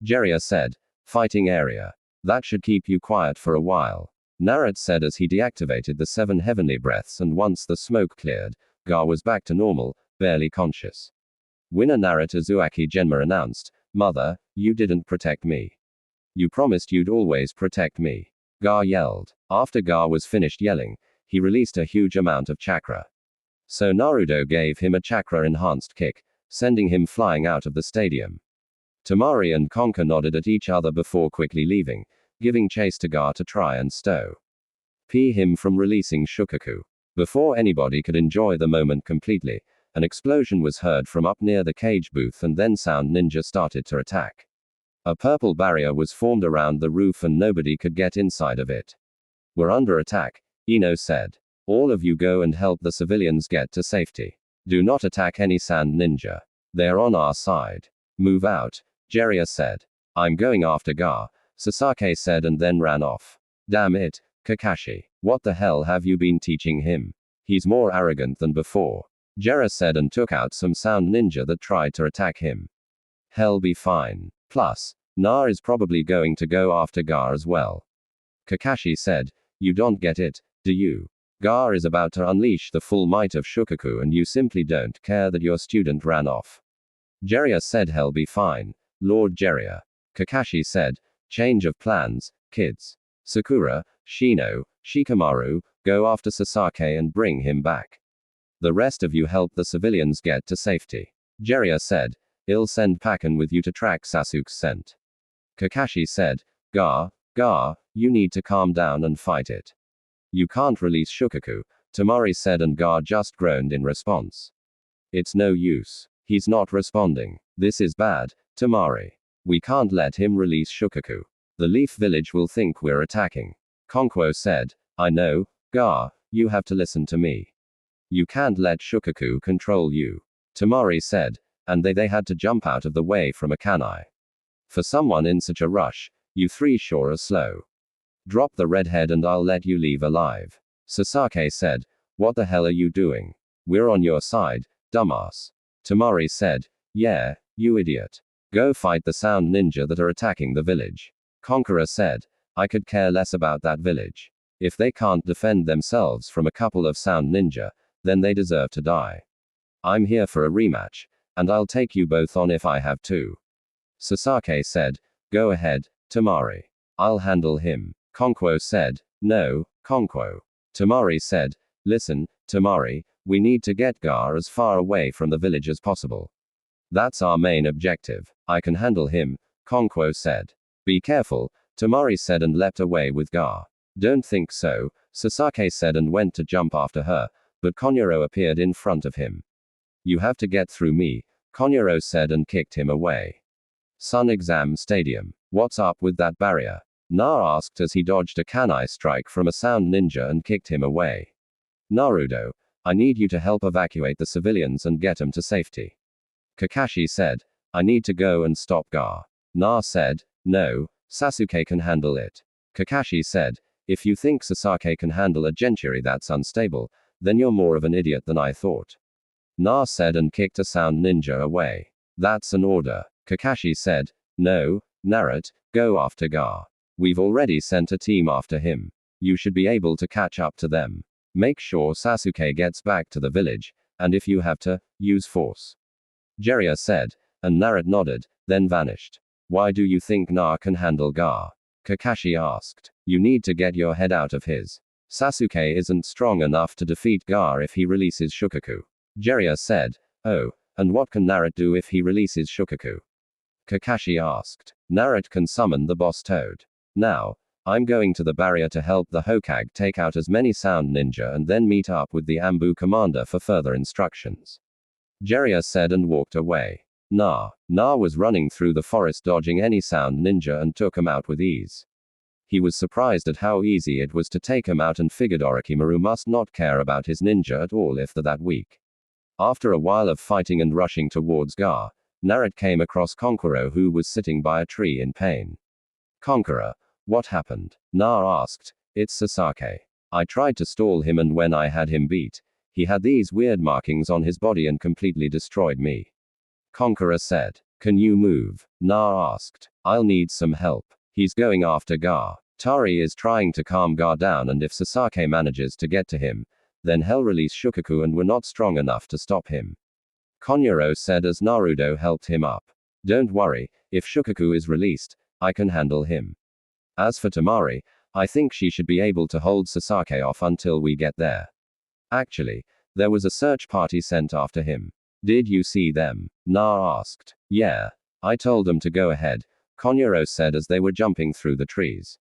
Jiraiya said, fighting area. That should keep you quiet for a while. Naruto said as he deactivated the 7 heavenly breaths, and once the smoke cleared, Gar was back to normal, barely conscious. Winner Naruto Uzumaki Genma announced, Mother, you didn't protect me. You promised you'd always protect me. Gar yelled. After Gar was finished yelling, he released a huge amount of chakra. So Naruto gave him a chakra-enhanced kick, sending him flying out of the stadium. Temari and Conker nodded at each other before quickly leaving, giving chase to Gar to try and stow him from releasing Shukaku. Before anybody could enjoy the moment completely, an explosion was heard from up near the cage booth, and then Sound Ninja started to attack. A purple barrier was formed around the roof and nobody could get inside of it. We're under attack, Ino said. All of you go and help the civilians get to safety. Do not attack any Sand Ninja. They're on our side. Move out, Jiraiya said. I'm going after Gar, Sasaki said, and then ran off. Damn it, Kakashi. What the hell have you been teaching him? He's more arrogant than before, Jiraiya said and took out some sound ninja that tried to attack him. He'll be fine. Plus, Na is probably going to go after Gar as well. Kakashi said, you don't get it, do you? Gar is about to unleash the full might of Shukaku and you simply don't care that your student ran off. Jiraiya said he'll be fine, Lord Jiraiya. Kakashi said, change of plans, kids. Sakura, Shino, Shikamaru, go after Sasaki and bring him back. The rest of you help the civilians get to safety. Jiraiya said, I'll send Pakken with you to track Sasuke's scent. Kakashi said, Gar, you need to calm down and fight it. You can't release Shukaku, Temari said and Gar just groaned in response. It's no use. He's not responding. This is bad, Temari. We can't let him release Shukaku. The Leaf Village will think we're attacking. Konkwo said, I know, Gar, you have to listen to me. You can't let Shukaku control you. Temari said, and they had to jump out of the way from a kanai. For someone in such a rush, you three sure are slow. Drop the redhead and I'll let you leave alive. Sasaki said, what the hell are you doing? We're on your side, dumbass. Temari said, yeah, you idiot. Go fight the sound ninja that are attacking the village. Conqueror said, I could care less about that village. If they can't defend themselves from a couple of sound ninja, then they deserve to die. I'm here for a rematch, and I'll take you both on if I have to. Sasaki said, go ahead, Temari. I'll handle him. Konkwo said, no, Konkwo. Temari said, listen, Temari, we need to get Gar as far away from the village as possible. That's our main objective. I can handle him, Konkwo said. Be careful, Temari said and leapt away with Gar. Don't think so, Sasaki said and went to jump after her, but Konyuro appeared in front of him. You have to get through me, Konyuro said and kicked him away. Sun Exam Stadium. What's up with that barrier? Na asked as he dodged a kanai strike from a sound ninja and kicked him away. Naruto, I need you to help evacuate the civilians and get them to safety. Kakashi said, I need to go and stop Gar. Na said, no, Sasuke can handle it. Kakashi said, if you think Sasaki can handle a Genchiri that's unstable, then you're more of an idiot than I thought. Na said and kicked a sound ninja away. That's an order. Kakashi said, no, Naruto, go after Gar. We've already sent a team after him. You should be able to catch up to them. Make sure Sasuke gets back to the village, and if you have to, use force. Jiraiya said, and Naruto nodded, then vanished. Why do you think Na can handle Gar? Kakashi asked. You need to get your head out of his. Sasuke isn't strong enough to defeat Gar if he releases Shukaku. Jiraiya said, oh, and what can Naruto do if he releases Shukaku? Kakashi asked. Naruto can summon the boss toad. Now, I'm going to the barrier to help the Hokage take out as many sound ninja and then meet up with the Ambu commander for further instructions. Jiraiya said and walked away. Na was running through the forest dodging any sound ninja and took him out with ease. He was surprised at how easy it was to take him out and figured Orochimaru must not care about his ninja at all if they're that weak. After a while of fighting and rushing towards Gar, Naruto came across Konkuro who was sitting by a tree in pain. Conqueror, what happened? Na asked. It's Sasaki. I tried to stall him and when I had him beat, he had these weird markings on his body and completely destroyed me. Conqueror said. Can you move? Na asked. I'll need some help. He's going after Gar. Tari is trying to calm Gar down and if Sasaki manages to get to him, then he'll release Shukaku and we're not strong enough to stop him. Konyuro said as Naruto helped him up. Don't worry, if Shukaku is released, I can handle him. As for Temari, I think she should be able to hold Sasaki off until we get there. Actually, there was a search party sent after him. Did you see them? Na asked. Yeah. I told them to go ahead, Konyuro said as they were jumping through the trees.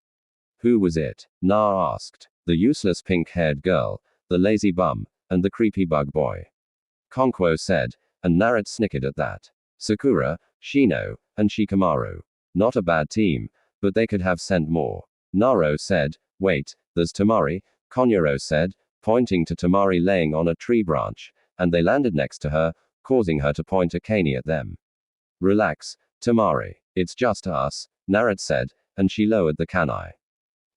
Who was it? Na asked. The useless pink-haired girl, the lazy bum, and the creepy bug boy. Konkwo said, and Naruto snickered at that. Sakura, Shino, and Shikamaru. Not a bad team, but they could have sent more. Naruto said, wait, there's Temari, Konyuro said, pointing to Temari laying on a tree branch, and they landed next to her, causing her to point a cane at them. Relax, Temari. It's just us, Naruto said, and she lowered the kanai.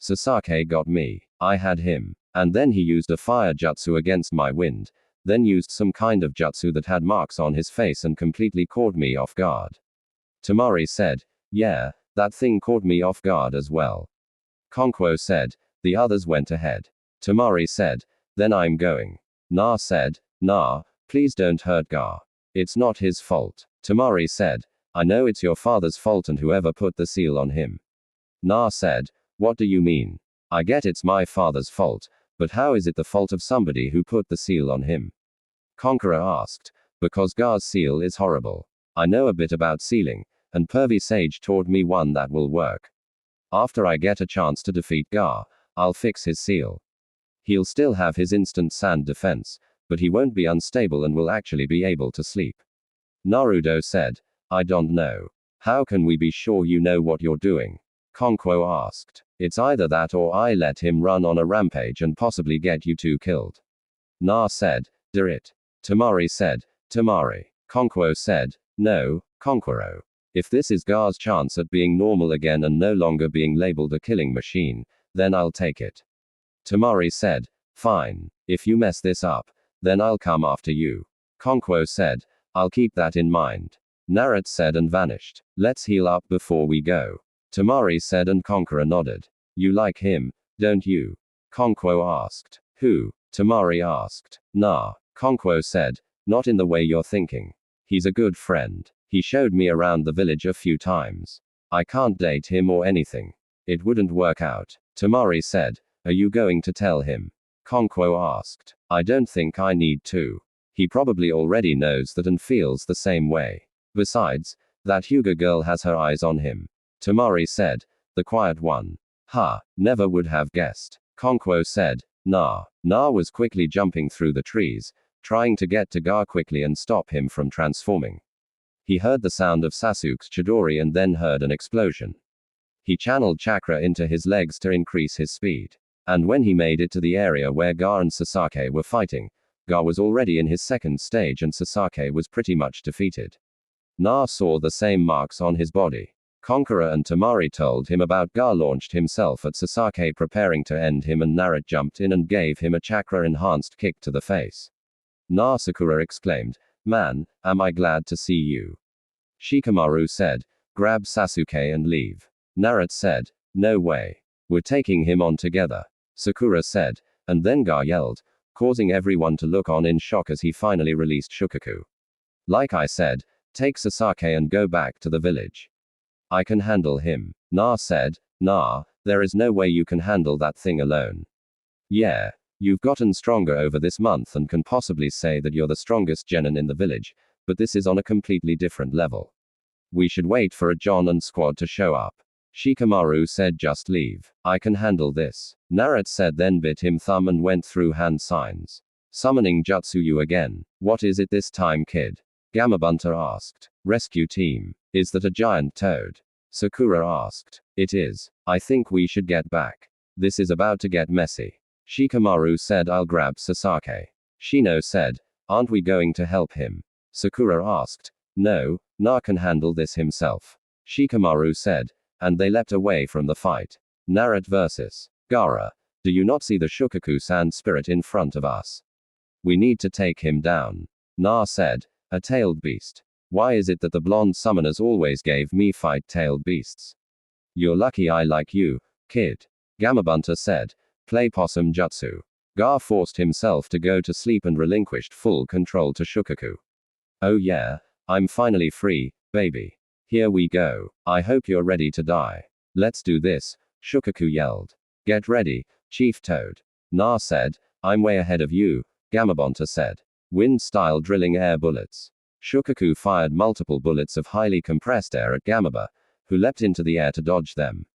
Sasaki got me. I had him. And then he used a fire jutsu against my wind, then used some kind of jutsu that had marks on his face and completely caught me off guard. Temari said, yeah, that thing caught me off guard as well. Konkwo said, the others went ahead. Temari said, then I'm going. Na said, nah, please don't hurt Gar. It's not his fault. Temari said, I know it's your father's fault and whoever put the seal on him. Na said, what do you mean? I get it's my father's fault, but how is it the fault of somebody who put the seal on him? Conqueror asked, because Gar's seal is horrible. I know a bit about sealing, and Pervy Sage taught me one that will work. After I get a chance to defeat Gar, I'll fix his seal. He'll still have his instant sand defense, but he won't be unstable and will actually be able to sleep. Naruto said, I don't know. How can we be sure you know what you're doing? Konkwo asked. It's either that or I let him run on a rampage and possibly get you two killed. Na said, do it. Temari said, Temari. Konkwo said, no, Konkuro. If this is Gar's chance at being normal again and no longer being labeled a killing machine, then I'll take it. Temari said, fine. If you mess this up, then I'll come after you. Konkwo said, I'll keep that in mind. Naruto said and vanished. Let's heal up before we go. Temari said and Conqueror nodded. You like him, don't you? Konkwo asked. Who? Temari asked. Nah. Konkwo said, not in the way you're thinking. He's a good friend. He showed me around the village a few times. I can't date him or anything. It wouldn't work out. Temari said, are you going to tell him? Konkwo asked. I don't think I need to. He probably already knows that and feels the same way. Besides, that Hyuga girl has her eyes on him. Temari said, the quiet one. Ha, never would have guessed. Konkwo said, nah. Na was quickly jumping through the trees, trying to get to Gar quickly and stop him from transforming. He heard the sound of Sasuke's Chidori and then heard an explosion. He channeled chakra into his legs to increase his speed. And when he made it to the area where Gar and Sasake were fighting, Gar was already in his second stage and Sasake was pretty much defeated. Na saw the same marks on his body. Conqueror and Temari told him about Gar launched himself at Sasake preparing to end him and Naruto jumped in and gave him a chakra-enhanced kick to the face. Na Sakura exclaimed, man, am I glad to see you. Shikamaru said, grab Sasuke and leave. Naruto said, no way. We're taking him on together. Sakura said, and then Gar yelled, causing everyone to look on in shock as he finally released Shukaku. Like I said, take Sasake and go back to the village. I can handle him. Na said, nah, there is no way you can handle that thing alone. Yeah, you've gotten stronger over this month and can possibly say that you're the strongest genin in the village, but this is on a completely different level. We should wait for a John and squad to show up. Shikamaru said just leave. I can handle this. Naruto said then bit him thumb and went through hand signs. Summoning Jutsuyu again. What is it this time, kid? Gamabunta asked. Rescue team. Is that a giant toad? Sakura asked. It is. I think we should get back. This is about to get messy. Shikamaru said I'll grab Sasake. Shino said, aren't we going to help him? Sakura asked. No, Na can handle this himself. Shikamaru said, and they leapt away from the fight. Naruto versus Gaara. Do you not see the Shukaku sand spirit in front of us? We need to take him down. Na said, a tailed beast. Why is it that the blonde summoners always gave me fight-tailed beasts? You're lucky I like you, kid. Gamabunta said, play possum jutsu. Gar forced himself to go to sleep and relinquished full control to Shukaku. Oh yeah, I'm finally free, baby. Here we go. I hope you're ready to die. Let's do this, Shukaku yelled. Get ready, Chief Toad. Na said, I'm way ahead of you, Gamabunta said. Wind-style drilling air bullets. Shukaku fired multiple bullets of highly compressed air at Gamaba, who leapt into the air to dodge them.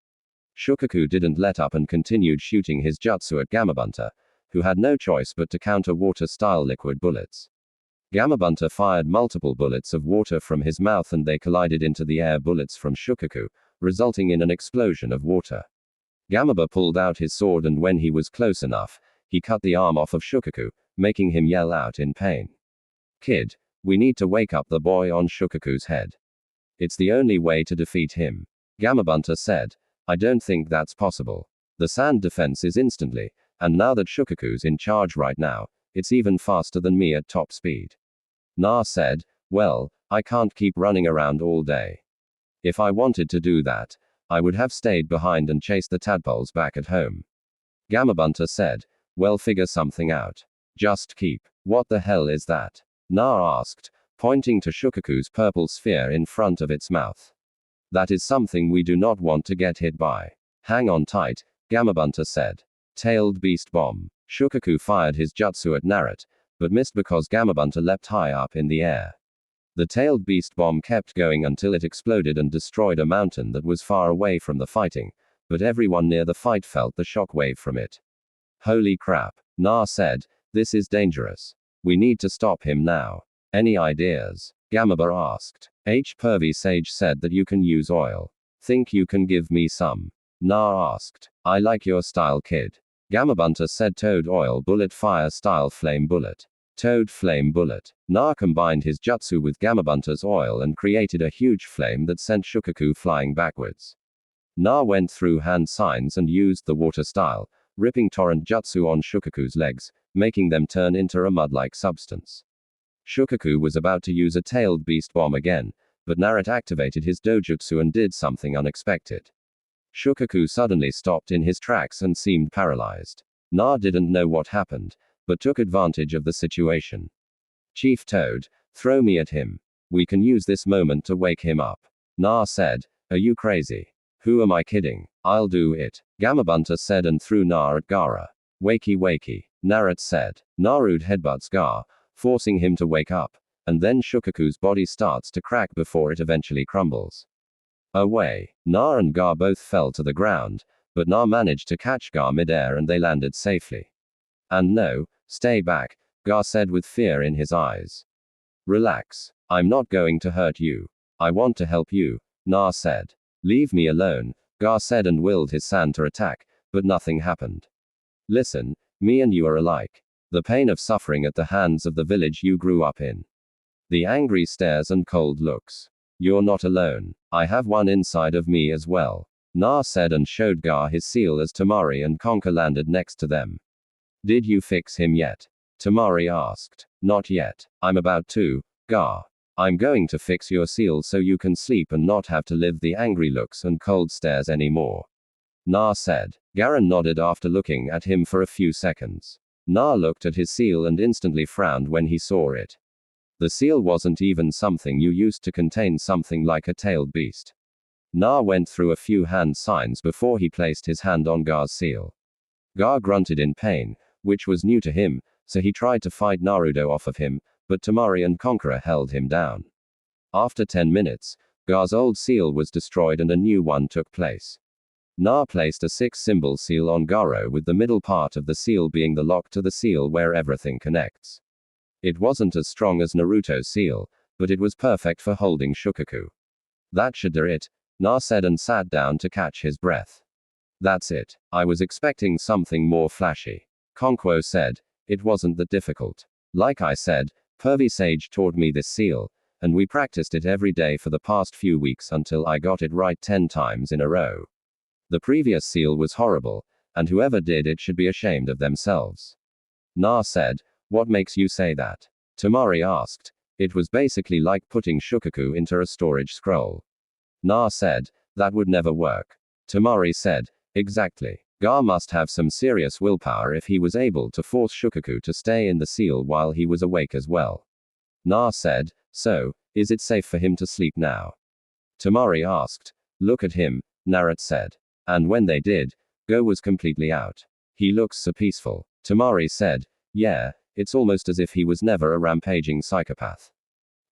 Shukaku didn't let up and continued shooting his jutsu at Gamabunta, who had no choice but to counter water-style liquid bullets. Gamabunta fired multiple bullets of water from his mouth and they collided into the air bullets from Shukaku, resulting in an explosion of water. Gamaba pulled out his sword and when he was close enough, he cut the arm off of Shukaku, making him yell out in pain. Kid, we need to wake up the boy on Shukaku's head. It's the only way to defeat him. Gamabunta said, I don't think that's possible. The sand defense is instantly, And now that Shukaku's in charge right now, it's even faster than me at top speed. Na said, well, I can't keep running around all day. If I wanted to do that, I would have stayed behind and chased the tadpoles back at home. Gamabunter said, well, figure something out. Just keep. What the hell is that? Na asked, pointing to Shukaku's purple sphere in front of its mouth. That is something we do not want to get hit by. Hang on tight, Gamabunter said. Tailed Beast Bomb. Shukaku fired his jutsu at Naruto, but missed because Gamabunter leapt high up in the air. The tailed beast bomb kept going until it exploded and destroyed a mountain that was far away from the fighting, but everyone near the fight felt the shockwave from it. Holy crap, Na said, this is dangerous. We need to stop him now. Any ideas? Gamaba asked. Pervy Sage said that you can use oil. Think you can give me some? Na asked. I like your style, kid. Gamabunter said Toad Oil Bullet Fire Style Flame Bullet. Toad Flame Bullet. Na combined his jutsu with Gamabunter's oil and created a huge flame that sent Shukaku flying backwards. Na went through hand signs and used the water style, ripping torrent jutsu on Shukaku's legs, making them turn into a mud-like substance. Shukaku was about to use a tailed beast bomb again, but Naruto activated his dojutsu and did something unexpected. Shukaku suddenly stopped in his tracks and seemed paralyzed. Na didn't know what happened, but took advantage of the situation. Chief Toad, throw me at him. We can use this moment to wake him up. Na said, are you crazy? Who am I kidding? I'll do it. Gamabunter said and threw Na at Gaara. Wakey wakey. Naruto said. Naruto headbutts Gaara, forcing him to wake up, and then Shukaku's body starts to crack before it eventually crumbles. Away. Na and Gaara both fell to the ground, but Na managed to catch Gaara midair and they landed safely. And no, stay back, Gaara said with fear in his eyes. Relax. I'm not going to hurt you. I want to help you, Na said. Leave me alone, Gaara said and willed his sand to attack, but nothing happened. Listen, me and you are alike. The pain of suffering at the hands of the village you grew up in. The angry stares and cold looks. You're not alone. I have one inside of me as well. Na said and showed Gaara his seal as Temari and Conker landed next to them. Did you fix him yet? Temari asked. Not yet. I'm about to, Gaara. I'm going to fix your seal so you can sleep and not have to live the angry looks and cold stares anymore. Na said. Gaara nodded after looking at him for a few seconds. Na looked at his seal and instantly frowned when he saw it. The seal wasn't even something you used to contain something like a tailed beast. Na went through a few hand signs before he placed his hand on Gaara's seal. Gaara grunted in pain, which was new to him, so he tried to fight Naruto off of him, but Temari and Conqueror held him down. After 10 minutes, Gaara's old seal was destroyed and a new one took place. Na placed a 6-symbol seal on Gaara with the middle part of the seal being the lock to the seal where everything connects. It wasn't as strong as Naruto's seal, but it was perfect for holding Shukaku. That should do it, Na said and sat down to catch his breath. That's it. I was expecting something more flashy. Conquo said, it wasn't that difficult. Like I said, Pervy Sage taught me this seal, and we practiced it every day for the past few weeks until I got it right 10 times in a row. The previous seal was horrible, and whoever did it should be ashamed of themselves. Na said, what makes you say that? Temari asked. It was basically like putting Shukaku into a storage scroll. Na said, that would never work. Temari said, exactly. Gaara must have some serious willpower if he was able to force Shukaku to stay in the seal while he was awake as well. Na said, so, is it safe for him to sleep now? Temari asked. Look at him, Naruto said. And when they did, Go was completely out. He looks so peaceful. Temari said, yeah, it's almost as if he was never a rampaging psychopath.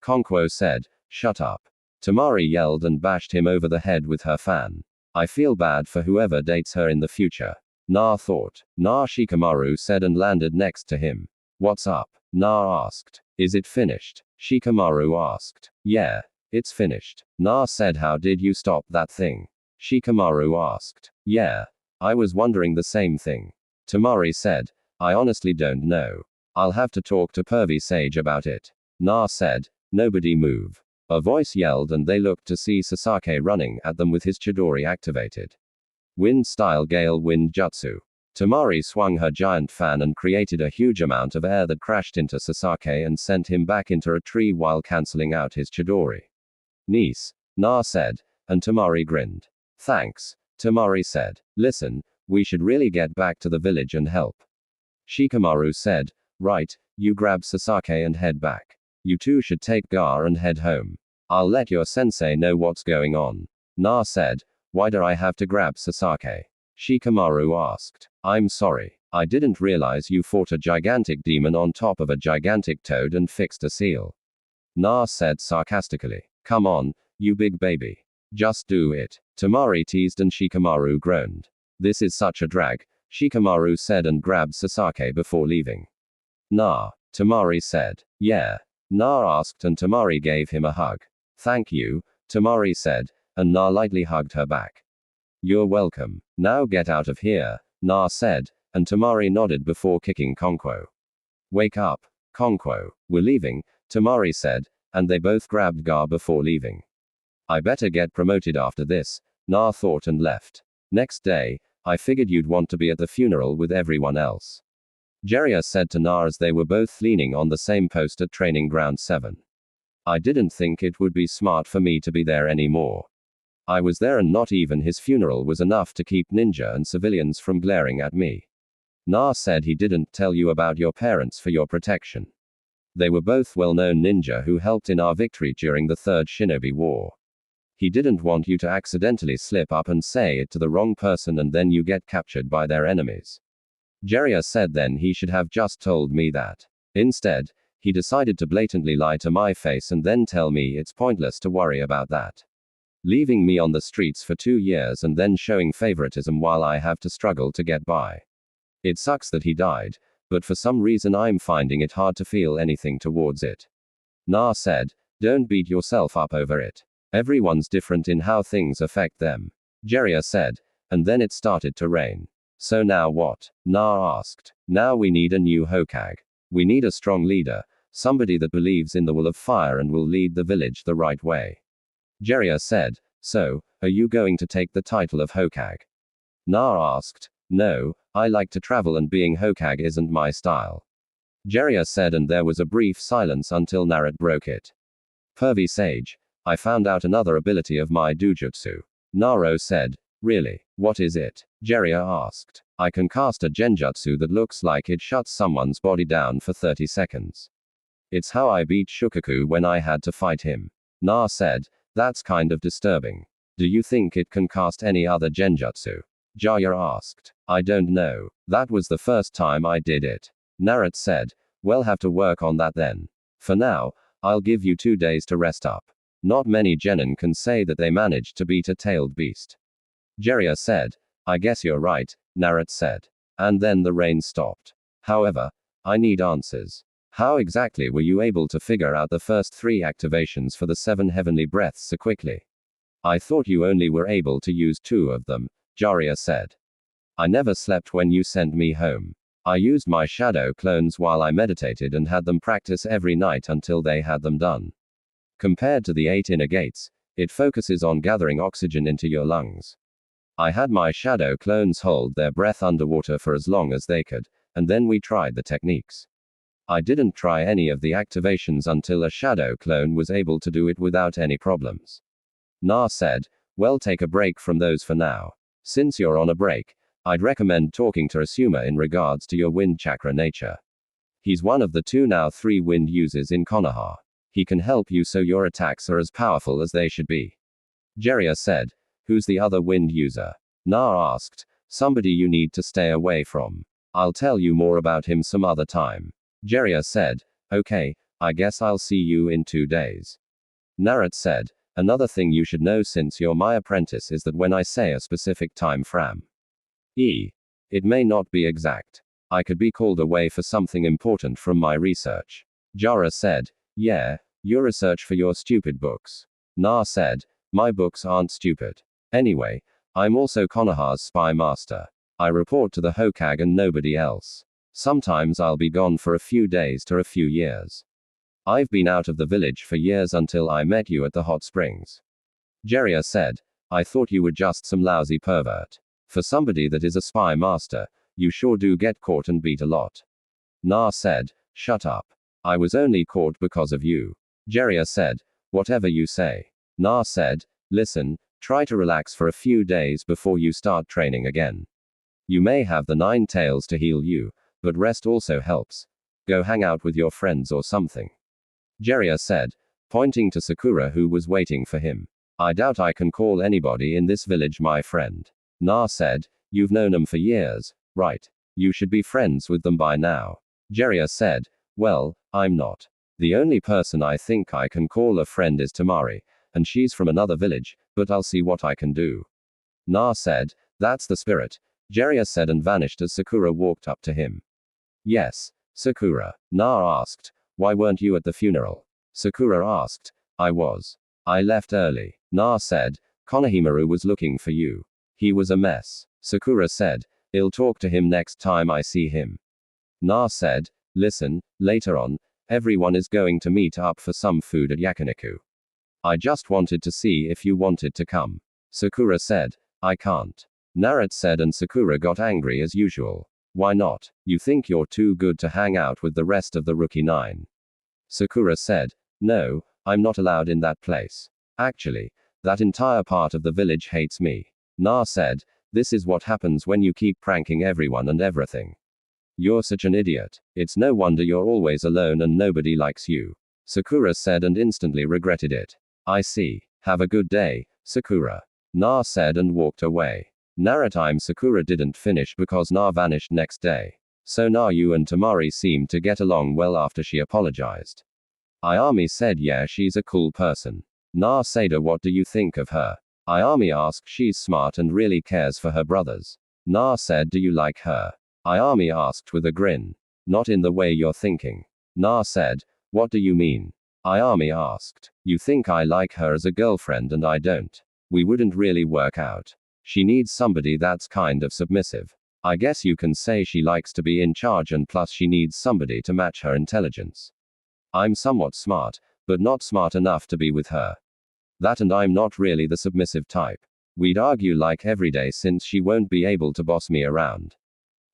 Conquo said, shut up. Temari yelled and bashed him over the head with her fan. I feel bad for whoever dates her in the future. Na thought. Na Shikamaru said and landed next to him. What's up? Na asked. Is it finished? Shikamaru asked. Yeah, it's finished. Na said, how did you stop that thing? Shikamaru asked. Yeah, I was wondering the same thing. Temari said, I honestly don't know. I'll have to talk to Pervy Sage about it. Na said, nobody move. A voice yelled and they looked to see Sasake running at them with his Chidori activated. Wind style Gale Wind Jutsu. Temari swung her giant fan and created a huge amount of air that crashed into Sasaki and sent him back into a tree while cancelling out his Chidori. Niece, Na said, and Temari grinned. Thanks, Temari said. Listen, we should really get back to the village and help. Shikamaru said, right, you grab Sasaki and head back. You two should take Gar and head home. I'll let your sensei know what's going on. Na said, why do I have to grab Sasaki? Shikamaru asked. I'm sorry. I didn't realize you fought a gigantic demon on top of a gigantic toad and fixed a seal. Na said sarcastically. Come on, you big baby. Just do it. Temari teased and Shikamaru groaned. This is such a drag, Shikamaru said and grabbed Sasaki before leaving. Nah, Temari said. Yeah. Na asked and Temari gave him a hug. Thank you, Temari said, and Na lightly hugged her back. You're welcome. Now get out of here, Na said, and Temari nodded before kicking Konquo. Wake up, Konquo. We're leaving, Temari said, and they both grabbed Gar before leaving. I better get promoted after this, Na thought and left. Next day, I figured you'd want to be at the funeral with everyone else. Jiraiya said to Na as they were both leaning on the same post at Training Ground 7. I didn't think it would be smart for me to be there anymore. I was there and not even his funeral was enough to keep ninja and civilians from glaring at me. Na said he didn't tell you about your parents for your protection. They were both well-known ninja who helped in our victory during the Third Shinobi War. He didn't want you to accidentally slip up and say it to the wrong person and then you get captured by their enemies. Jiraiya said then he should have just told me that. Instead, he decided to blatantly lie to my face and then tell me it's pointless to worry about that. Leaving me on the streets for 2 years and then showing favoritism while I have to struggle to get by. It sucks that he died, but for some reason I'm finding it hard to feel anything towards it. Na said, don't beat yourself up over it. Everyone's different in how things affect them. Jiraiya said, and then it started to rain. So now what? Na asked. Now we need a new Hokage. We need a strong leader, somebody that believes in the will of fire and will lead the village the right way. Jiraiya said, so, are you going to take the title of Hokage? Na asked, no, I like to travel and being Hokage isn't my style. Jiraiya said and there was a brief silence until Naruto broke it. Pervy Sage, I found out another ability of my Dujutsu. Naruto said, really, what is it? Jiraiya asked. I can cast a genjutsu that looks like it shuts someone's body down for 30 seconds. It's how I beat Shukaku when I had to fight him. Na said, that's kind of disturbing. Do you think it can cast any other genjutsu? Jiraiya asked. I don't know. That was the first time I did it. Naruto said, we'll have to work on that then. For now, I'll give you 2 days to rest up. Not many genin can say that they managed to beat a tailed beast. Jiraiya said, I guess you're right, Naruto said. And then the rain stopped. However, I need answers. How exactly were you able to figure out the first 3 activations for the 7 heavenly breaths so quickly? I thought you only were able to use 2 of them, Jiraiya said. I never slept when you sent me home. I used my shadow clones while I meditated and had them practice every night until they had them done. Compared to the 8 inner gates, it focuses on gathering oxygen into your lungs. I had my shadow clones hold their breath underwater for as long as they could, and then we tried the techniques. I didn't try any of the activations until a shadow clone was able to do it without any problems. Na said, well, take a break from those for now. Since you're on a break, I'd recommend talking to Asuma in regards to your wind chakra nature. He's one of the 2 now 3 wind users in Konoha. He can help you so your attacks are as powerful as they should be. Jiraiya said, who's the other wind user? Na asked, somebody you need to stay away from. I'll tell you more about him some other time. Jiraiya said, okay, I guess I'll see you in 2 days. Naruto said, another thing you should know since you're my apprentice is that when I say a specific time frame, it may not be exact. I could be called away for something important from my research. Jiraiya said, yeah, your research for your stupid books. Na said, my books aren't stupid. Anyway, I'm also Konoha's spy master. I report to the Hokage and nobody else. Sometimes I'll be gone for a few days to a few years. I've been out of the village for years until I met you at the hot springs. Jiraiya said, I thought you were just some lousy pervert. For somebody that is a spy master, you sure do get caught and beat a lot. Na said, shut up. I was only caught because of you. Jiraiya said, whatever you say. Na said, listen, try to relax for a few days before you start training again. You may have the 9 tails to heal you, but rest also helps. Go hang out with your friends or something. Jiraiya said, pointing to Sakura who was waiting for him. I doubt I can call anybody in this village my friend. Na said, you've known them for years, right? You should be friends with them by now. Jiraiya said, well, I'm not. The only person I think I can call a friend is Temari, and she's from another village, but I'll see what I can do. Na said, that's the spirit. Jiraiya said and vanished as Sakura walked up to him. Yes, Sakura. Na asked, why weren't you at the funeral? Sakura asked, I was. I left early. Na said, Konohamaru was looking for you. He was a mess. Sakura said, I'll talk to him next time I see him. Na said, listen, later on, everyone is going to meet up for some food at yakiniku. I just wanted to see if you wanted to come. Sakura said, I can't. Naruto said and Sakura got angry as usual. Why not? You think you're too good to hang out with the rest of the rookie 9. Sakura said, no, I'm not allowed in that place. Actually, that entire part of the village hates me. Na said, this is what happens when you keep pranking everyone and everything. You're such an idiot. It's no wonder you're always alone and nobody likes you. Sakura said and instantly regretted it. I see. Have a good day, Sakura. Na said and walked away. Narratime Sakura didn't finish because Na vanished next day. So Nayu and Temari seemed to get along well after she apologized. Ayami said yeah she's a cool person. Na said what do you think of her? Ayami asked she's smart and really cares for her brothers. Na said do you like her? Ayami asked with a grin. Not in the way you're thinking. Na said, what do you mean? Ayami asked. You think I like her as a girlfriend and I don't. We wouldn't really work out. She needs somebody that's kind of submissive. I guess you can say she likes to be in charge and plus she needs somebody to match her intelligence. I'm somewhat smart, but not smart enough to be with her. That and I'm not really the submissive type. We'd argue like every day since she won't be able to boss me around.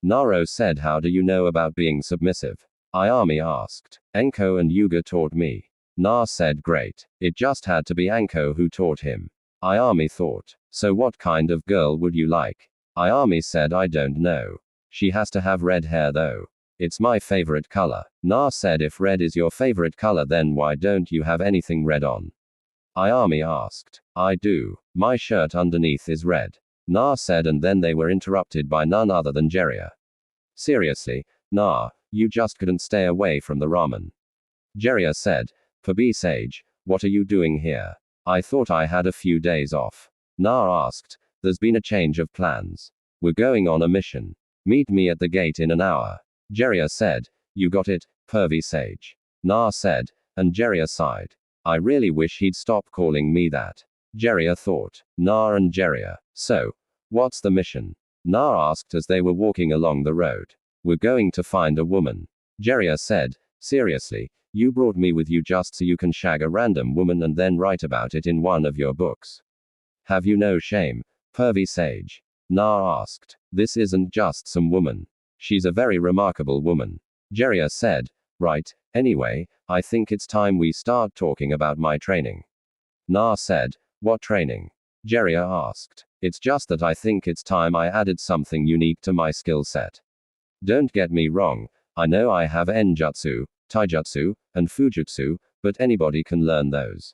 Naro said how do you know about being submissive? Ayami asked. Enko and Yuga taught me. Na said great. It just had to be Anko who taught him. Ayami thought. So what kind of girl would you like? Ayami said I don't know. She has to have red hair though. It's my favorite color. Na said if red is your favorite color then why don't you have anything red on? Ayami asked. I do. My shirt underneath is red. Na said and then they were interrupted by none other than Jiraiya. Seriously, Na, you just couldn't stay away from the ramen. Jiraiya said, Pabi Sage, what are you doing here? I thought I had a few days off. Na asked, there's been a change of plans. We're going on a mission. Meet me at the gate in an hour. Jiraiya said, you got it, pervy sage. Na said, and Jiraiya sighed. I really wish he'd stop calling me that. Jiraiya thought. Na and Jiraiya. So, what's the mission? Na asked as they were walking along the road. We're going to find a woman. Jiraiya said, seriously, you brought me with you just so you can shag a random woman and then write about it in one of your books. Have you no shame, pervy sage? Na asked. This isn't just some woman. She's a very remarkable woman. Jiraiya said, right, anyway, I think it's time we start talking about my training. Na said, what training? Jiraiya asked. It's just that I think it's time I added something unique to my skill set. Don't get me wrong, I know I have Enjutsu, Taijutsu, and Fujutsu, but anybody can learn those.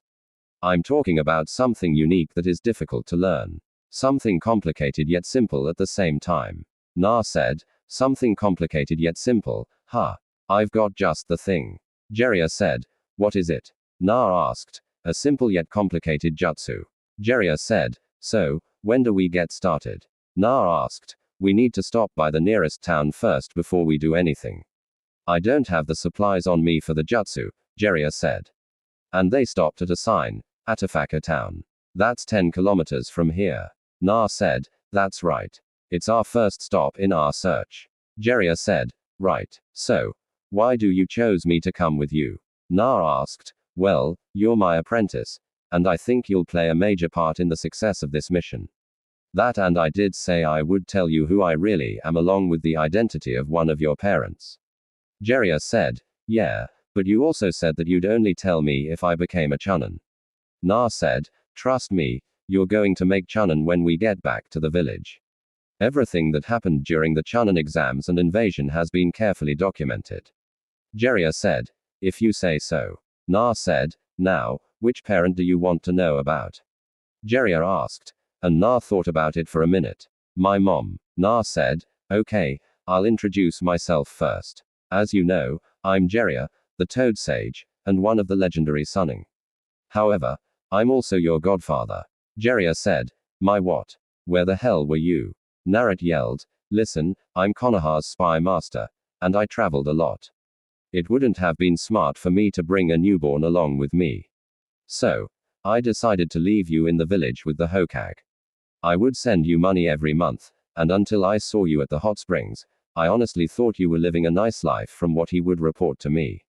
I'm talking about something unique that is difficult to learn. Something complicated yet simple at the same time. Na said, something complicated yet simple, huh? I've got just the thing. Jiraiya said, what is it? Na asked, a simple yet complicated jutsu. Jiraiya said, so, when do we get started? Na asked, we need to stop by the nearest town first before we do anything. I don't have the supplies on me for the jutsu, Jiraiya said. And they stopped at a sign, Atafaka town. That's 10 kilometers from here. Na said, that's right. It's our first stop in our search. Jiraiya said, right. So, why do you chose me to come with you? Na asked, well, you're my apprentice, and I think you'll play a major part in the success of this mission. That, and I did say I would tell you who I really am along with the identity of one of your parents. Jiraiya said, yeah, but you also said that you'd only tell me if I became a Chunin. Na said, trust me, you're going to make Chunin when we get back to the village. Everything that happened during the Chunin exams and invasion has been carefully documented. Jiraiya said, if you say so. Na said, now, which parent do you want to know about? Jiraiya asked, and Na thought about it for a minute. My mom. Na said, okay, I'll introduce myself first. As you know, I'm Jiraiya, the Toad Sage, and one of the legendary Sunning. However, I'm also your godfather. Jiraiya said, my what? Where the hell were you? Naruto yelled, listen, I'm Konoha's spy master, and I traveled a lot. It wouldn't have been smart for me to bring a newborn along with me. So, I decided to leave you in the village with the Hokage. I would send you money every month, and until I saw you at the hot springs, I honestly thought you were living a nice life from what he would report to me.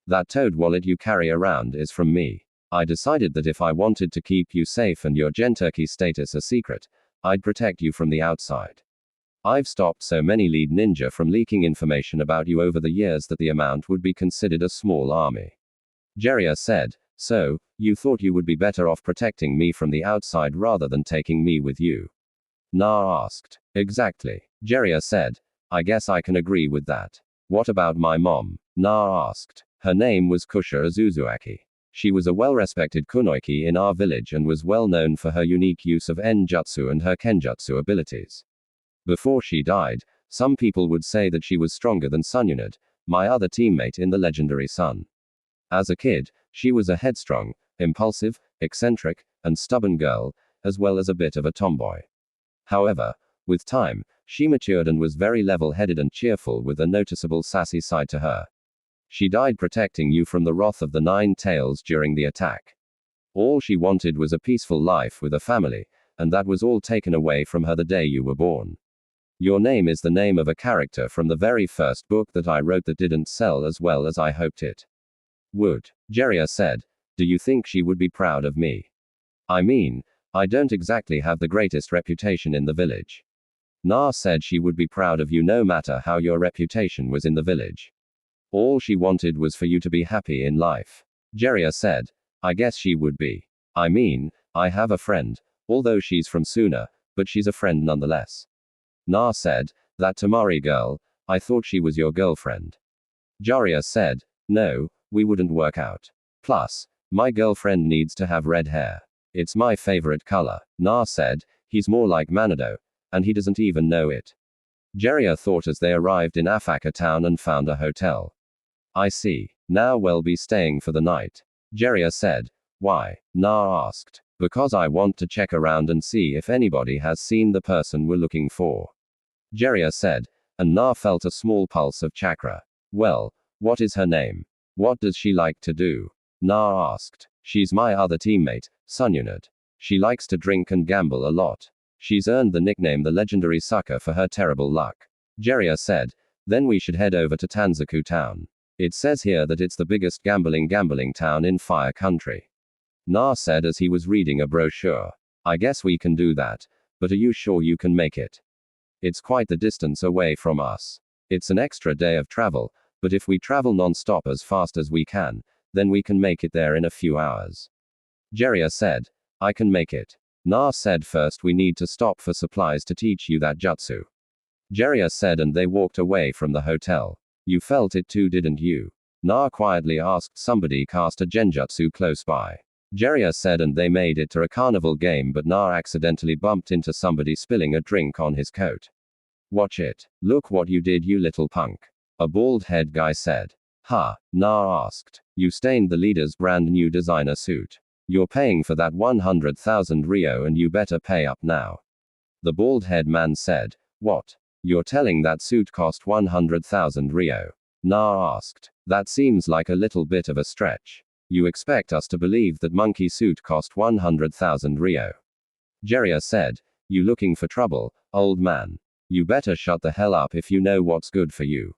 That toad wallet you carry around is from me. I decided that if I wanted to keep you safe and your Genturkey status a secret, I'd protect you from the outside. I've stopped so many lead ninja from leaking information about you over the years that the amount would be considered a small army. Jiraiya said, so, you thought you would be better off protecting me from the outside rather than taking me with you? Na asked. Exactly. Jiraiya said, I guess I can agree with that. What about my mom? Na asked. Her name was Kusha Uzumaki. She was a well-respected kunoichi in our village and was well known for her unique use of enjutsu and her kenjutsu abilities. Before she died, some people would say that she was stronger than Sunyunad, my other teammate in the legendary Sun. As a kid, she was a headstrong, impulsive, eccentric, and stubborn girl, as well as a bit of a tomboy. However, with time, she matured and was very level-headed and cheerful with a noticeable sassy side to her. She died protecting you from the wrath of the Nine Tails during the attack. All she wanted was a peaceful life with a family, and that was all taken away from her the day you were born. Your name is the name of a character from the very first book that I wrote that didn't sell as well as I hoped it would. Jiraiya said, do you think she would be proud of me? I mean, I don't exactly have the greatest reputation in the village. Na said she would be proud of you no matter how your reputation was in the village. All she wanted was for you to be happy in life. Jiraiya said, I guess she would be. I mean, I have a friend, although she's from Suna, but she's a friend nonetheless. Na said, that Temari girl, I thought she was your girlfriend. Jiraiya said, no, we wouldn't work out. Plus, my girlfriend needs to have red hair. It's my favorite color. Na said, he's more like Manado, and he doesn't even know it. Jiraiya thought as they arrived in Afaka town and found a hotel. I see. Now we'll be staying for the night. Jiraiya said. Why? Na asked. Because I want to check around and see if anybody has seen the person we're looking for. Jiraiya said, and Na felt a small pulse of chakra. Well, what is her name? What does she like to do? Na asked. She's my other teammate, Sunyunad. She likes to drink and gamble a lot. She's earned the nickname the legendary sucker for her terrible luck. Jiraiya said, then we should head over to Tanzaku town. It says here that it's the biggest gambling town in Fire Country. Na said as he was reading a brochure. I guess we can do that, but are you sure you can make it? It's quite the distance away from us. It's an extra day of travel, but if we travel non-stop as fast as we can, then we can make it there in a few hours. Jiraiya said, I can make it. Na said first we need to stop for supplies to teach you that jutsu. Jiraiya said and they walked away from the hotel. You felt it too, didn't you? Na quietly asked. Somebody cast a genjutsu close by. Jiraiya said and they made it to a carnival game, but Na accidentally bumped into somebody spilling a drink on his coat. Watch it. Look what you did, you little punk. A bald head guy said. Ha, Na asked. You stained the leader's brand new designer suit. You're paying for that 100,000 Rio and you better pay up now. The bald head man said. What? You're telling that suit cost 100,000 Rio? Na asked. That seems like a little bit of a stretch. You expect us to believe that monkey suit cost 100,000 Rio? Jiraiya said. You looking for trouble, old man? You better shut the hell up if you know what's good for you.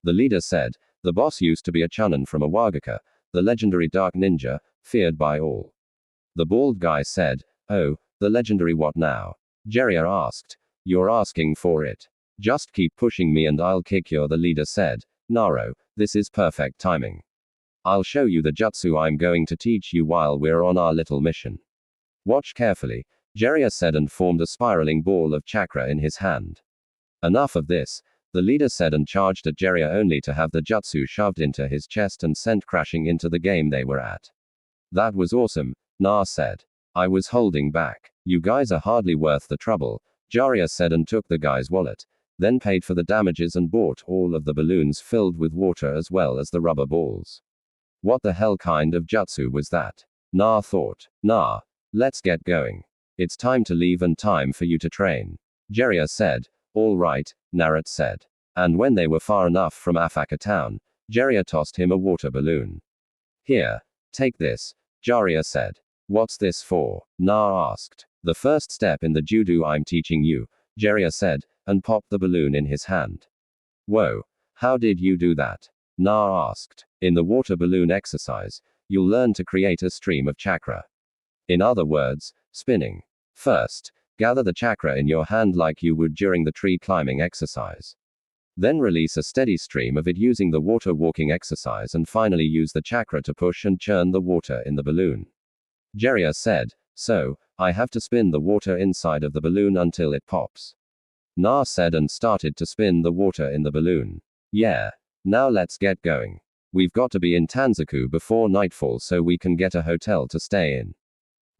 The leader said. The boss used to be a Chunin from Awagaka, the legendary dark ninja, feared by all. The bald guy said. Oh, the legendary what now? Jiraiya asked. You're asking for it. Just keep pushing me and I'll kick you, the leader said. Naru, this is perfect timing. I'll show you the jutsu I'm going to teach you while we're on our little mission. Watch carefully, Jiraiya said and formed a spiraling ball of chakra in his hand. Enough of this, the leader said and charged at Jiraiya only to have the jutsu shoved into his chest and sent crashing into the game they were at. That was awesome, Na said. I was holding back. You guys are hardly worth the trouble, Jiraiya said and took the guy's wallet, then paid for the damages and bought all of the balloons filled with water as well as the rubber balls. What the hell kind of jutsu was that? Na thought. Nah, let's get going. It's time to leave and time for you to train. Jiraiya said. All right, Naruto said. And when they were far enough from Afaka town, Jiraiya tossed him a water balloon. Here, take this, Jiraiya said. What's this for? Na asked. The first step in the judo I'm teaching you, Jiraiya said, and popped the balloon in his hand. Whoa, how did you do that? Na asked. In the water balloon exercise, you'll learn to create a stream of chakra. In other words, spinning. First, gather the chakra in your hand like you would during the tree climbing exercise. Then release a steady stream of it using the water walking exercise and finally use the chakra to push and churn the water in the balloon. Jiraiya said, so, I have to spin the water inside of the balloon until it pops. Na said and started to spin the water in the balloon. Yeah. Now let's get going. We've got to be in Tanzaku before nightfall so we can get a hotel to stay in.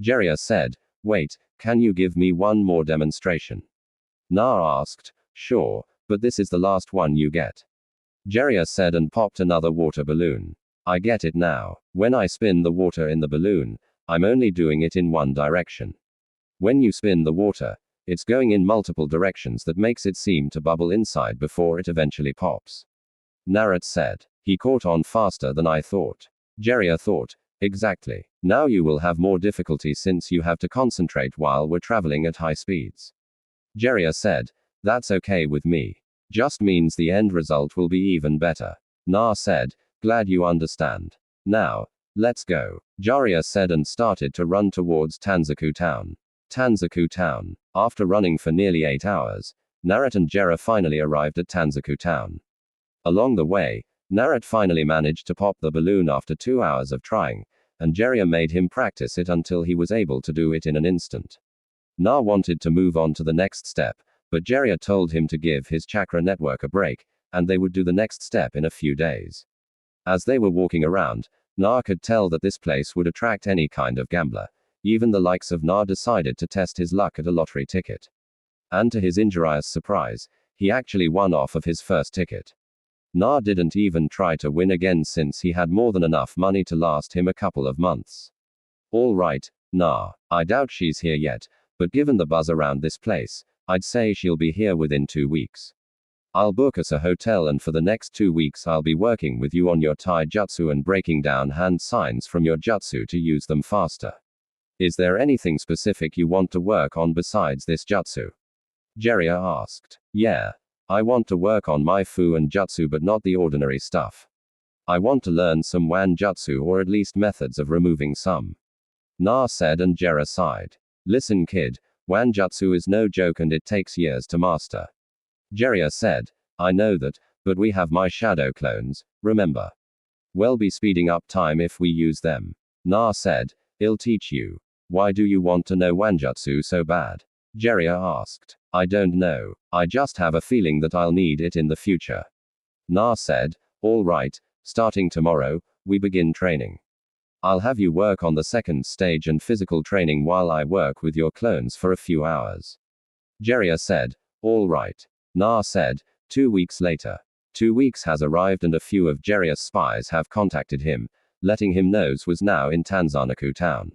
Jiraiya said, wait, can you give me one more demonstration? Na asked, sure, but this is the last one you get. Jiraiya said and popped another water balloon. I get it now. When I spin the water in the balloon, I'm only doing it in one direction. When you spin the water, it's going in multiple directions that makes it seem to bubble inside before it eventually pops. Naruto said. He caught on faster than I thought. Jiraiya thought. Exactly. Now you will have more difficulty since you have to concentrate while we're traveling at high speeds. Jiraiya said. That's okay with me. Just means the end result will be even better. Na said. Glad you understand. Now, let's go. Jiraiya said and started to run towards Tanzaku town. Tanzaku town. After running for nearly 8 hours, Naruto and Jiraiya finally arrived at Tanzaku town. Along the way, Naruto finally managed to pop the balloon after 2 hours of trying, and Jiraiya made him practice it until he was able to do it in an instant. Na wanted to move on to the next step, but Jiraiya told him to give his chakra network a break, and they would do the next step in a few days. As they were walking around, Na could tell that this place would attract any kind of gambler. Even the likes of Na decided to test his luck at a lottery ticket. And to his injurious surprise, he actually won off of his first ticket. Na didn't even try to win again since he had more than enough money to last him a couple of months. All right, Na, I doubt she's here yet, but given the buzz around this place, I'd say she'll be here within 2 weeks. I'll book us a hotel and for the next 2 weeks I'll be working with you on your Tai Jutsu and breaking down hand signs from your Jutsu to use them faster. Is there anything specific you want to work on besides this Jutsu? Jiraiya asked. Yeah. I want to work on my Fu and Jutsu but not the ordinary stuff. I want to learn some Wan Jutsu or at least methods of removing some. Na said and Jiraiya sighed. Listen kid, Wan Jutsu is no joke and it takes years to master. Jiraiya said, I know that, but we have my shadow clones, remember? We'll be speeding up time if we use them. Na said, I'll teach you. Why do you want to know Wanjutsu so bad? Jiraiya asked. I don't know. I just have a feeling that I'll need it in the future. Na said, all right, starting tomorrow, we begin training. I'll have you work on the second stage and physical training while I work with your clones for a few hours. Jiraiya said, all right. Na said, 2 weeks later. 2 weeks has arrived and a few of Jiraiya's spies have contacted him, letting him know was now in Tanzanaku town.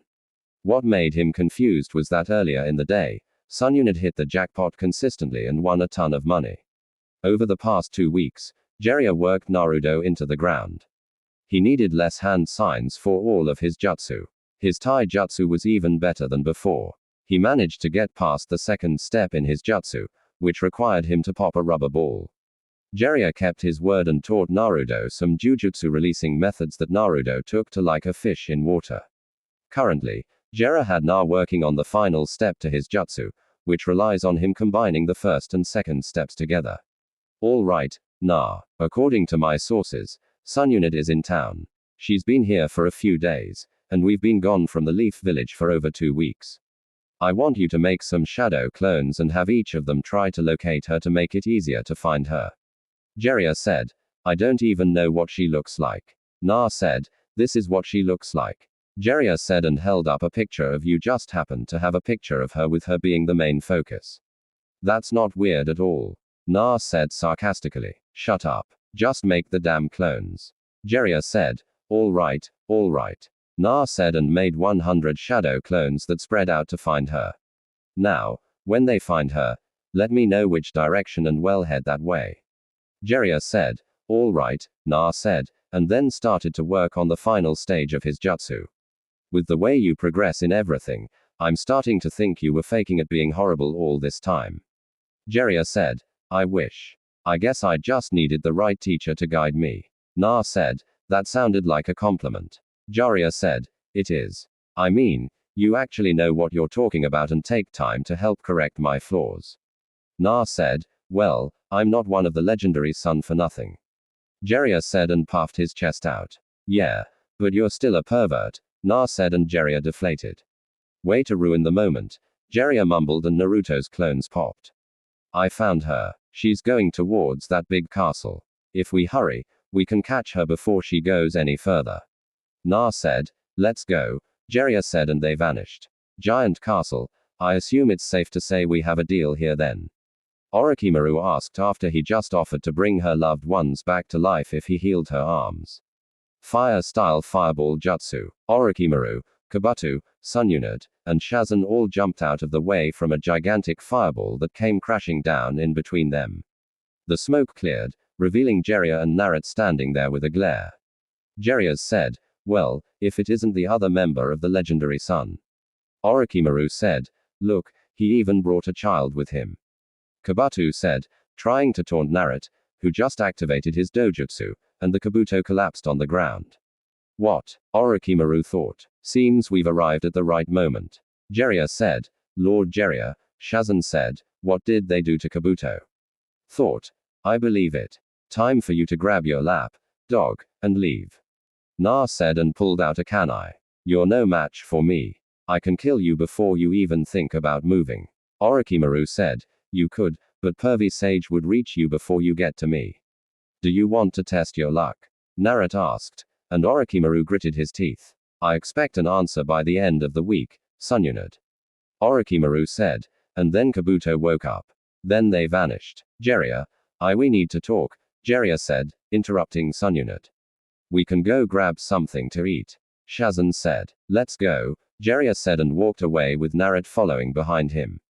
What made him confused was that earlier in the day, Sun had hit the jackpot consistently and won a ton of money. Over the past 2 weeks, Jiraiya worked Naruto into the ground. He needed less hand signs for all of his jutsu. His Tai jutsu was even better than before. He managed to get past the second step in his jutsu, which required him to pop a rubber ball. Jiraiya kept his word and taught Naruto some jujutsu releasing methods that Naruto took to like a fish in water. Currently, Jiraiya had Na working on the final step to his jutsu, which relies on him combining the first and second steps together. All right, nah. According to my sources, Sun Unit is in town. She's been here for a few days, and we've been gone from the Leaf Village for over 2 weeks. I want you to make some shadow clones and have each of them try to locate her to make it easier to find her. Jiraiya said, I don't even know what she looks like. Na said, this is what she looks like. Jiraiya said and held up a picture of you, just happened to have a picture of her with her being the main focus. That's not weird at all. Na said sarcastically. Shut up. Just make the damn clones. Jiraiya said, all right. Na said and made 100 shadow clones that spread out to find her. Now, when they find her, let me know which direction and we'll head that way. Jiraiya said, all right, Na said, and then started to work on the final stage of his jutsu. With the way you progress in everything, I'm starting to think you were faking it being horrible all this time. Jiraiya said, I wish. I guess I just needed the right teacher to guide me. Na said, that sounded like a compliment. Jiraiya said, it is. I mean, you actually know what you're talking about and take time to help correct my flaws. Na said, well, I'm not one of the legendary Sun for nothing. Jiraiya said and puffed his chest out. Yeah, but you're still a pervert, Na said and Jiraiya deflated. Way to ruin the moment, Jiraiya mumbled and Naruto's clones popped. I found her. She's going towards that big castle. If we hurry, we can catch her before she goes any further. Na said, let's go, Jiraiya said and they vanished. Giant castle, I assume it's safe to say we have a deal here then. Orochimaru asked after he just offered to bring her loved ones back to life if he healed her arms. Fire-style fireball jutsu. Orochimaru, Kabuto, Sun Unit, and Shazan all jumped out of the way from a gigantic fireball that came crashing down in between them. The smoke cleared, revealing Jiraiya and Naruto standing there with a glare. Jiraiya said, well, if it isn't the other member of the legendary Sun. Orochimaru said, look, he even brought a child with him. Kabuto said, trying to taunt Naruto, who just activated his dojutsu, and the Kabuto collapsed on the ground. What? Orochimaru thought. Seems we've arrived at the right moment. Jiraiya said, Lord Jiraiya. Shazan said, what did they do to Kabuto? Thought. I believe it. Time for you to grab your lap, dog, and leave. Na said and pulled out a kunai. You're no match for me. I can kill you before you even think about moving. Orochimaru said, you could, but Pervy Sage would reach you before you get to me. Do you want to test your luck? Naruto asked, and Orochimaru gritted his teeth. I expect an answer by the end of the week, Sun Unit. Orochimaru said, and then Kabuto woke up. Then they vanished. Jiraiya, we need to talk, Jiraiya said, interrupting Sun Unit. We can go grab something to eat. Shazan said. Let's go, Jiraiya said and walked away with Naruto following behind him.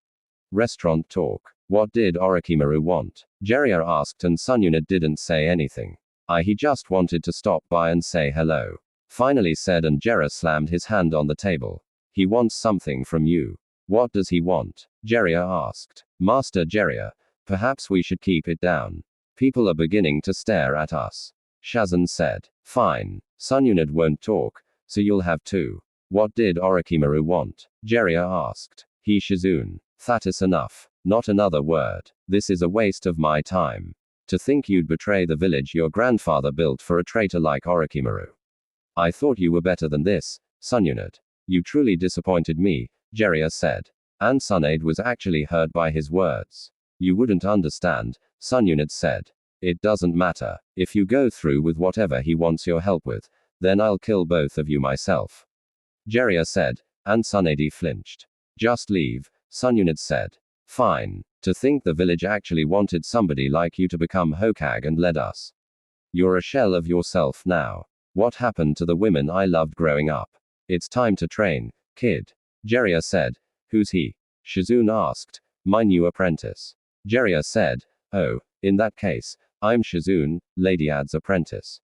Restaurant talk. What did Orochimaru want? Jiraiya asked and Sun Unit didn't say anything. He just wanted to stop by and say hello. Finally said and Jiraiya slammed his hand on the table. He wants something from you. What does he want? Jiraiya asked. Master Jiraiya, perhaps we should keep it down. People are beginning to stare at us. Shazan said. Fine. Sun Unit won't talk, so you'll have to. What did Orochimaru want? Jiraiya asked. He Shizune. That is enough. Not another word. This is a waste of my time. To think you'd betray the village your grandfather built for a traitor like Orochimaru. I thought you were better than this, Sun Unit. You truly disappointed me, Jiraiya said. And Sunade was actually hurt by his words. You wouldn't understand, Sun Unit said. It doesn't matter. If you go through with whatever he wants your help with, then I'll kill both of you myself. Jiraiya said, and Sunade flinched. Just leave, Sun Unit said. Fine. To think the village actually wanted somebody like you to become Hokage and led us. You're a shell of yourself now. What happened to the women I loved growing up? It's time to train, kid. Jiraiya said. Who's he? Shizune asked. My new apprentice. Jiraiya said. Oh, in that case, I'm Shizune, Lady Ad's apprentice.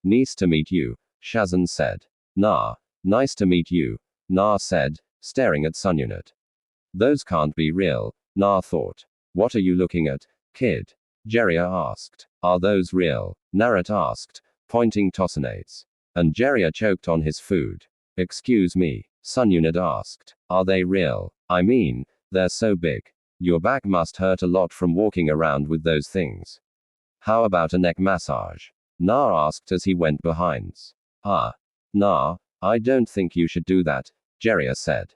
Nice to meet you, Shazan said. Nah. Nice to meet you, Na said, staring at Sun Unit. Those can't be real, Na thought. What are you looking at, kid? Jiraiya asked. Are those real? Naruto asked, pointing Tosanades. And Jiraiya choked on his food. Excuse me, Sun Unit asked. Are they real? I mean, They're so big. Your back must hurt a lot from walking around with those things. How about a neck massage? Na asked as he went behind. Na, I don't think you should do that, Jiraiya said.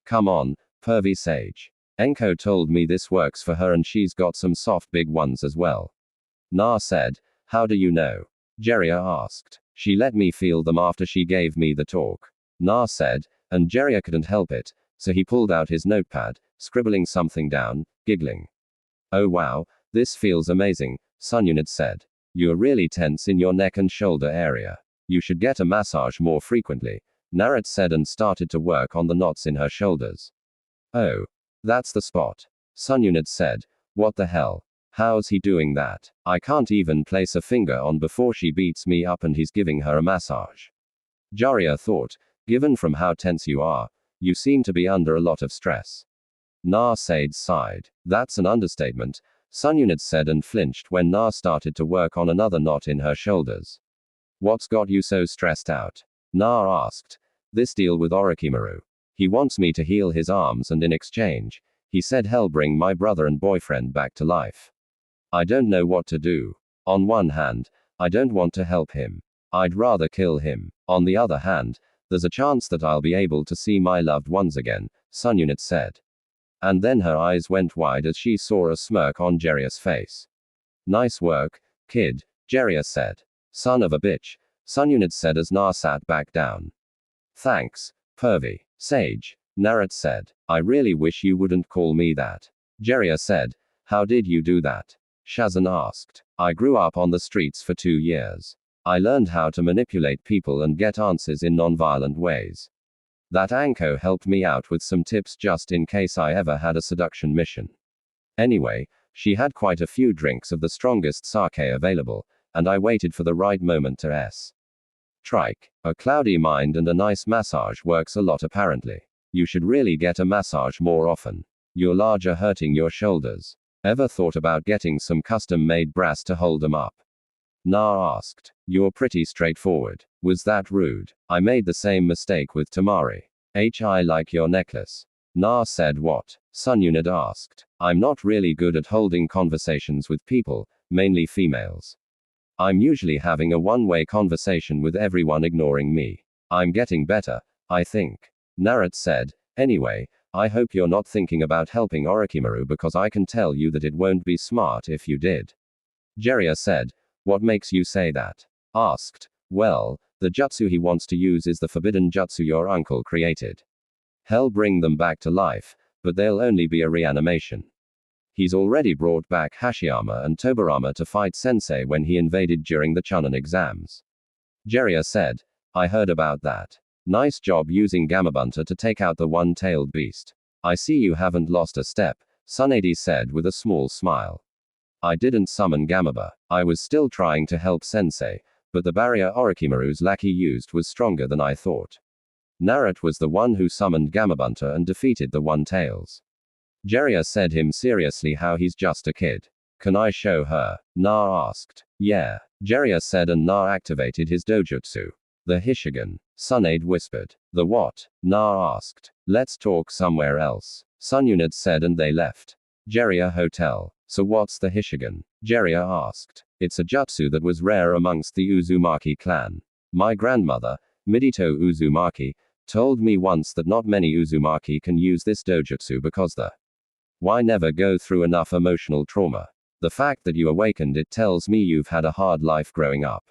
Come on, pervy sage. Enko told me this works for her and she's got some soft big ones as well. Na said, how do you know? Jiraiya asked. She let me feel them after she gave me the talk. Na said, and Jiraiya couldn't help it, so he pulled out his notepad, scribbling something down, giggling. Oh wow, this feels amazing, Sunyunit said. You're really tense in your neck and shoulder area. You should get a massage more frequently, Naruto said and started to work on the knots in her shoulders. Oh. That's the spot. Sunyunit said. What the hell? How's he doing that? I can't even place a finger on before she beats me up and he's giving her a massage. Jiraiya thought, given from how tense you are, you seem to be under a lot of stress. Na sighed. That's an understatement, Sunyunit said and flinched when Na started to work on another knot in her shoulders. What's got you so stressed out? Na asked. This deal with Orochimaru. He wants me to heal his arms and in exchange, he said he'll bring my brother and boyfriend back to life. I don't know what to do. On one hand, I don't want to help him. I'd rather kill him. On the other hand, there's a chance that I'll be able to see my loved ones again, Sunyunit said. And then her eyes went wide as she saw a smirk on Jiraiya's face. Nice work, kid, Jiraiya said. Son of a bitch, Sunyunit said as Na sat back down. Thanks, pervy sage, Naruto said. I really wish you wouldn't call me that. Jiraiya said. How did you do that? Shazan asked. I grew up on the streets for 2 years. I learned how to manipulate people and get answers in non-violent ways. That Anko helped me out with some tips just in case I ever had a seduction mission. Anyway, she had quite a few drinks of the strongest sake available, and I waited for the right moment to strike. A cloudy mind and a nice massage works a lot apparently. You should really get a massage more often. Your large are hurting your shoulders. Ever thought about getting some custom-made brass to hold them up? Na asked. You're pretty straightforward. Was that rude? I made the same mistake with Temari. I like your necklace. Na said. What? Sunyunit asked. I'm not really good at holding conversations with people, mainly females. I'm usually having a one-way conversation with everyone ignoring me. I'm getting better, I think. Naruto said. Anyway, I hope you're not thinking about helping Orochimaru because I can tell you that it won't be smart if you did. Jiraiya said. What makes you say that? Asked. Well, the jutsu he wants to use is the forbidden jutsu your uncle created. He'll bring them back to life, but they'll only be a reanimation. He's already brought back Hashiyama and Tobirama to fight Sensei when he invaded during the Chunin exams. Jiraiya said. I heard about that. Nice job using Gamabunta to take out the one-tailed beast. I see you haven't lost a step, Tsunade said with a small smile. I didn't summon Gamaba. I was still trying to help Sensei, but the barrier Orochimaru's lackey used was stronger than I thought. Naruto was the one who summoned Gamabunta and defeated the One-Tails. Jiraiya said him seriously how he's just a kid. Can I show her? Na asked. Yeah. Jiraiya said and Na activated his dojutsu. The Hishigan. Tsunade whispered. The what? Na asked. Let's talk somewhere else. Sunyunit said and they left. Jiraiya Hotel. So what's the Hishigan? Jiraiya asked. It's a jutsu that was rare amongst the Uzumaki clan. My grandmother, Midito Uzumaki, told me once that not many Uzumaki can use this dojutsu because why never go through enough emotional trauma? The fact that you awakened it tells me you've had a hard life growing up.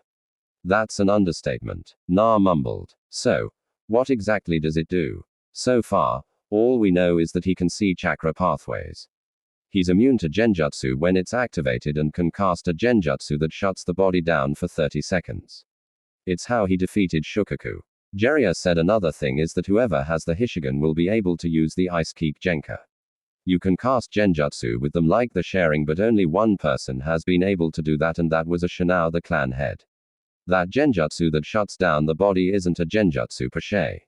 That's an understatement. Na mumbled. So, what exactly does it do? So far, all we know is that he can see chakra pathways. He's immune to genjutsu when it's activated and can cast a genjutsu that shuts the body down for 30 seconds. It's how he defeated Shukaku. Jiraiya said another thing is that whoever has the Hishigan will be able to use the Ice Kick Genka. You can cast genjutsu with them like the sharing, but only one person has been able to do that, and that was a Shinao, the clan head. That genjutsu that shuts down the body isn't a genjutsu per se.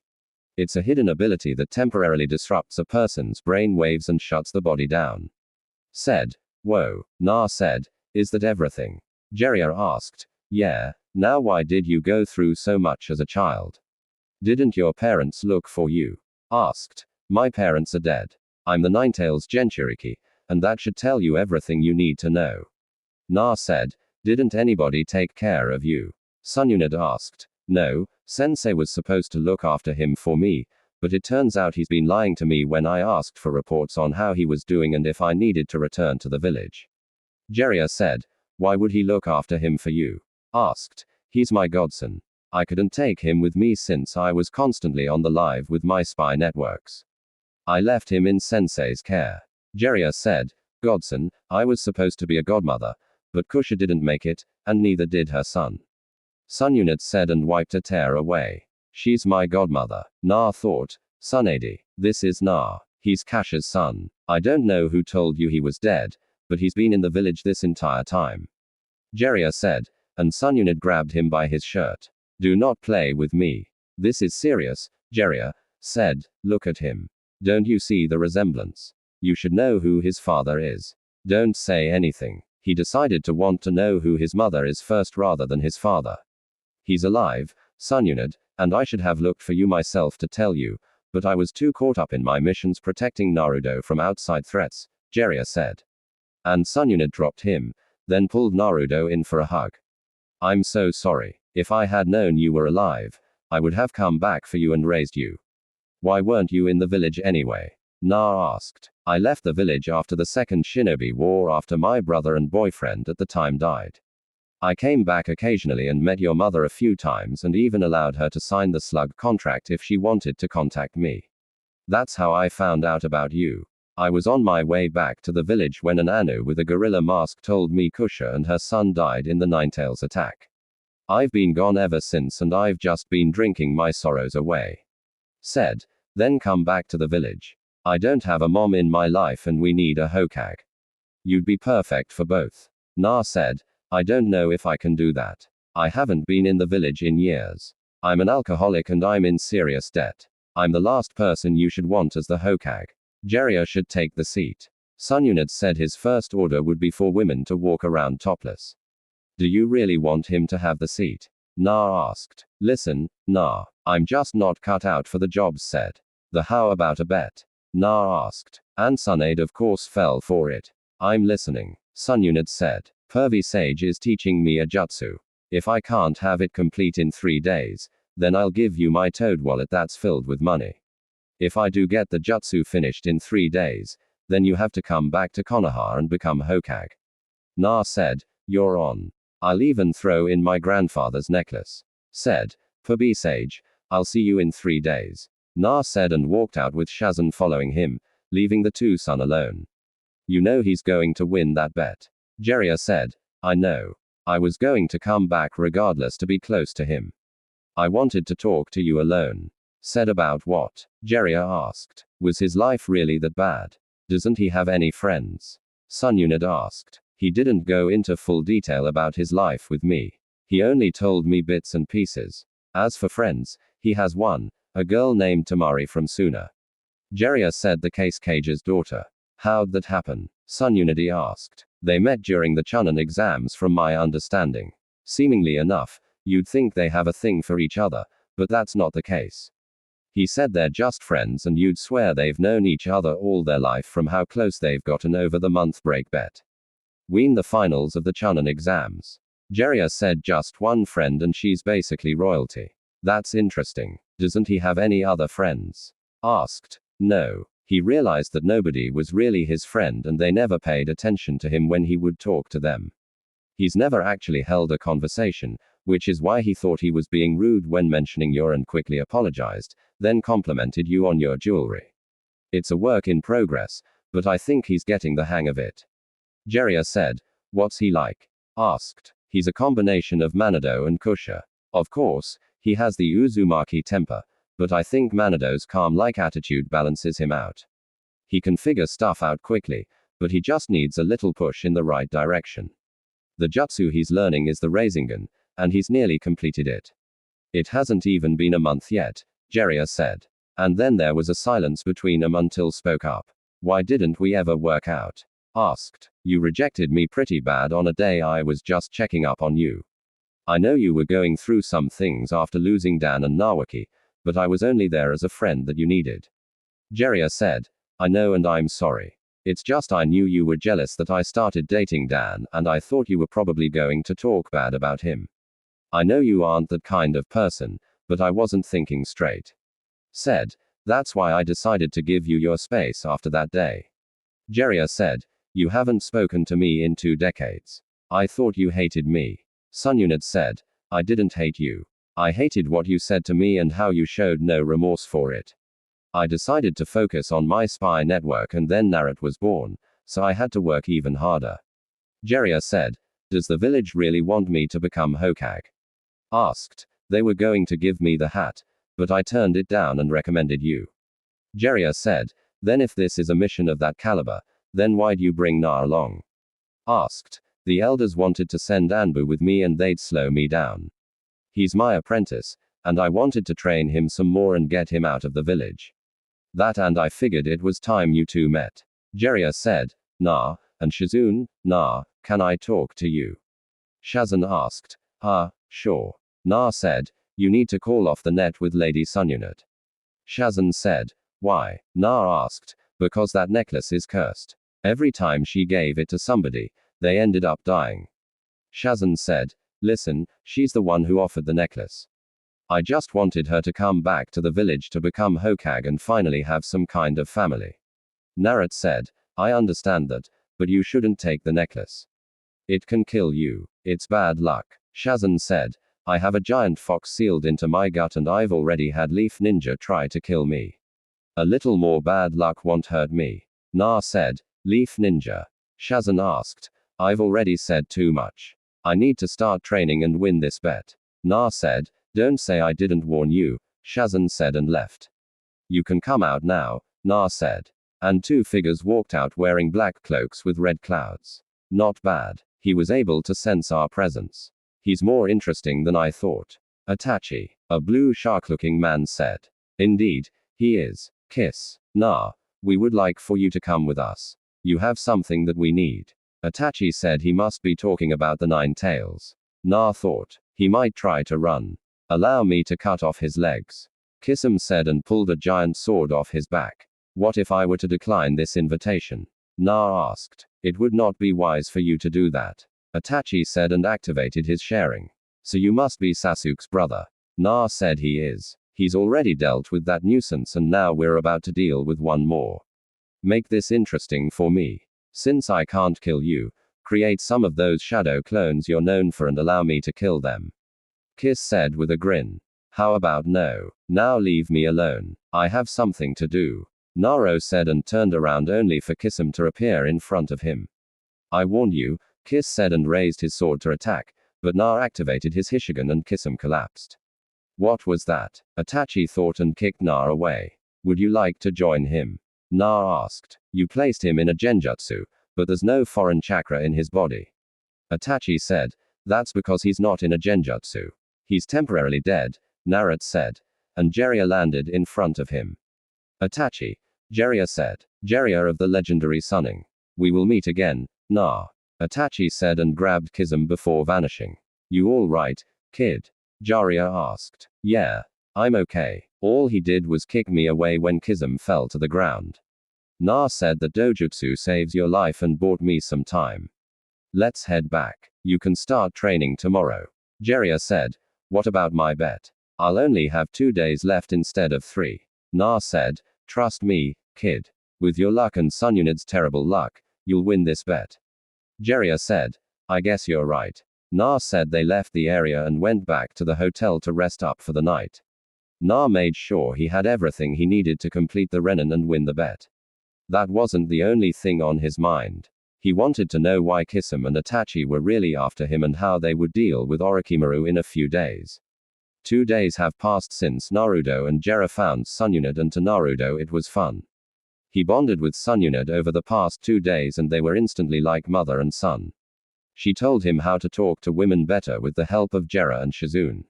It's a hidden ability that temporarily disrupts a person's brain waves and shuts the body down. Said. Whoa. Na said. Is that everything? Jiraiya asked. Yeah. Now why did you go through so much as a child? Didn't your parents look for you? Asked. My parents are dead. I'm the Ninetales Jinchuriki, and that should tell you everything you need to know. Na said, didn't anybody take care of you? Sunyunad asked. No, Sensei was supposed to look after him for me, but it turns out he's been lying to me when I asked for reports on how he was doing and if I needed to return to the village. Jiraiya said, why would he look after him for you? Asked. He's my godson. I couldn't take him with me since I was constantly on the live with my spy networks. I left him in Sensei's care. Jiraiya said, godson, I was supposed to be a godmother, but Kusha didn't make it, and neither did her son. Sunyunat said and wiped a tear away. She's my godmother. Na thought, Sunadi. This is Na. He's Kasha's son. I don't know who told you he was dead, but he's been in the village this entire time. Jiraiya said, and Sunyunat grabbed him by his shirt. Do not play with me. This is serious, Jiraiya said, look at him. Don't you see the resemblance? You should know who his father is. Don't say anything. He decided to want to know who his mother is first rather than his father. He's alive, Sunyunad, and I should have looked for you myself to tell you, but I was too caught up in my missions protecting Naruto from outside threats, Jiraiya said. And Sunyunad dropped him, then pulled Naruto in for a hug. I'm so sorry. If I had known you were alive, I would have come back for you and raised you. Why weren't you in the village anyway? Na asked. I left the village after the second shinobi war after my brother and boyfriend at the time died. I came back occasionally and met your mother a few times and even allowed her to sign the slug contract if she wanted to contact me. That's how I found out about you. I was on my way back to the village when an Anu with a gorilla mask told me Kusha and her son died in the Ninetales attack. I've been gone ever since and I've just been drinking my sorrows away. Said, then come back to the village. I don't have a mom in my life and we need a Hokage. You'd be perfect for both. Na said, I don't know if I can do that. I haven't been in the village in years. I'm an alcoholic and I'm in serious debt. I'm the last person you should want as the Hokage. Jiraiya should take the seat. Sunyunat said his first order would be for women to walk around topless. Do you really want him to have the seat? Na asked. Listen, Na, I'm just not cut out for the job said. The how about a bet? Na asked. And Sunade of course fell for it. I'm listening. Sunyunat said. Pervy Sage is teaching me a jutsu. If I can't have it complete in 3 days, then I'll give you my toad wallet that's filled with money. If I do get the jutsu finished in 3 days, then you have to come back to Konoha and become Hokage. Na said, you're on. I'll even throw in my grandfather's necklace. Said, Pervy Sage, I'll see you in 3 days. Na said and walked out with Shazan following him, leaving the two son alone. You know he's going to win that bet. Jiraiya said, I know. I was going to come back regardless to be close to him. I wanted to talk to you alone. Said about what? Jiraiya asked. Was his life really that bad? Doesn't he have any friends? Sunyunad asked. He didn't go into full detail about his life with me. He only told me bits and pieces. As for friends, he has one, a girl named Temari from Suna. Jiraiya said the Case Cage's daughter. How'd that happen? Sunyunad asked. They met during the Chunin exams from my understanding. Seemingly enough, you'd think they have a thing for each other, but that's not the case. He said they're just friends and you'd swear they've known each other all their life from how close they've gotten over the month break bet. Win the finals of the Chunin exams. Jiraiya said just one friend and she's basically royalty. That's interesting. Doesn't he have any other friends? Asked. No. He realized that nobody was really his friend and they never paid attention to him when he would talk to them. He's never actually held a conversation, which is why he thought he was being rude when mentioning you and quickly apologized, then complimented you on your jewelry. It's a work in progress, but I think he's getting the hang of it. Jiraiya said, what's he like? Asked. He's a combination of Manado and Kusha. Of course, he has the Uzumaki temper, but I think Manado's calm-like attitude balances him out. He can figure stuff out quickly, but he just needs a little push in the right direction. The jutsu he's learning is the Rasengan, and he's nearly completed it. It hasn't even been a month yet, Jiraiya said. And then there was a silence between them until spoke up. Why didn't we ever work out? Asked. You rejected me pretty bad on a day I was just checking up on you. I know you were going through some things after losing Dan and Nawaki, but I was only there as a friend that you needed. Jiraiya said, I know and I'm sorry. It's just I knew you were jealous that I started dating Dan, and I thought you were probably going to talk bad about him. I know you aren't that kind of person, but I wasn't thinking straight. Said, that's why I decided to give you your space after that day. Jiraiya said, you haven't spoken to me in 2 decades. I thought you hated me. Sunyunat said, I didn't hate you. I hated what you said to me and how you showed no remorse for it. I decided to focus on my spy network and then Naruto was born, so I had to work even harder. Jiraiya said, does the village really want me to become Hokage? Asked, they were going to give me the hat, but I turned it down and recommended you. Jiraiya said, then if this is a mission of that caliber, then why'd you bring Na along? Asked, the elders wanted to send Anbu with me and they'd slow me down. He's my apprentice, and I wanted to train him some more and get him out of the village. That and I figured it was time you two met. Jiraiya said, Na, and Shizune, Na, can I talk to you? Shazan asked, sure. Na said, you need to call off the net with Lady Sunyunat. Shazan said, why? Na asked, because that necklace is cursed. Every time she gave it to somebody, they ended up dying. Shazan said, listen, she's the one who offered the necklace. I just wanted her to come back to the village to become Hokage and finally have some kind of family. Naruto said, I understand that, but you shouldn't take the necklace. It can kill you. It's bad luck. Shazan said, I have a giant fox sealed into my gut and I've already had Leaf Ninja try to kill me. A little more bad luck won't hurt me. Na said, Leaf Ninja. Shazan asked, I've already said too much. I need to start training and win this bet. Na said, don't say I didn't warn you, Shazan said and left. You can come out now, Na said. And 2 figures walked out wearing black cloaks with red clouds. Not bad. He was able to sense our presence. He's more interesting than I thought. Itachi, a blue shark-looking man said. Indeed, he is. Kiss. Na, we would like for you to come with us. You have something that we need. Itachi said he must be talking about the 9 tails. Na thought, he might try to run. Allow me to cut off his legs. Kisum said and pulled a giant sword off his back. What if I were to decline this invitation? Na asked. It would not be wise for you to do that. Itachi said and activated his sharing. So you must be Sasuke's brother. Na said he is. He's already dealt with that nuisance and now we're about to deal with one more. Make this interesting for me. Since I can't kill you, create some of those shadow clones you're known for and allow me to kill them. Kiss said with a grin. How about no? Now leave me alone. I have something to do. Naro said and turned around only for Kisum to appear in front of him. I warned you, Kiss said and raised his sword to attack, but Na activated his Hishigan and Kisum collapsed. What was that? Itachi thought and kicked Na away. Would you like to join him? Na asked. You placed him in a genjutsu, but there's no foreign chakra in his body. Itachi said, that's because he's not in a genjutsu. He's temporarily dead, Naruto said, and Jiraiya landed in front of him. Itachi, Jiraiya said. Jiraiya of the legendary Sunning. We will meet again, Na. Itachi said and grabbed Kisum before vanishing. You all right, kid? Jiraiya asked. Yeah. I'm okay. All he did was kick me away when Kisum fell to the ground. Na said that dojutsu saves your life and bought me some time. Let's head back. You can start training tomorrow. Jiraiya said, what about my bet? I'll only have 2 days left instead of 3. Na said, trust me, kid. With your luck and Sunyunat's terrible luck, you'll win this bet. Jiraiya said, I guess you're right. Na said they left the area and went back to the hotel to rest up for the night. Na made sure he had everything he needed to complete the Renin and win the bet. That wasn't the only thing on his mind. He wanted to know why Kisum and Itachi were really after him and how they would deal with Orochimaru in a few days. 2 days have passed since Naruto and Jiraiya found Sunyunat, and to Naruto it was fun. He bonded with Sunyunat over the past 2 days and they were instantly like mother and son. She told him how to talk to women better with the help of Jiraiya and Shizune.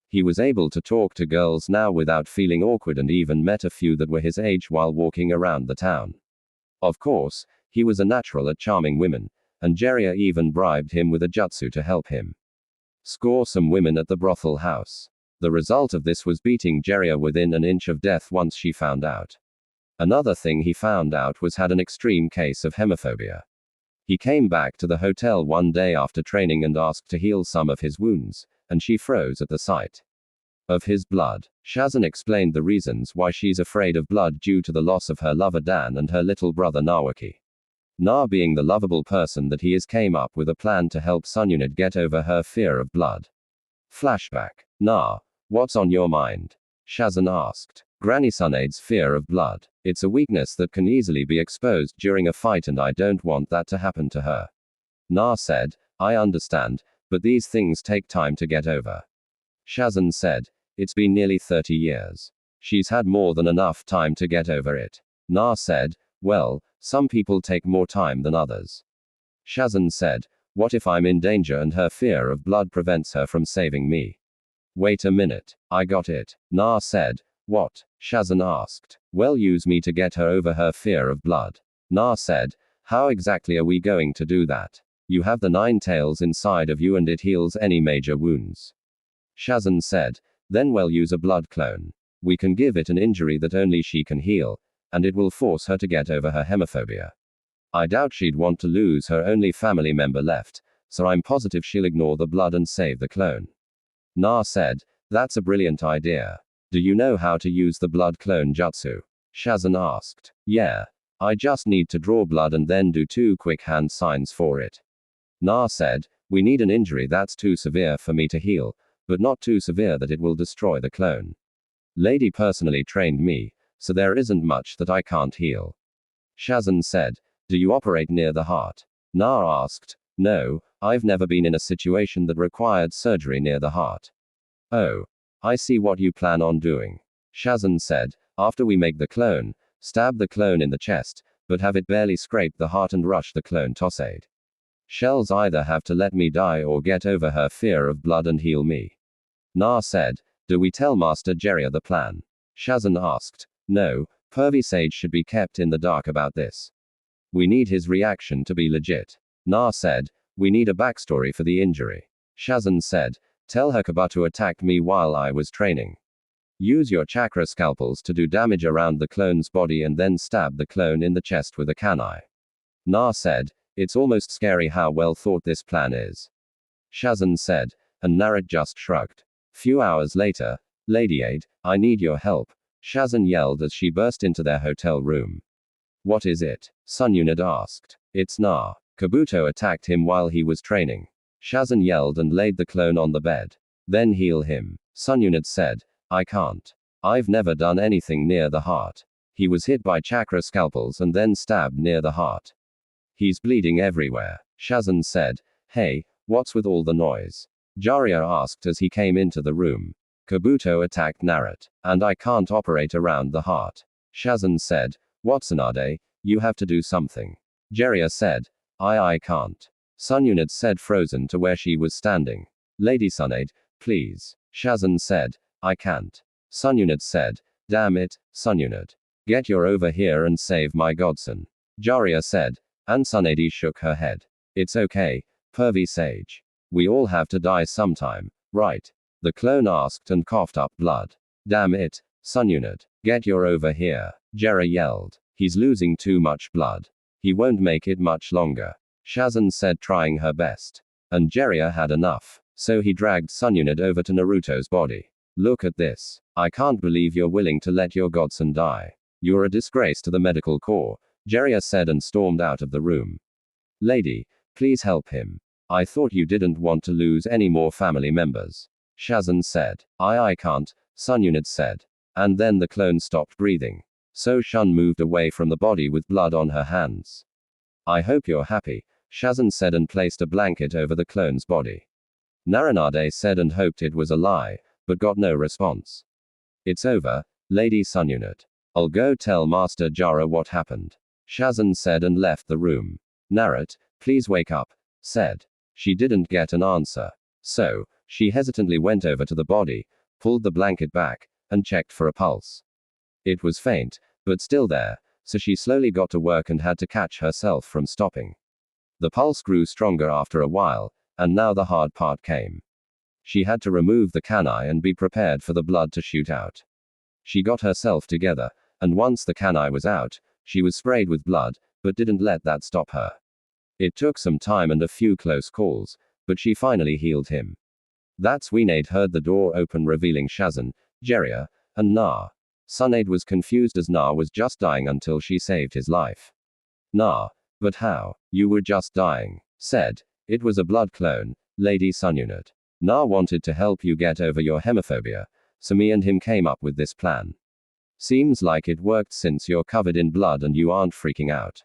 He was able to talk to girls now without feeling awkward and even met a few that were his age while walking around the town. Of course, he was a natural at charming women, and Jiraiya even bribed him with a jutsu to help him score some women at the brothel house. The result of this was beating Jiraiya within an inch of death once she found out. Another thing he found out was had an extreme case of hemophobia. He came back to the hotel one day after training and asked to heal some of his wounds, and she froze at the sight of his blood. Shazan explained the reasons why she's afraid of blood due to the loss of her lover Dan and her little brother Nawaki. Na, being the lovable person that he is, came up with a plan to help Sununit get over her fear of blood. Flashback. Na, what's on your mind? Shazan asked. Granny Sunade's fear of blood. It's a weakness that can easily be exposed during a fight and I don't want that to happen to her. Na said, I understand, but these things take time to get over. Shazan said, it's been nearly 30 years. She's had more than enough time to get over it. Na said, well, some people take more time than others. Shazan said, what if I'm in danger and her fear of blood prevents her from saving me? Wait a minute, I got it. Na said, what? Shazan asked. Well, use me to get her over her fear of blood. Na said, how exactly are we going to do that? You have the 9 tails inside of you and it heals any major wounds. Shazan said, then we'll use a blood clone. We can give it an injury that only she can heal, and it will force her to get over her hemophobia. I doubt she'd want to lose her only family member left, so I'm positive she'll ignore the blood and save the clone. Na said, that's a brilliant idea. Do you know how to use the blood clone jutsu? Shazan asked. Yeah. I just need to draw blood and then do 2 quick hand signs for it. Na said, we need an injury that's too severe for me to heal, but not too severe that it will destroy the clone. Lady personally trained me, so there isn't much that I can't heal. Shazan said, do you operate near the heart? Na asked, no, I've never been in a situation that required surgery near the heart. Oh. I see what you plan on doing. Shazan said, after we make the clone, stab the clone in the chest, but have it barely scrape the heart and rush the clone tossade. Shell's either have to let me die or get over her fear of blood and heal me. Na said, do we tell Master Jiraiya the plan? Shazan asked, no, Pervy Sage should be kept in the dark about this. We need his reaction to be legit. Na said, we need a backstory for the injury. Shazan said, tell her Kabuto attacked me while I was training. Use your chakra scalpels to do damage around the clone's body and then stab the clone in the chest with a kunai. Na said, it's almost scary how well thought this plan is. Shazan said, and Naruto just shrugged. Few hours later, Lady Aide, I need your help, Shazan yelled as she burst into their hotel room. What is it? Sununit asked. It's Na. Kabuto attacked him while he was training. Shazan yelled and laid the clone on the bed. Then heal him. Sununit said, I can't. I've never done anything near the heart. He was hit by chakra scalpels and then stabbed near the heart. He's bleeding everywhere. Shazan said, hey, what's with all the noise? Jiraiya asked as he came into the room. Kabuto attacked Naruto, and I can't operate around the heart. Shazan said, what Tsunade, you have to do something. Jiraiya said, I can't. Sununit said, frozen to where she was standing. Lady Tsunade, please. Shazan said, I can't. Sununit said, damn it, Sununit. Get your over here and save my godson. Jiraiya said, and Tsunade shook her head. It's okay, Pervy Sage. We all have to die sometime, right? The clone asked and coughed up blood. Damn it, Sununit. Get your over here. Jiraiya yelled. He's losing too much blood. He won't make it much longer. Shazan said, trying her best. And Jiraiya had enough. So he dragged Sununit over to Naruto's body. Look at this. I can't believe you're willing to let your godson die. You're a disgrace to the medical corps, Jiraiya said and stormed out of the room. Lady, please help him. I thought you didn't want to lose any more family members. Shazan said. I can't, Sununit said. And then the clone stopped breathing. So Shun moved away from the body with blood on her hands. I hope you're happy, Shazan said and placed a blanket over the clone's body. Naranade said and hoped it was a lie, but got no response. It's over, Lady Sununit. I'll go tell Master Jiraiya what happened. Shazan said and left the room. Naruto, please wake up, said. She didn't get an answer. So, she hesitantly went over to the body, pulled the blanket back, and checked for a pulse. It was faint, but still there, so she slowly got to work and had to catch herself from stopping. The pulse grew stronger after a while, and now the hard part came. She had to remove the kunai and be prepared for the blood to shoot out. She got herself together, and once the kunai was out, she was sprayed with blood, but didn't let that stop her. It took some time and a few close calls, but she finally healed him. That's when Tsunade heard the door open, revealing Shazan, Jiraiya, and Na. Tsunade was confused as Na was just dying until she saved his life. Na, but how? You were just dying, said. It was a blood clone, Lady Tsunade. Na wanted to help you get over your hemophobia, so me and him came up with this plan. Seems like it worked since you're covered in blood and you aren't freaking out.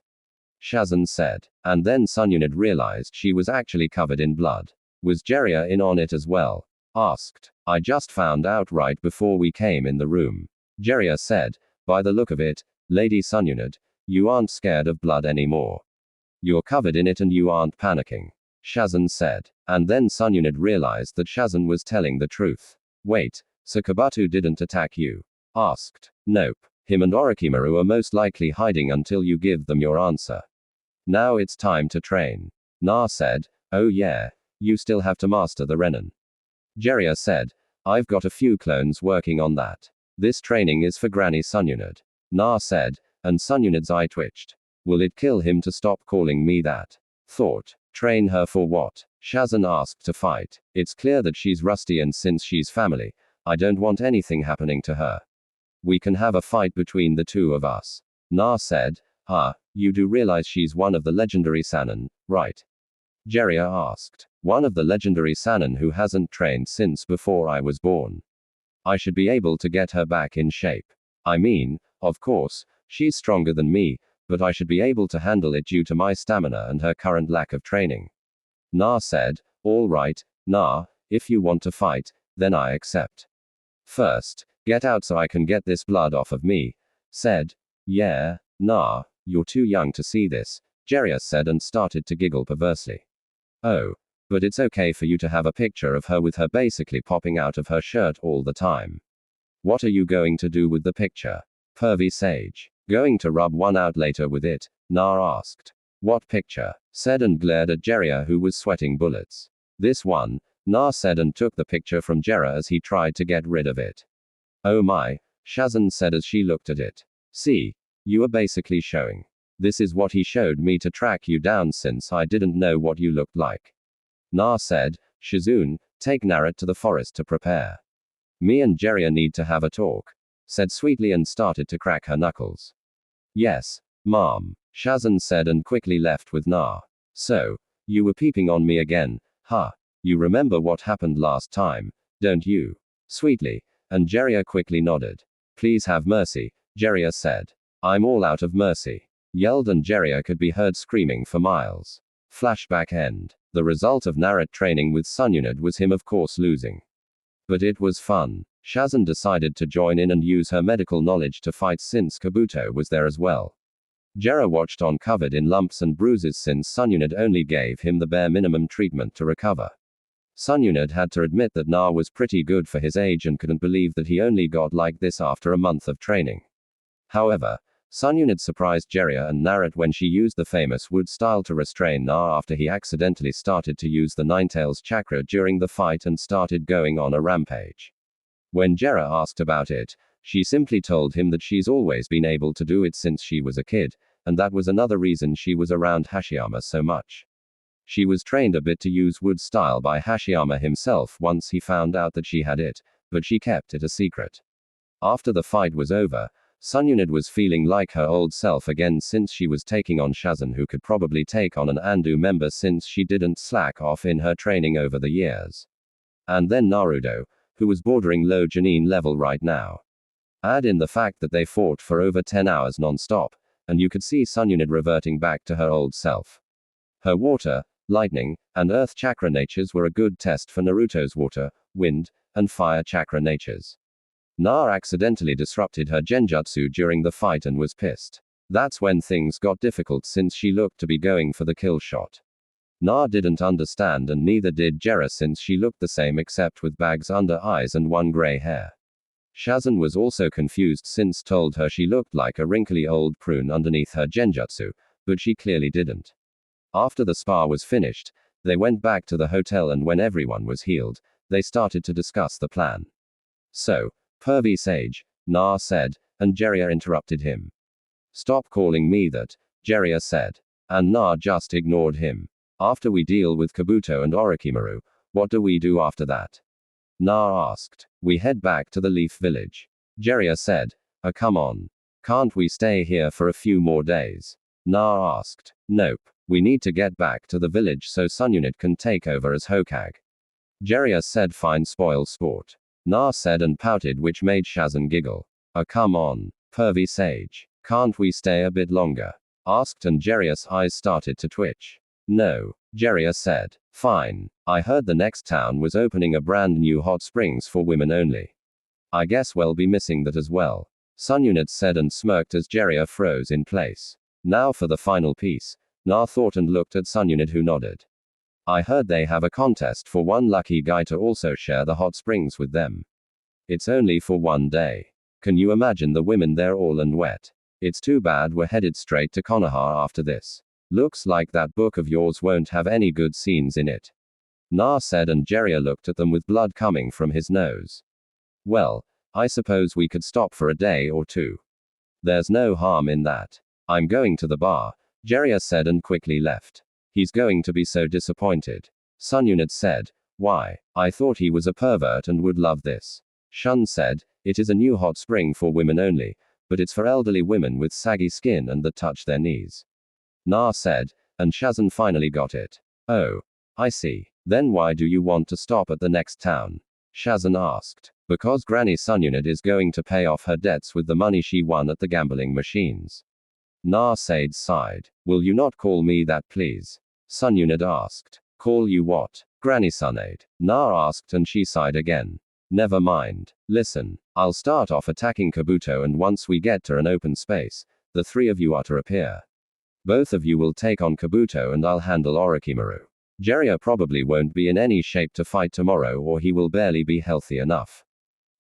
Shazan said. And then Tsunade realized she was actually covered in blood. Was Jiraiya in on it as well? Asked. I just found out right before we came in the room. Jiraiya said, by the look of it, Lady Tsunade, you aren't scared of blood anymore. You're covered in it and you aren't panicking. Shazan said. And then Tsunade realized that Shazan was telling the truth. Wait, so Kabuto didn't attack you? Asked. Nope. Him and Orochimaru are most likely hiding until you give them your answer. Now it's time to train. Na said. Oh yeah, you still have to master the Renin. Jiraiya said. I've got a few clones working on that. This training is for Granny Tsunade. Na said, and Tsunade's eye twitched. Will it kill him to stop calling me that? Thought. Train her for what? Shazan asked. To fight. It's clear that she's rusty, and since she's family, I don't want anything happening to her. We can have a fight between the two of us. Na said. You do realize she's one of the legendary Sannin, right? Jiraiya asked. One of the legendary Sannin who hasn't trained since before I was born. I should be able to get her back in shape. I mean, of course, she's stronger than me, but I should be able to handle it due to my stamina and her current lack of training. Na said. All right, Na, if you want to fight, then I accept. First, get out so I can get this blood off of me, said. Yeah, Na, you're too young to see this, Jiraiya said and started to giggle perversely. Oh, but it's okay for you to have a picture of her with her basically popping out of her shirt all the time. What are you going to do with the picture? Pervy sage. Going to rub one out later with it? Na asked. What picture? Said and glared at Jiraiya, who was sweating bullets. This one, Na said and took the picture from Jiraiya as he tried to get rid of it. Oh my, Shazan said as she looked at it. See, you are basically showing. This is what he showed me to track you down since I didn't know what you looked like. Na said. Shizune, take Naruto to the forest to prepare. Me and Jiraiya need to have a talk, said sweetly and started to crack her knuckles. Yes, Mom, Shazan said and quickly left with Na. So, you were peeping on me again, huh? You remember what happened last time, don't you? Sweetly, and Jiraiya quickly nodded. Please have mercy, Jiraiya said. I'm all out of mercy, yelled, and Jiraiya could be heard screaming for miles. Flashback end. The result of Naruto training with Tsunade was him of course losing. But it was fun. Shazan decided to join in and use her medical knowledge to fight since Kabuto was there as well. Jiraiya watched on, covered in lumps and bruises since Tsunade only gave him the bare minimum treatment to recover. Tsunade had to admit that Na was pretty good for his age and couldn't believe that he only got like this after a month of training. However, Tsunade surprised Jiraiya and Naruto when she used the famous wood style to restrain Na after he accidentally started to use the Ninetales chakra during the fight and started going on a rampage. When Jiraiya asked about it, she simply told him that she's always been able to do it since she was a kid, and that was another reason she was around Hashiyama so much. She was trained a bit to use wood style by Hashiyama himself once he found out that she had it, but she kept it a secret. After the fight was over, Tsunade was feeling like her old self again since she was taking on Shazan, who could probably take on an Andu member since she didn't slack off in her training over the years. And then Naruto, who was bordering low Janine level right now. Add in the fact that they fought for over 10 hours non-stop, and you could see Tsunade reverting back to her old self. Her water, lightning, and earth chakra natures were a good test for Naruto's water, wind, and fire chakra natures. Na accidentally disrupted her genjutsu during the fight and was pissed. That's when things got difficult since she looked to be going for the kill shot. Na didn't understand, and neither did Jiraiya since she looked the same except with bags under eyes and one gray hair. Shazan was also confused since told her she looked like a wrinkly old prune underneath her genjutsu, but she clearly didn't. After the spa was finished, they went back to the hotel, and when everyone was healed, they started to discuss the plan. So, Pervy Sage, Na said, and Jiraiya interrupted him. Stop calling me that, Jiraiya said. And Na just ignored him. After we deal with Kabuto and Orochimaru, what do we do after that? Na asked. We head back to the Leaf Village. Jiraiya said. Come on. Can't we stay here for a few more days? Na asked. Nope. We need to get back to the village so Sun Unit can take over as Hokage. Jiraiya said fine spoil sport. Na said and pouted, which made Shazan giggle. Come on, pervy sage. Can't we stay a bit longer? Asked, and Jiraiya's eyes started to twitch. No, Jiraiya said. Fine. I heard the next town was opening a brand new hot springs for women only. I guess we'll be missing that as well. Sun Unit said and smirked as Jiraiya froze in place. Now for the final piece. Na thought and looked at Sun Unit, who nodded. I heard they have a contest for one lucky guy to also share the hot springs with them. It's only for one day. Can you imagine the women there all and wet? It's too bad we're headed straight to Konoha after this. Looks like that book of yours won't have any good scenes in it. Na said, and Jiraiya looked at them with blood coming from his nose. Well, I suppose we could stop for a day or two. There's no harm in that. I'm going to the bar, Jiraiya said and quickly left. He's going to be so disappointed. Sun Unit said. Why? I thought he was a pervert and would love this. Shun said. It is a new hot spring for women only, but it's for elderly women with saggy skin and that touch their knees. Na said. And Shazan finally got it. Oh. I see. Then why do you want to stop at the next town? Shazan asked. Because Granny Sun Unit is going to pay off her debts with the money she won at the gambling machines. Na said sighed. Will you not call me that, please? Sun Unit asked. Call you what? Granny Sunade. Na asked, and she sighed again. Never mind. Listen. I'll start off attacking Kabuto, and once we get to an open space, the three of you are to appear. Both of you will take on Kabuto and I'll handle Orochimaru. Jiraiya probably won't be in any shape to fight tomorrow, or he will barely be healthy enough.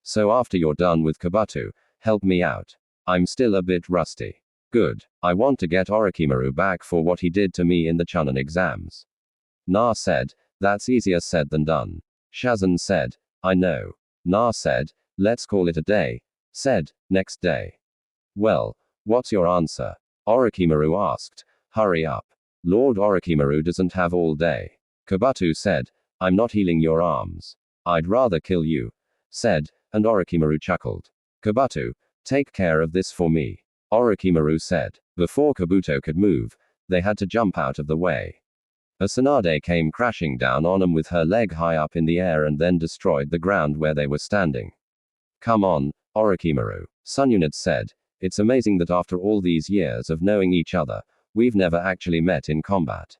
So after you're done with Kabuto, help me out. I'm still a bit rusty. Good. I want to get Orochimaru back for what he did to me in the Chunin exams. Na said. That's easier said than done. Shazan said. I know. Na said. Let's call it a day. Said. Next day. Well, what's your answer? Orochimaru asked. Hurry up. Lord Orochimaru doesn't have all day. Kabuto said. I'm not healing your arms. I'd rather kill you. Said. And Orochimaru chuckled. Kabuto, take care of this for me. Orochimaru said. Before Kabuto could move, they had to jump out of the way. A Tsunade came crashing down on them with her leg high up in the air and then destroyed the ground where they were standing. Come on, Orochimaru, Sun Unit said. It's amazing that after all these years of knowing each other, we've never actually met in combat.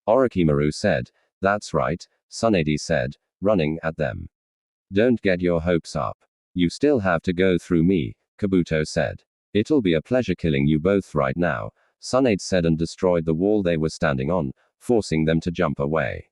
Orochimaru said. That's right, Tsunade said, running at them. Don't get your hopes up. You still have to go through me, Kabuto said. It'll be a pleasure killing you both right now, Tsunade said, and destroyed the wall they were standing on, forcing them to jump away.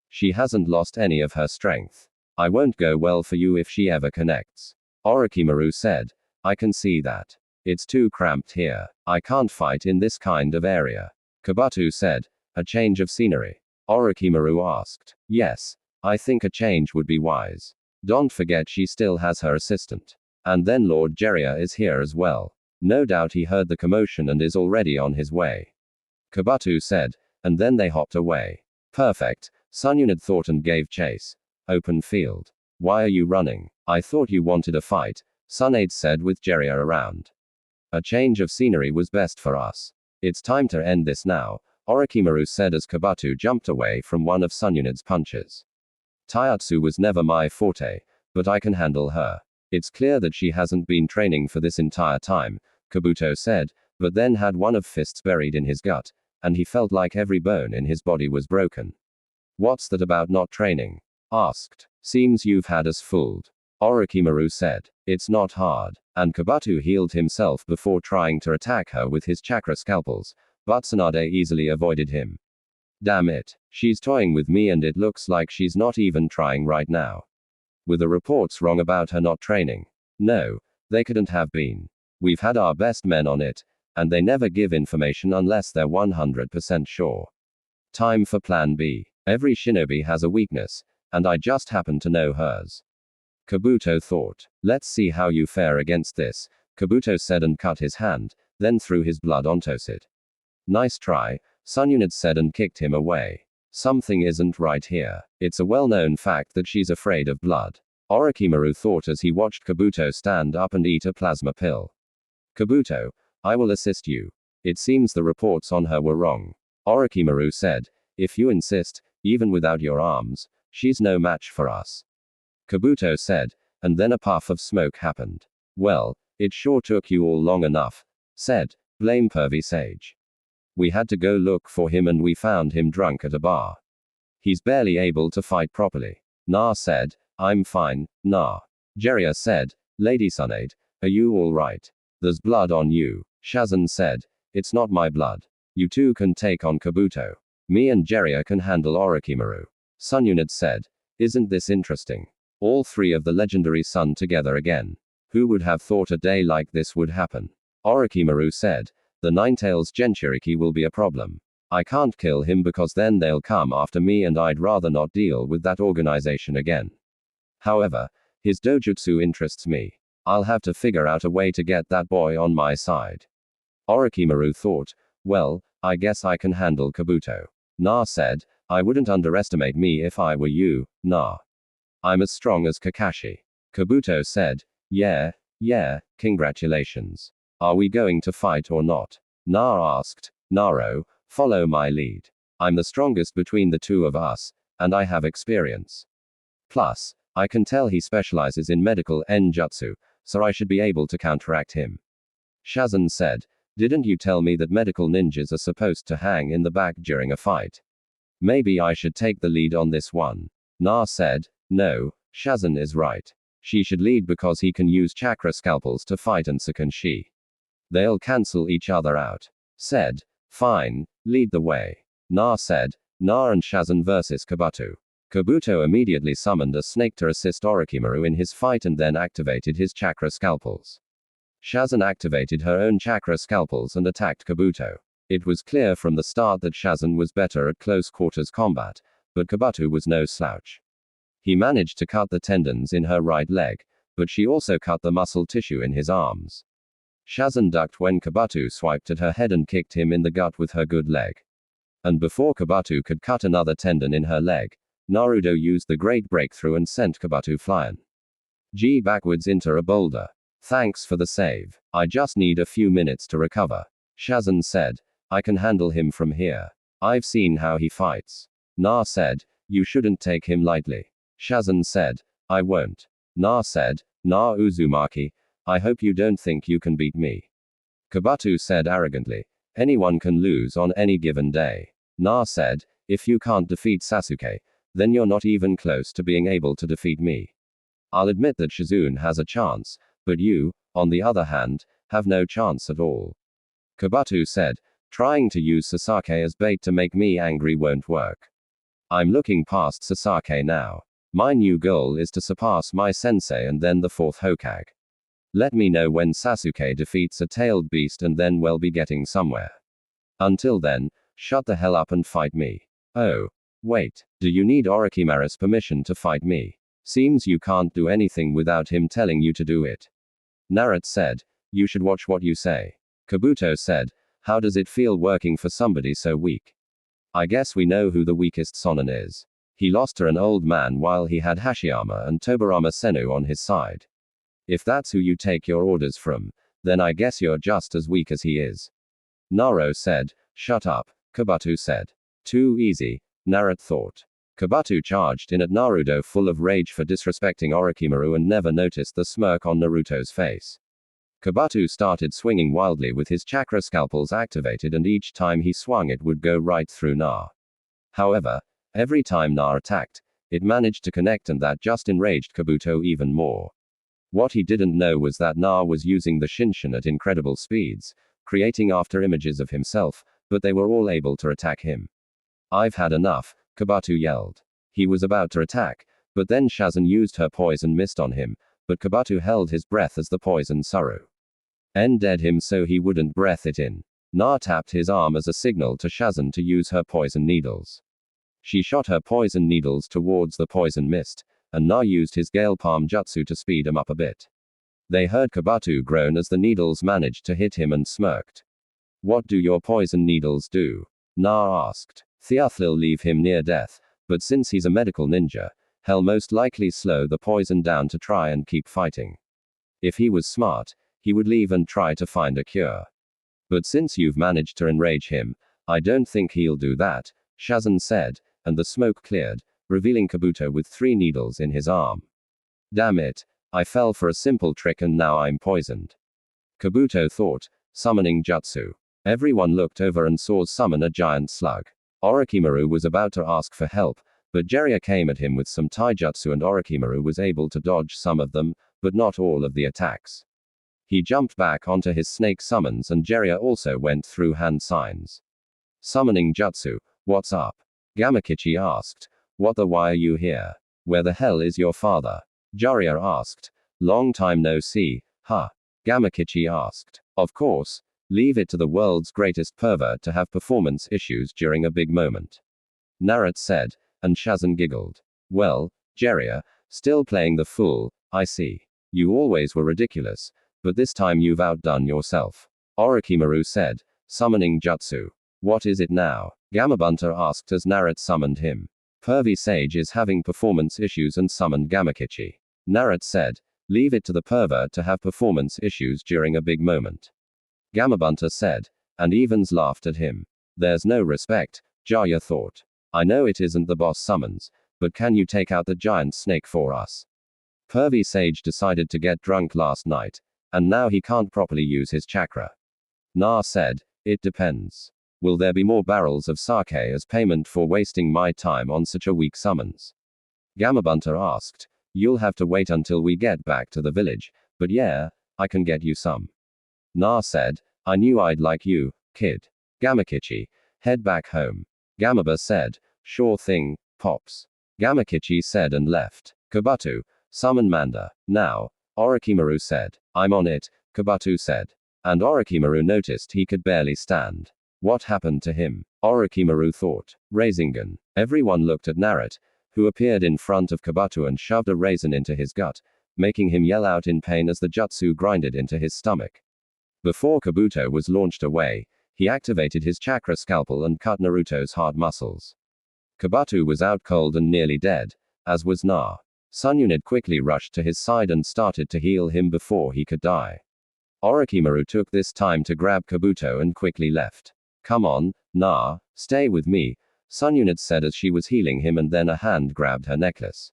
She hasn't lost any of her strength. I won't go well for you if she ever connects. Orochimaru said. I can see that. It's too cramped here. I can't fight in this kind of area. Kabuto said. A change of scenery. Orochimaru asked. Yes. I think a change would be wise. Don't forget she still has her assistant. And then Lord Jiraiya is here as well. No doubt he heard the commotion and is already on his way. Kabuto said. And then they hopped away. Perfect, Sun Unit thought and gave chase. Open field. Why are you running? I thought you wanted a fight, Tsunade said with Jiraiya around. A change of scenery was best for us. It's time to end this now, Orochimaru said as Kabuto jumped away from one of Sun Unit's punches. Taiyatsu was never my forte, but I can handle her. It's clear that she hasn't been training for this entire time, Kabuto said, but then had one of fists buried in his gut, and he felt like every bone in his body was broken. What's that about not training? Asked. Seems you've had us fooled. Orochimaru said. It's not hard. And Kabuto healed himself before trying to attack her with his chakra scalpels, but Tsunade easily avoided him. Damn it. She's toying with me and it looks like she's not even trying right now. Were the reports wrong about her not training? No, they couldn't have been. We've had our best men on it, and they never give information unless they're 100% sure. Time for Plan B. Every shinobi has a weakness, and I just happen to know hers. Kabuto thought. Let's see how you fare against this, Kabuto said and cut his hand, then threw his blood onto it. Nice try, Sununit said and kicked him away. Something isn't right here. It's a well-known fact that she's afraid of blood. Orochimaru thought as he watched Kabuto stand up and eat a plasma pill. Kabuto, I will assist you. It seems the reports on her were wrong. Orochimaru said, if you insist, even without your arms, she's no match for us. Kabuto said, and then a puff of smoke happened. Well, it sure took you all long enough, said Blame Pervy Sage. We had to go look for him and we found him drunk at a bar. He's barely able to fight properly. Na said, I'm fine, nah. Jiraiya said, Lady Sunade, are you all right? There's blood on you. Shazan said, it's not my blood. You two can take on Kabuto. Me and Jiraiya can handle Orochimaru. Sununit said, isn't this interesting? All three of the legendary Sun together again. Who would have thought a day like this would happen? Orochimaru said, the Ninetales Jinchuriki will be a problem. I can't kill him because then they'll come after me and I'd rather not deal with that organization again. However, his dojutsu interests me. I'll have to figure out a way to get that boy on my side. Orochimaru thought, well, I guess I can handle Kabuto. Na said, I wouldn't underestimate me if I were you, Na. I'm as strong as Kakashi. Kabuto said, yeah, congratulations. Are we going to fight or not? Na asked, Naro, follow my lead. I'm the strongest between the two of us, and I have experience. Plus, I can tell he specializes in medical ninjutsu, so I should be able to counteract him. Shazan said, didn't you tell me that medical ninjas are supposed to hang in the back during a fight? Maybe I should take the lead on this one. Na said, no, Shazan is right. She should lead because he can use chakra scalpels to fight and so can she. They'll cancel each other out. Said, fine, lead the way. Na said, Na and Shazan versus Kabuto. Kabuto immediately summoned a snake to assist Orochimaru in his fight and then activated his chakra scalpels. Shazan activated her own chakra scalpels and attacked Kabuto. It was clear from the start that Shazan was better at close quarters combat, but Kabuto was no slouch. He managed to cut the tendons in her right leg, but she also cut the muscle tissue in his arms. Shazan ducked when Kabuto swiped at her head and kicked him in the gut with her good leg. And before Kabuto could cut another tendon in her leg, Naruto used the great breakthrough and sent Kabuto flying backwards into a boulder. Thanks for the save. I just need a few minutes to recover. Shazan said, I can handle him from here. I've seen how he fights. Na said, you shouldn't take him lightly. Shazan said, I won't. Na said, Na Uzumaki, I hope you don't think you can beat me. Kabuto said arrogantly, anyone can lose on any given day. Na said, if you can't defeat Sasuke, then you're not even close to being able to defeat me. I'll admit that Shizune has a chance, but you, on the other hand, have no chance at all. Kabuto said, trying to use Sasuke as bait to make me angry won't work. I'm looking past Sasuke now. My new goal is to surpass my sensei and then the fourth Hokage. Let me know when Sasuke defeats a tailed beast and then we'll be getting somewhere. Until then, shut the hell up and fight me. Oh, wait, do you need Orochimaru's permission to fight me? Seems you can't do anything without him telling you to do it. Naruto said, you should watch what you say. Kabuto said, how does it feel working for somebody so weak? I guess we know who the weakest Sonin is. He lost to an old man while he had Hashiyama and Tobirama Sennu on his side. If that's who you take your orders from, then I guess you're just as weak as he is. Naruto said, shut up, Kabuto said. Too easy, Naruto thought. Kabuto charged in at Naruto full of rage for disrespecting Orochimaru and never noticed the smirk on Naruto's face. Kabuto started swinging wildly with his chakra scalpels activated and each time he swung it would go right through Na. However, every time Na attacked, it managed to connect and that just enraged Kabuto even more. What he didn't know was that Na was using the Shinshin at incredible speeds, creating after images of himself, but they were all able to attack him. I've had enough, Kabuto yelled. He was about to attack, but then Shazan used her poison mist on him, but Kabuto held his breath as the poison Suru ended him so he wouldn't breath it in. Na tapped his arm as a signal to Shazan to use her poison needles. She shot her poison needles towards the poison mist, and Na used his Gale Palm Jutsu to speed him up a bit. They heard Kabuto groan as the needles managed to hit him and smirked. What do your poison needles do? Na asked. They'll leave him near death, but since he's a medical ninja, he'll most likely slow the poison down to try and keep fighting. If he was smart, he would leave and try to find a cure. But since you've managed to enrage him, I don't think he'll do that, Shazan said, and the smoke cleared, revealing Kabuto with 3 needles in his arm. Damn it, I fell for a simple trick and now I'm poisoned. Kabuto thought, summoning jutsu. Everyone looked over and saw summon a giant slug. Orochimaru was about to ask for help, but Jiraiya came at him with some taijutsu and Orochimaru was able to dodge some of them, but not all of the attacks. He jumped back onto his snake summons and Jiraiya also went through hand signs. Summoning jutsu, what's up? Gamakichi asked. Why are you here? Where the hell is your father? Jiraiya asked. Long time no see, huh? Gamakichi asked. Of course, leave it to the world's greatest pervert to have performance issues during a big moment. Naruto said, and Shazan giggled. Well, Jiraiya, still playing the fool, I see. You always were ridiculous, but this time you've outdone yourself. Orochimaru said, summoning jutsu. What is it now? Gamabunta asked as Naruto summoned him. Pervy Sage is having performance issues and summoned Gamakichi. Naruto said, leave it to the pervert to have performance issues during a big moment. Gamabunta said, and Evans laughed at him. There's no respect, Jiraiya thought. I know it isn't the boss summons, but can you take out the giant snake for us? Pervy Sage decided to get drunk last night, and now he can't properly use his chakra. Na said, it depends. Will there be more barrels of sake as payment for wasting my time on such a weak summons? Gamabunta asked. You'll have to wait until we get back to the village, but yeah, I can get you some. Na said, I knew I'd like you, kid. Gamakichi, head back home. Gamaba said, sure thing, Pops. Gamakichi said and left. Kabuto, summon Manda. Now, Orochimaru said. I'm on it, Kabuto said. And Orochimaru noticed he could barely stand. What happened to him? Orochimaru thought. Rasengan. Everyone looked at Naruto, who appeared in front of Kabuto and shoved a raisin into his gut, making him yell out in pain as the jutsu grinded into his stomach. Before Kabuto was launched away, he activated his chakra scalpel and cut Naruto's hard muscles. Kabuto was out cold and nearly dead, as was Na. Sunyunid quickly rushed to his side and started to heal him before he could die. Orochimaru took this time to grab Kabuto and quickly left. Come on, Na, stay with me, Sunyunid said as she was healing him and then a hand grabbed her necklace.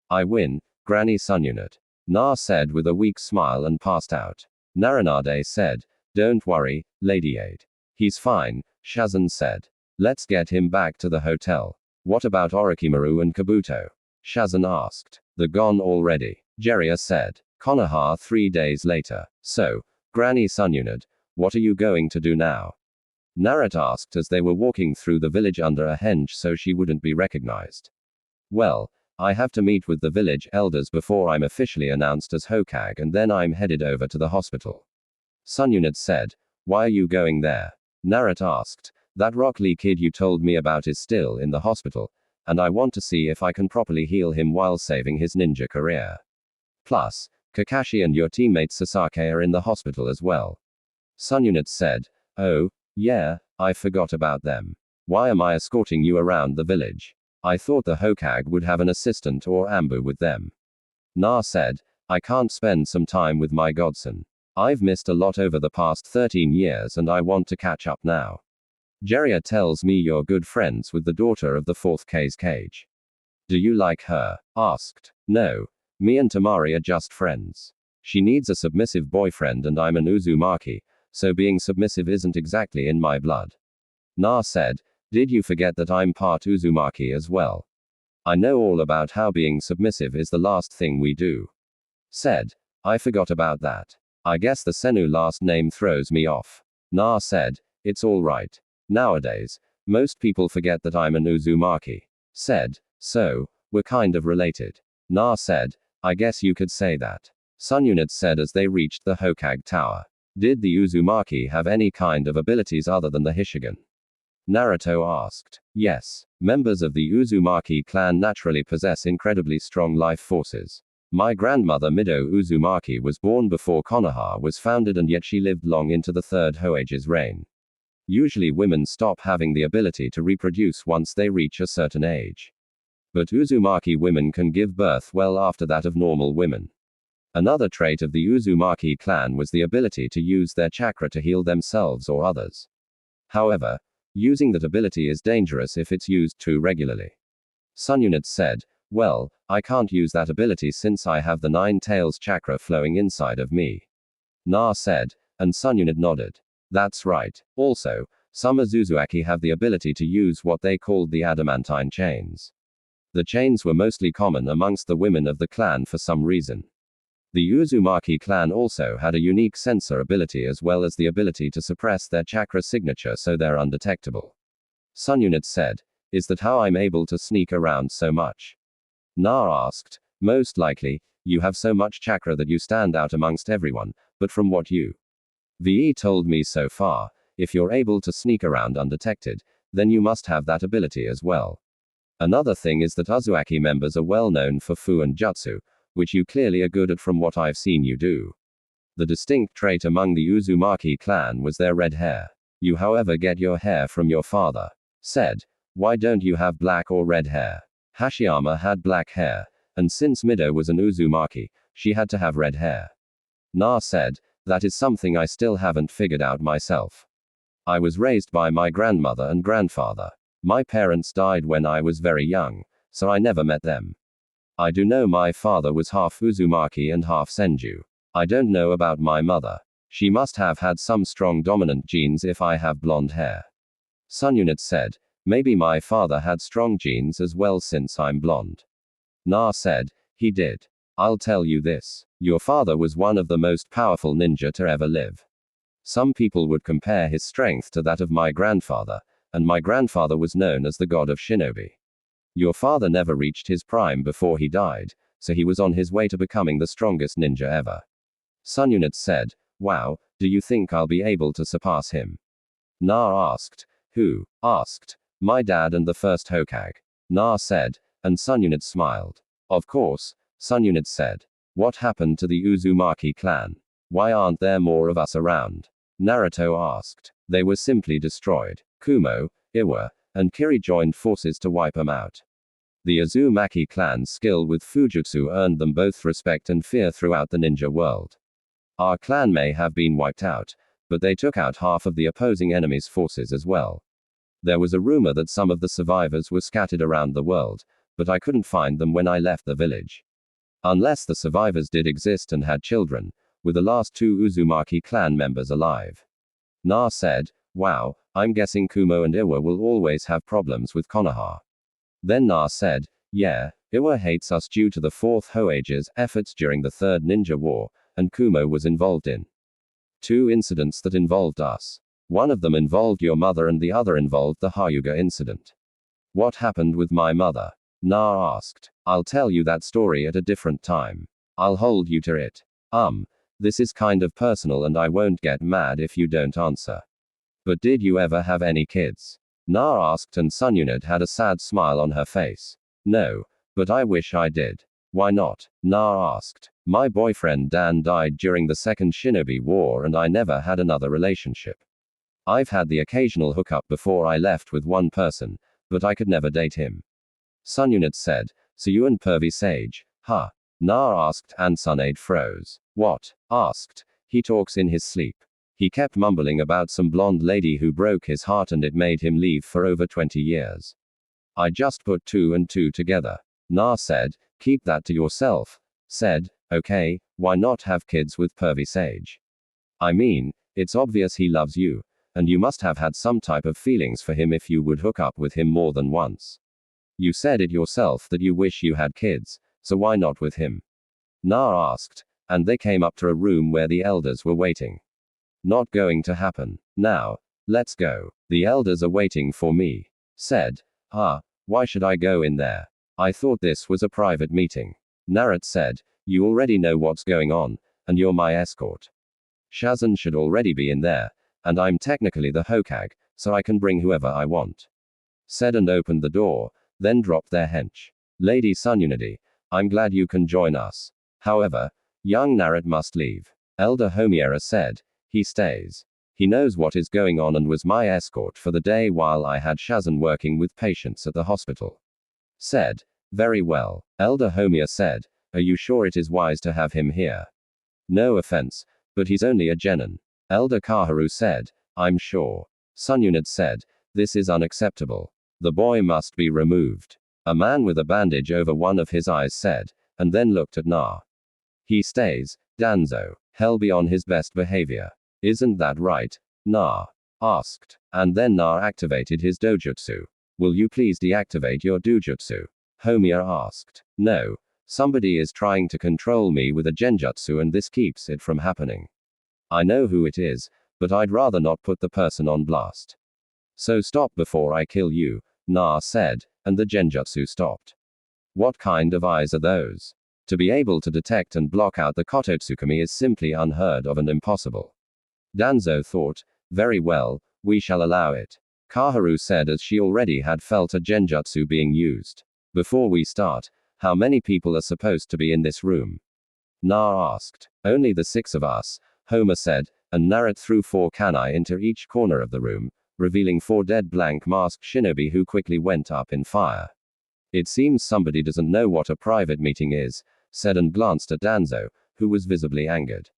I win, Granny Sunyunid. Na said with a weak smile and passed out. Naranade said, don't worry, Lady Aide. He's fine, Shazan said. Let's get him back to the hotel. What about Orochimaru and Kabuto? Shazan asked. They're gone already, Jiraiya said. Konoha 3 days later. So, Granny Sunyunid, what are you going to do now? Naruto asked as they were walking through the village under a henge so she wouldn't be recognized. Well, I have to meet with the village elders before I'm officially announced as Hokage and then I'm headed over to the hospital. Sunyunid said, why are you going there? Naruto asked, that Rock Lee kid you told me about is still in the hospital, and I want to see if I can properly heal him while saving his ninja career. Plus, Kakashi and your teammate Sasaki are in the hospital as well. Sunyunid said, oh, yeah, I forgot about them. Why am I escorting you around the village? I thought the Hokage would have an assistant or ambu with them. Na said, I can't spend some time with my godson. I've missed a lot over the past 13 years and I want to catch up now. Jiraiya tells me you're good friends with the daughter of the 4th Kage. Do you like her? Asked. No. Me and Temari are just friends. She needs a submissive boyfriend and I'm an Uzumaki, so being submissive isn't exactly in my blood. Na said, did you forget that I'm part Uzumaki as well? I know all about how being submissive is the last thing we do. Said, I forgot about that. I guess the Senu last name throws me off. Na said, it's alright. Nowadays, most people forget that I'm an Uzumaki. Said, so, we're kind of related. Na said, I guess you could say that. Sunyunid said as they reached the Hokage Tower. Did the Uzumaki have any kind of abilities other than the Hishigan? Naruto asked. Yes. Members of the Uzumaki clan naturally possess incredibly strong life forces. My grandmother Mido Uzumaki was born before Konoha was founded, and yet she lived long into the third Hoage's reign. Usually women stop having the ability to reproduce once they reach a certain age. But Uzumaki women can give birth well after that of normal women. Another trait of the Uzumaki clan was the ability to use their chakra to heal themselves or others. However, using that ability is dangerous if it's used too regularly. Sununit said, well, I can't use that ability since I have the 9 tails chakra flowing inside of me. Na said, and Sununit nodded. That's right. Also, some Uzumaki have the ability to use what they called the adamantine chains. The chains were mostly common amongst the women of the clan for some reason. The Uzumaki clan also had a unique sensor ability as well as the ability to suppress their chakra signature so they're undetectable. Sununit said, is that how I'm able to sneak around so much? Na asked, most likely, you have so much chakra that you stand out amongst everyone, but from what you VE told me so far, if you're able to sneak around undetected, then you must have that ability as well. Another thing is that Uzumaki members are well known for Fu and Jutsu, which you clearly are good at from what I've seen you do. The distinct trait among the Uzumaki clan was their red hair. You however get your hair from your father. Said, why don't you have black or red hair? Hashiyama had black hair, and since Mido was an Uzumaki, she had to have red hair. Na said, that is something I still haven't figured out myself. I was raised by my grandmother and grandfather. My parents died when I was very young, so I never met them. I do know my father was half Uzumaki and half Senju. I don't know about my mother. She must have had some strong dominant genes if I have blonde hair. Sununit said, maybe my father had strong genes as well since I'm blonde. Na said, he did. I'll tell you this. Your father was one of the most powerful ninja to ever live. Some people would compare his strength to that of my grandfather, and my grandfather was known as the god of shinobi. Your father never reached his prime before he died, so he was on his way to becoming the strongest ninja ever. Sununit said, wow, do you think I'll be able to surpass him? Na asked. Who? Asked. My dad and the first Hokage. Na said, and Sununit smiled. Of course, Sununit said. What happened to the Uzumaki clan? Why aren't there more of us around? Naruto asked. They were simply destroyed. Kumo, Iwa, and Kiri joined forces to wipe them out. The Uzumaki clan's skill with Fujutsu earned them both respect and fear throughout the ninja world. Our clan may have been wiped out, but they took out half of the opposing enemy's forces as well. There was a rumor that some of the survivors were scattered around the world, but I couldn't find them when I left the village. Unless the survivors did exist and had children, with the last 2 Uzumaki clan members alive. Na said, wow, I'm guessing Kumo and Iwa will always have problems with Konoha. Then Na said, yeah, Iwa hates us due to the 4th Hoage's efforts during the 3rd Ninja War, and Kumo was involved in 2 incidents that involved us. One of them involved your mother and the other involved the Hyuga incident. What happened with my mother? Na asked. I'll tell you that story at a different time. I'll hold you to it. This is kind of personal and I won't get mad if you don't answer. But did you ever have any kids? Na asked and Sununit had a sad smile on her face. No, but I wish I did. Why not? Na asked. My boyfriend Dan died during the 2nd Shinobi War and I never had another relationship. I've had the occasional hookup before I left with one person, but I could never date him. Sununit said, so you and Pervy Sage, huh? Na asked and Sunade froze. What? Asked. He talks in his sleep. He kept mumbling about some blonde lady who broke his heart and it made him leave for over 20 years. I just put 2 and 2 together. Na said, keep that to yourself. Said, okay, why not have kids with Pervy Sage? I mean, it's obvious he loves you, and you must have had some type of feelings for him if you would hook up with him more than once. You said it yourself that you wish you had kids, so why not with him? Na asked, and they came up to a room where the elders were waiting. Not going to happen. Now, let's go. The elders are waiting for me. Said, why should I go in there? I thought this was a private meeting. Narut said, you already know what's going on, and you're my escort. Shazan should already be in there, and I'm technically the Hokage, so I can bring whoever I want. Said and opened the door, then dropped their hench. Lady Sununity, I'm glad you can join us. However, young Naruto must leave. Elder Homiera said. He stays. He knows what is going on and was my escort for the day while I had Shazan working with patients at the hospital. Said. Very well. Elder Homier said. Are you sure it is wise to have him here? No offense, but he's only a genin. Elder Kaharu said. I'm sure. Sunyunit said. This is unacceptable. The boy must be removed. A man with a bandage over one of his eyes said, and then looked at Na. He stays. Danzo. He'll be on his best behavior. Isn't that right? Na asked. And then Na activated his dojutsu. Will you please deactivate your dojutsu? Homiya asked. No. Somebody is trying to control me with a genjutsu and this keeps it from happening. I know who it is, but I'd rather not put the person on blast. So stop before I kill you, Na said, and the genjutsu stopped. What kind of eyes are those? To be able to detect and block out the Kototsukami is simply unheard of and impossible. Danzo thought, very well, we shall allow it. Kaharu said as she already had felt a genjutsu being used. Before we start, how many people are supposed to be in this room? Na asked. Only the 6 of us, Homer said, and Naruto threw 4 kanai into each corner of the room, revealing 4 dead blank masked shinobi who quickly went up in fire. It seems somebody doesn't know what a private meeting is, said and glanced at Danzo, who was visibly angered.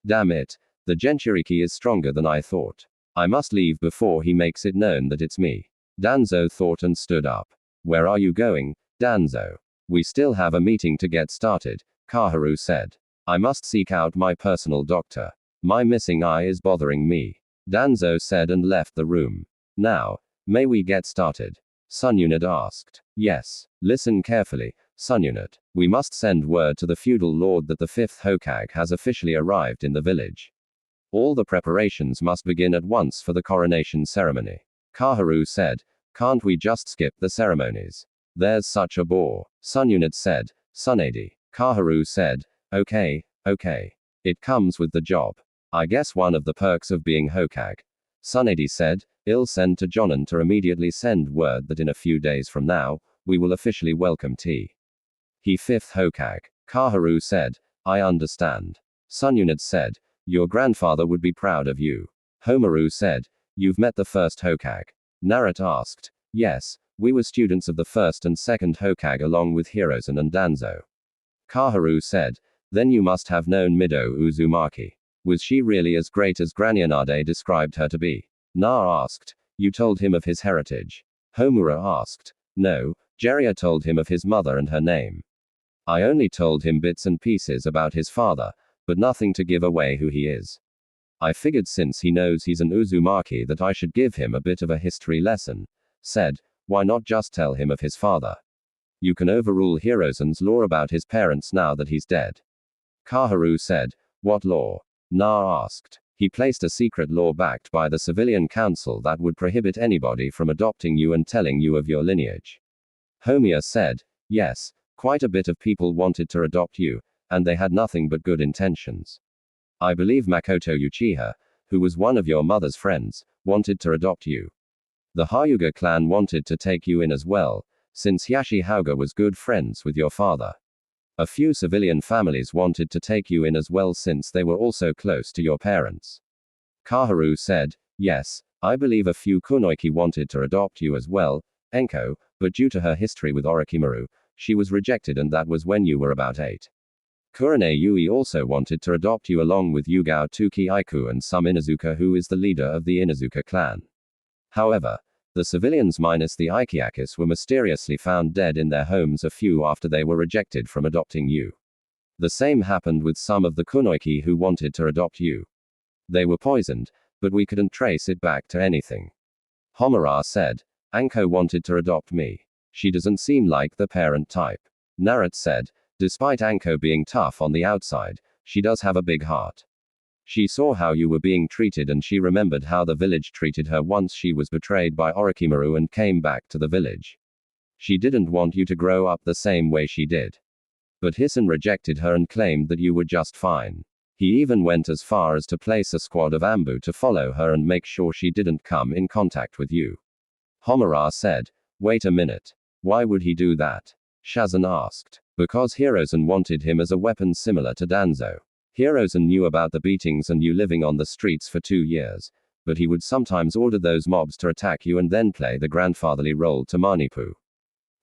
Damn it, the Jinchuriki is stronger than I thought. I must leave before he makes it known that it's me. Danzo thought and stood up. Where are you going, Danzo? We still have a meeting to get started, Kaharu said. I must seek out my personal doctor. My missing eye is bothering me. Danzo said and left the room. Now, may we get started? Sunyunit asked. Yes. Listen carefully, Sunyunit. We must send word to the feudal lord that the 5th Hokage has officially arrived in the village. All the preparations must begin at once for the coronation ceremony. Kaharu said. Can't we just skip the ceremonies? There's such a bore. Sunyunit said. Sunadi. Kaharu said. Okay. It comes with the job. I guess one of the perks of being Hokage. Sunadi said. I'll send to Jonan to immediately send word that in a few days from now, we will officially welcome T. He 5th Hokage. Kaharu said. I understand. Sunyunit said. Your grandfather would be proud of you. Homaru said. You've met the 1st Hokage. Naruto asked. Yes, we were students of the 1st and 2nd Hokage along with Hirozen and Danzo. Kaharu said. Then you must have known Mido Uzumaki. Was she really as great as Granyanade described her to be? Na asked. You told him of his heritage. Homura asked. No, Jiraiya told him of his mother and her name. I only told him bits and pieces about his father, but nothing to give away who he is. I figured since he knows he's an Uzumaki that I should give him a bit of a history lesson. Said, why not just tell him of his father? You can overrule Hirozen's law about his parents now that he's dead. Kaharu said, what law? Na asked. He placed a secret law backed by the civilian council that would prohibit anybody from adopting you and telling you of your lineage. Homiya said, yes, quite a bit of people wanted to adopt you, and they had nothing but good intentions. I believe Makoto Uchiha, who was one of your mother's friends, wanted to adopt you. The Hyuga clan wanted to take you in as well, since Hiashi Hyuga was good friends with your father. A few civilian families wanted to take you in as well since they were also close to your parents. Kaharu said, yes, I believe a few Kunoichi wanted to adopt you as well, Enko, but due to her history with Orochimaru, she was rejected and that was when you were about 8. Kurenai Yui also wanted to adopt you along with Yugao Tuki Aiku and some Inuzuka who is the leader of the Inuzuka clan. However, the civilians minus the Aikiakis were mysteriously found dead in their homes a few after they were rejected from adopting you. The same happened with some of the Kunoichi who wanted to adopt you. They were poisoned, but we couldn't trace it back to anything. Homura said, Anko wanted to adopt me. She doesn't seem like the parent type. Naruto said, despite Anko being tough on the outside, she does have a big heart. She saw how you were being treated and she remembered how the village treated her once she was betrayed by Orochimaru and came back to the village. She didn't want you to grow up the same way she did. But Hisan rejected her and claimed that you were just fine. He even went as far as to place a squad of Ambu to follow her and make sure she didn't come in contact with you. Homura said, wait a minute. Why would he do that? Shazan asked. Because Hirozen wanted him as a weapon similar to Danzo. Hirozen knew about the beatings and you living on the streets for 2 years, but he would sometimes order those mobs to attack you and then play the grandfatherly role to Manipu.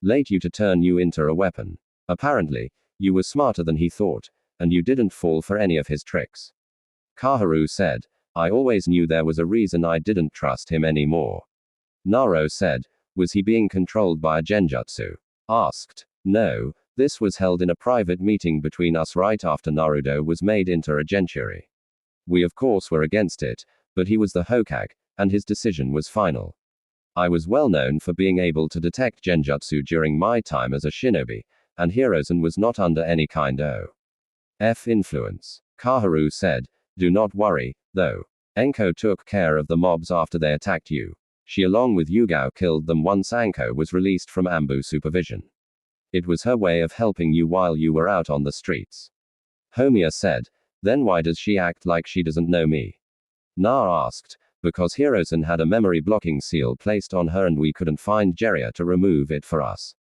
Late you to turn you into a weapon. Apparently, you were smarter than he thought, and you didn't fall for any of his tricks. Kaharu said, I always knew there was a reason I didn't trust him anymore. Naro said, was he being controlled by a genjutsu? Asked, no, this was held in a private meeting between us right after Naruto was made into a genshuri. We of course were against it, but he was the Hokage, and his decision was final. I was well known for being able to detect genjutsu during my time as a shinobi, and Hirozen was not under any kind of influence. Kaharu said, do not worry, though. Enko took care of the mobs after they attacked you. She along with Yugao killed them once Anko was released from Ambu supervision. It was her way of helping you while you were out on the streets. Homiya said, then why does she act like she doesn't know me? Na asked, because Hirozen had a memory blocking seal placed on her and we couldn't find Jiraiya to remove it for us.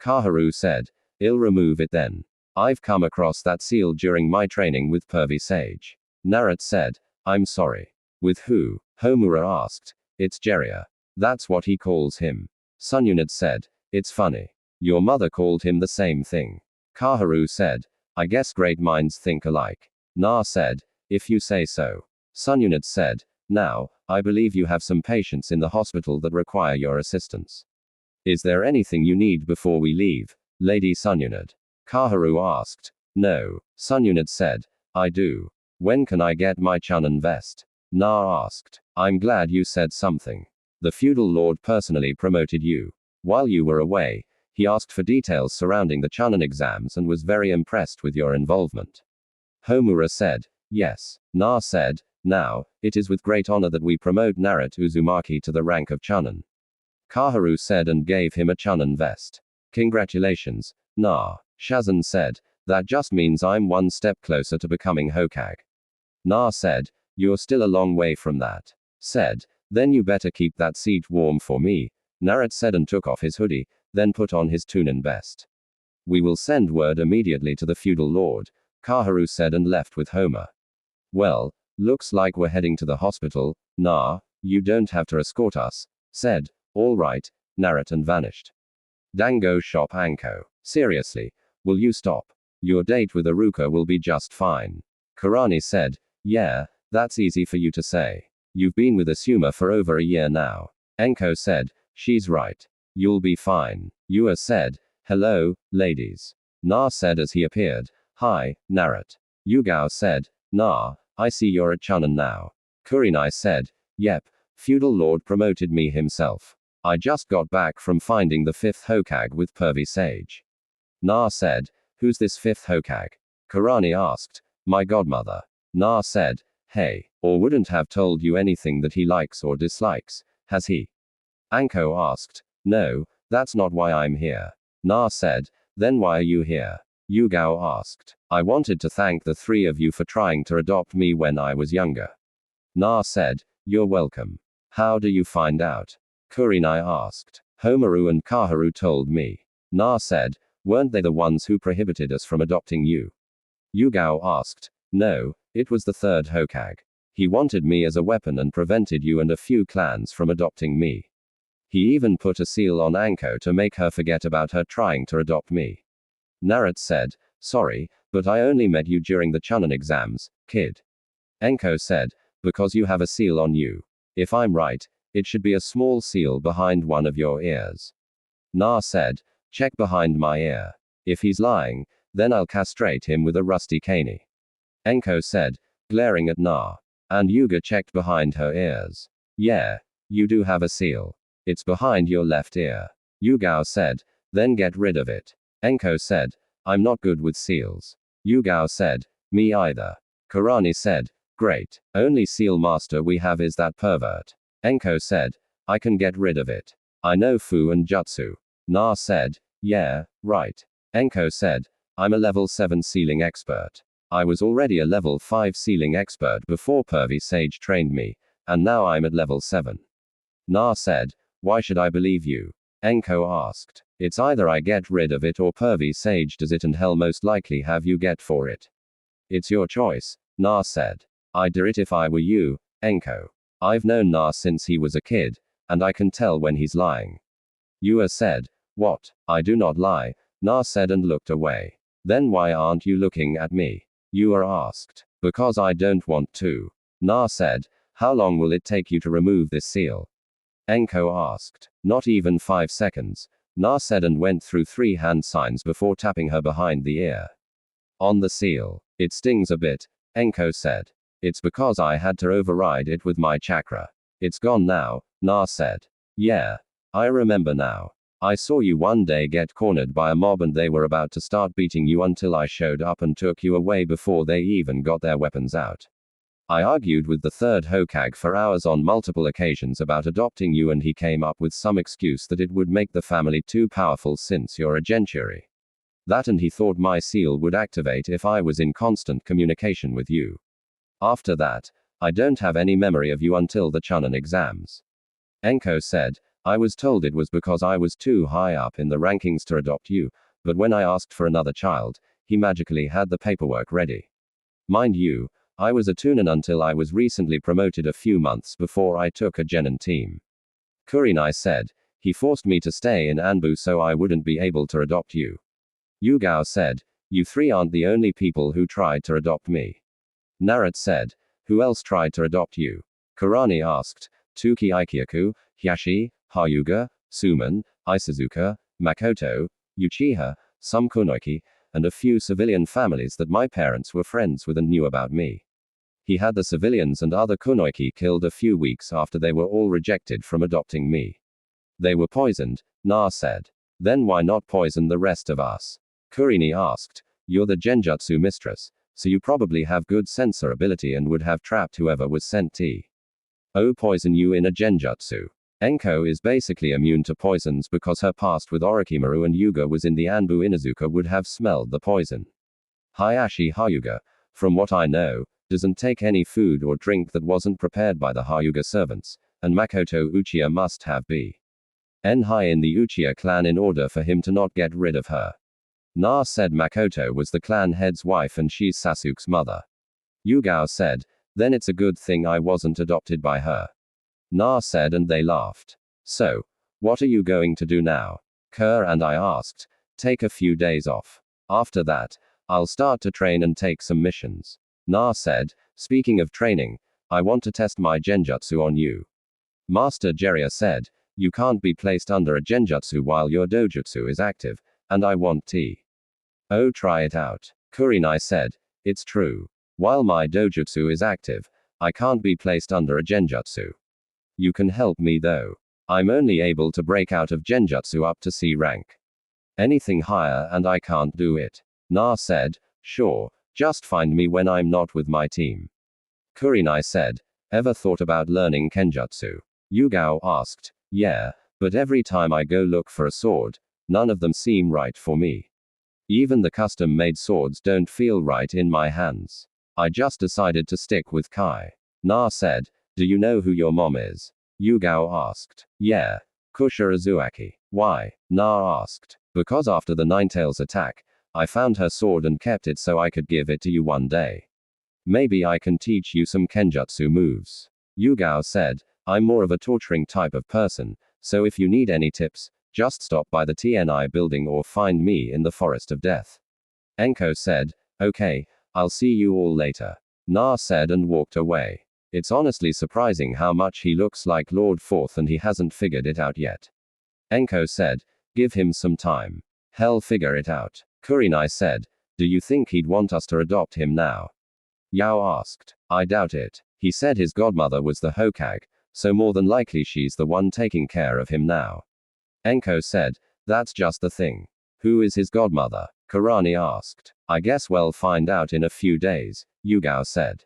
Kaharu said, I'll remove it then. I've come across that seal during my training with Pervy Sage. Naruto said, I'm sorry. With who? Homura asked. It's Jiraiya. That's what he calls him. Sunyunat said, it's funny. Your mother called him the same thing. Kaharu said, I guess great minds think alike. Na said, if you say so. Sunyunat said, now, I believe you have some patients in the hospital that require your assistance. Is there anything you need before we leave, Lady Sunyunat? Kaharu asked. No. Sunyunat said, I do. When can I get my Chunin vest? Na asked. I'm glad you said something. The feudal lord personally promoted you. While you were away, he asked for details surrounding the Chunin exams and was very impressed with your involvement. Homura said, yes. Na said, now, it is with great honor that we promote Naruto Uzumaki to the rank of Chunin. Kaharu said and gave him a Chunin vest. Congratulations, Na. Shazan said, that just means I'm one step closer to becoming Hokage. Na said, you're still a long way from that. Said, then you better keep that seat warm for me. Naruto said and took off his hoodie, then put on his Chunin vest. We will send word immediately to the feudal lord, Kaharu said and left with Homer. Well, looks like we're heading to the hospital. Nah, you don't have to escort us, said, all right, Naruto and vanished. Dango shop Anko. Seriously, will you stop? Your date with Aruka will be just fine. Kurani said, yeah, that's easy for you to say. You've been with Asuma for over a year now. Enko said, she's right. You'll be fine. Yua said, hello, ladies. Na said as he appeared, hi, Naruto. Yugao said, nah, I see you're at Chunin now. Kurenai said, yep, feudal lord promoted me himself. I just got back from finding the 5th Hokage with Pervy Sage. Na said, who's this 5th Hokage? Kurani asked, my godmother. Na said, hey, or wouldn't have told you anything that he likes or dislikes, has he? Anko asked, no, that's not why I'm here. Na said, then why are you here? Yugao asked, I wanted to thank the 3 of you for trying to adopt me when I was younger. Na said, you're welcome. How do you find out? Kurenai asked. Homaru and Kaharu told me. Na said, weren't they the ones who prohibited us from adopting you? Yugao asked, no, it was the 3rd Hokage. He wanted me as a weapon and prevented you and a few clans from adopting me. He even put a seal on Anko to make her forget about her trying to adopt me. Naruto said, sorry, but I only met you during the Chunin exams, kid. Enko said, because you have a seal on you. If I'm right, it should be a small seal behind one of your ears. Na said, check behind my ear. If he's lying, then I'll castrate him with a rusty cane. Enko said, glaring at Na. And Yuga checked behind her ears. Yeah, you do have a seal. It's behind your left ear. Yugao said, then get rid of it. Enko said, I'm not good with seals. Yugao said, me either. Kurani said, great. Only seal master we have is that pervert. Enko said, I can get rid of it. I know Fu and Jutsu. Na said, yeah, right. Enko said, I'm a level 7 sealing expert. I was already a level 5 sealing expert before Pervy Sage trained me, and now I'm at level 7. Na said, why should I believe you? Enko asked. It's either I get rid of it or Pervy Sage does it, and hell most likely have you get for it. It's your choice, Na said. I'd do it if I were you, Enko. I've known Na since he was a kid, and I can tell when he's lying. Yua said. What? I do not lie, Na said and looked away. Then why aren't you looking at me? Yua asked. Because I don't want to. Na said. How long will it take you to remove this seal? Enko asked. Not even 5 seconds, Na said and went through 3 hand signs before tapping her behind the ear. On the seal. It stings a bit, Enko said. It's because I had to override it with my chakra. It's gone now, Na said. Yeah. I remember now. I saw you one day get cornered by a mob and they were about to start beating you until I showed up and took you away before they even got their weapons out. I argued with the third Hokage for hours on multiple occasions about adopting you, and he came up with some excuse that it would make the family too powerful since you're a gentry. That, and he thought my seal would activate if I was in constant communication with you. After that, I don't have any memory of you until the Chunin exams. Enko said. I was told it was because I was too high up in the rankings to adopt you, but when I asked for another child, he magically had the paperwork ready. Mind you, I was a Chunin until I was recently promoted a few months before I took a Genin team. Kurenai said. He forced me to stay in Anbu so I wouldn't be able to adopt you. Yugao said. You 3 aren't the only people who tried to adopt me. Naruto said. Who else tried to adopt you? Kurani asked. Tuki Ikyaku, Hyashi, Hyuga, Suman, Isuzuka, Makoto, Uchiha, some Kunoiki, and a few civilian families that my parents were friends with and knew about me. He had the civilians and other Kunoiki killed a few weeks after they were all rejected from adopting me. They were poisoned, Na said. Then why not poison the rest of us? Kurini asked. You're the Genjutsu mistress, so you probably have good sensor ability and would have trapped whoever was sent to poison you in a Genjutsu. Enko is basically immune to poisons because her past with Orochimaru and Yuga was in the Anbu. Inuzuka would have smelled the poison. Hayashi Hyuga, from what I know, doesn't take any food or drink that wasn't prepared by the Hyuga servants, and Makoto Uchiha must have been high in the Uchiha clan in order for him to not get rid of her. Na said Makoto was the clan head's wife and she's Sasuke's mother. Yugao said. Then it's a good thing I wasn't adopted by her. Na said, and they laughed. So, what are you going to do now? Kerr and I asked. Take a few days off. After that, I'll start to train and take some missions. Na said. Speaking of training, I want to test my Genjutsu on you. Master Jiraiya said. You can't be placed under a Genjutsu while your dojutsu is active, and I want to. Oh, try it out. Kurenai said. It's true. While my dojutsu is active, I can't be placed under a Genjutsu. You can help me though. I'm only able to break out of Genjutsu up to C rank. Anything higher and I can't do it. Na said. Sure, just find me when I'm not with my team. Kurenai said. Ever thought about learning Kenjutsu? Yugao asked. Yeah, but every time I go look for a sword, none of them seem right for me. Even the custom-made swords don't feel right in my hands. I just decided to stick with Kai. Na said. Do you know who your mom is? Yugao asked. Yeah. Kusha Uzumaki. Why? Na asked. Because after the Ninetales attack, I found her sword and kept it so I could give it to you one day. Maybe I can teach you some Kenjutsu moves. Yugao said. I'm more of a torturing type of person, so if you need any tips, just stop by the TNI building or find me in the Forest of Death. Enko said. Okay, I'll see you all later. Na said and walked away. It's honestly surprising how much he looks like Lord Fourth and he hasn't figured it out yet. Enko said. Give him some time. He'll figure it out. Kurenai said. Do you think he'd want us to adopt him now? Yao asked. I doubt it. He said his godmother was the Hokage, so more than likely she's the one taking care of him now. Enko said. That's just the thing. Who is his godmother? Kurani asked. I guess we'll find out in a few days, Yugao said.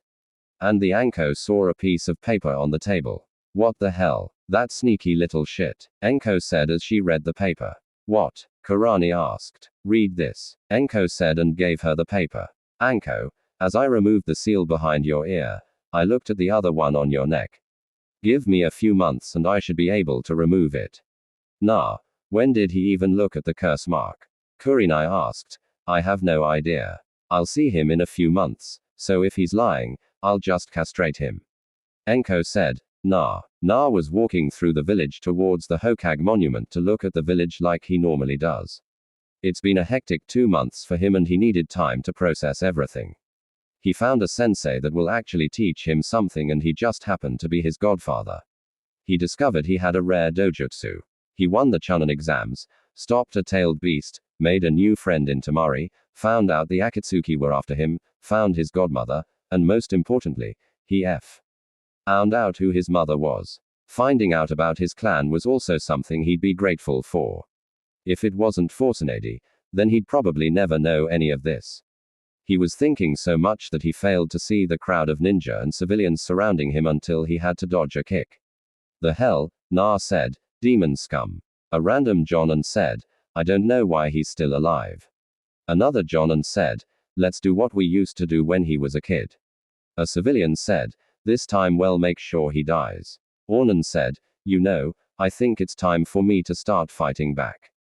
And the Anko saw a piece of paper on the table. What the hell? That sneaky little shit, Enko said as she read the paper. What? Kurani asked. Read this, Enko said and gave her the paper. Anko, as I removed the seal behind your ear, I looked at the other one on your neck. Give me a few months and I should be able to remove it. Nah, When did he even look at the curse mark? Kurenai asked. I have no idea. I'll see him in a few months, so if he's lying, I'll just castrate him. Enko said. Nah. Na was walking through the village towards the Hokage monument to look at the village like he normally does. It's been a hectic 2 months for him and he needed time to process everything. He found a sensei that will actually teach him something and he just happened to be his godfather. He discovered he had a rare dojutsu. He won the Chunin exams, stopped a tailed beast, made a new friend in Temari, found out the Akatsuki were after him, found his godmother, and most importantly, he found out who his mother was. Finding out about his clan was also something he'd be grateful for. If it wasn't for Tsunade, then he'd probably never know any of this. He was thinking so much that he failed to see the crowd of ninja and civilians surrounding him until he had to dodge a kick. The hell, Na said, demon scum. A random Jonin said, I don't know why he's still alive. Another Jonin said, let's do what we used to do when he was a kid. A civilian said, this time well make sure he dies. Ornan said, you know, I think it's time for me to start fighting back.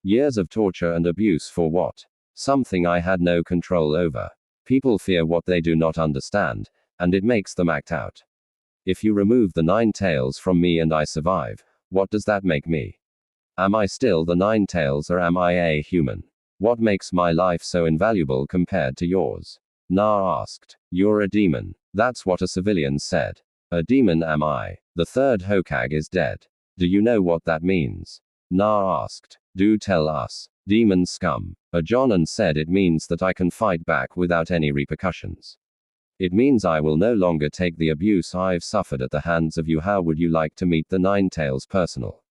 Years of torture and abuse for what? Something I had no control over. People fear what they do not understand, and it makes them act out. If you remove the 9 tails from me and I survive, what does that make me? Am I still the 9 tails or am I a human? What makes my life so invaluable compared to yours? Na asked. You're a demon. That's what a civilian said. A demon am I. The 3rd Hokage is dead. Do you know what that means? Na asked. Do tell us. Demon scum. A Jonin said it means that I can fight back without any repercussions. It means I will no longer take the abuse I've suffered at the hands of you. How would you like to meet the 9 tails personal?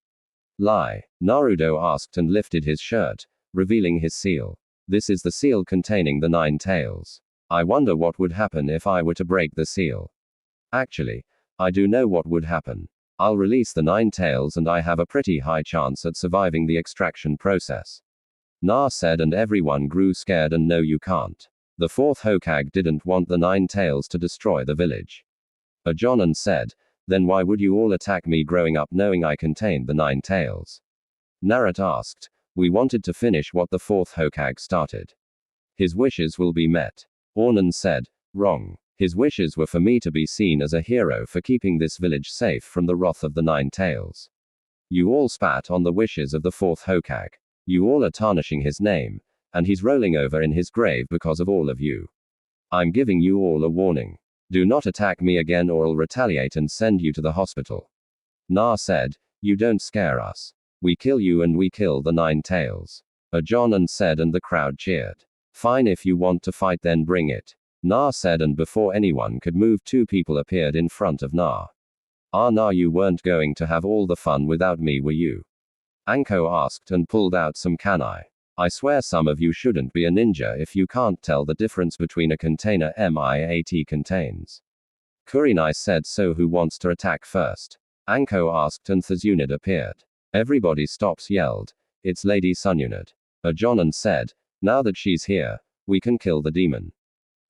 Lie. Naruto asked and lifted his shirt, revealing his seal. This is the seal containing the 9 tails. I wonder what would happen if I were to break the seal. Actually, I do know what would happen. I'll release the 9 tails and I have a pretty high chance at surviving the extraction process. Na said and everyone grew scared and no you can't. The 4th Hokage didn't want the 9 tails to destroy the village. A Jonin said, then why would you all attack me growing up knowing I contained the 9 tails? Naruto asked, we wanted to finish what the 4th Hokage started. His wishes will be met. Ornan said, wrong. His wishes were for me to be seen as a hero for keeping this village safe from the wrath of the 9 tails. You all spat on the wishes of the 4th Hokage. You all are tarnishing his name, and he's rolling over in his grave because of all of you. I'm giving you all a warning. Do not attack me again or I'll retaliate and send you to the hospital. Na said, you don't scare us. We kill you and we kill the 9 tails. A Jonin said and the crowd cheered. Fine, if you want to fight then bring it. Na said and before anyone could move 2 people appeared in front of Na. Na, you weren't going to have all the fun without me, were you? Anko asked and pulled out some kanai. I swear some of you shouldn't be a ninja if you can't tell the difference between a container MIAT contains. Kurenai said, so who wants to attack first? Anko asked and Tsunade appeared. Everybody stops yelled. It's Lady Tsunade. A Jonin said, now that she's here, we can kill the demon.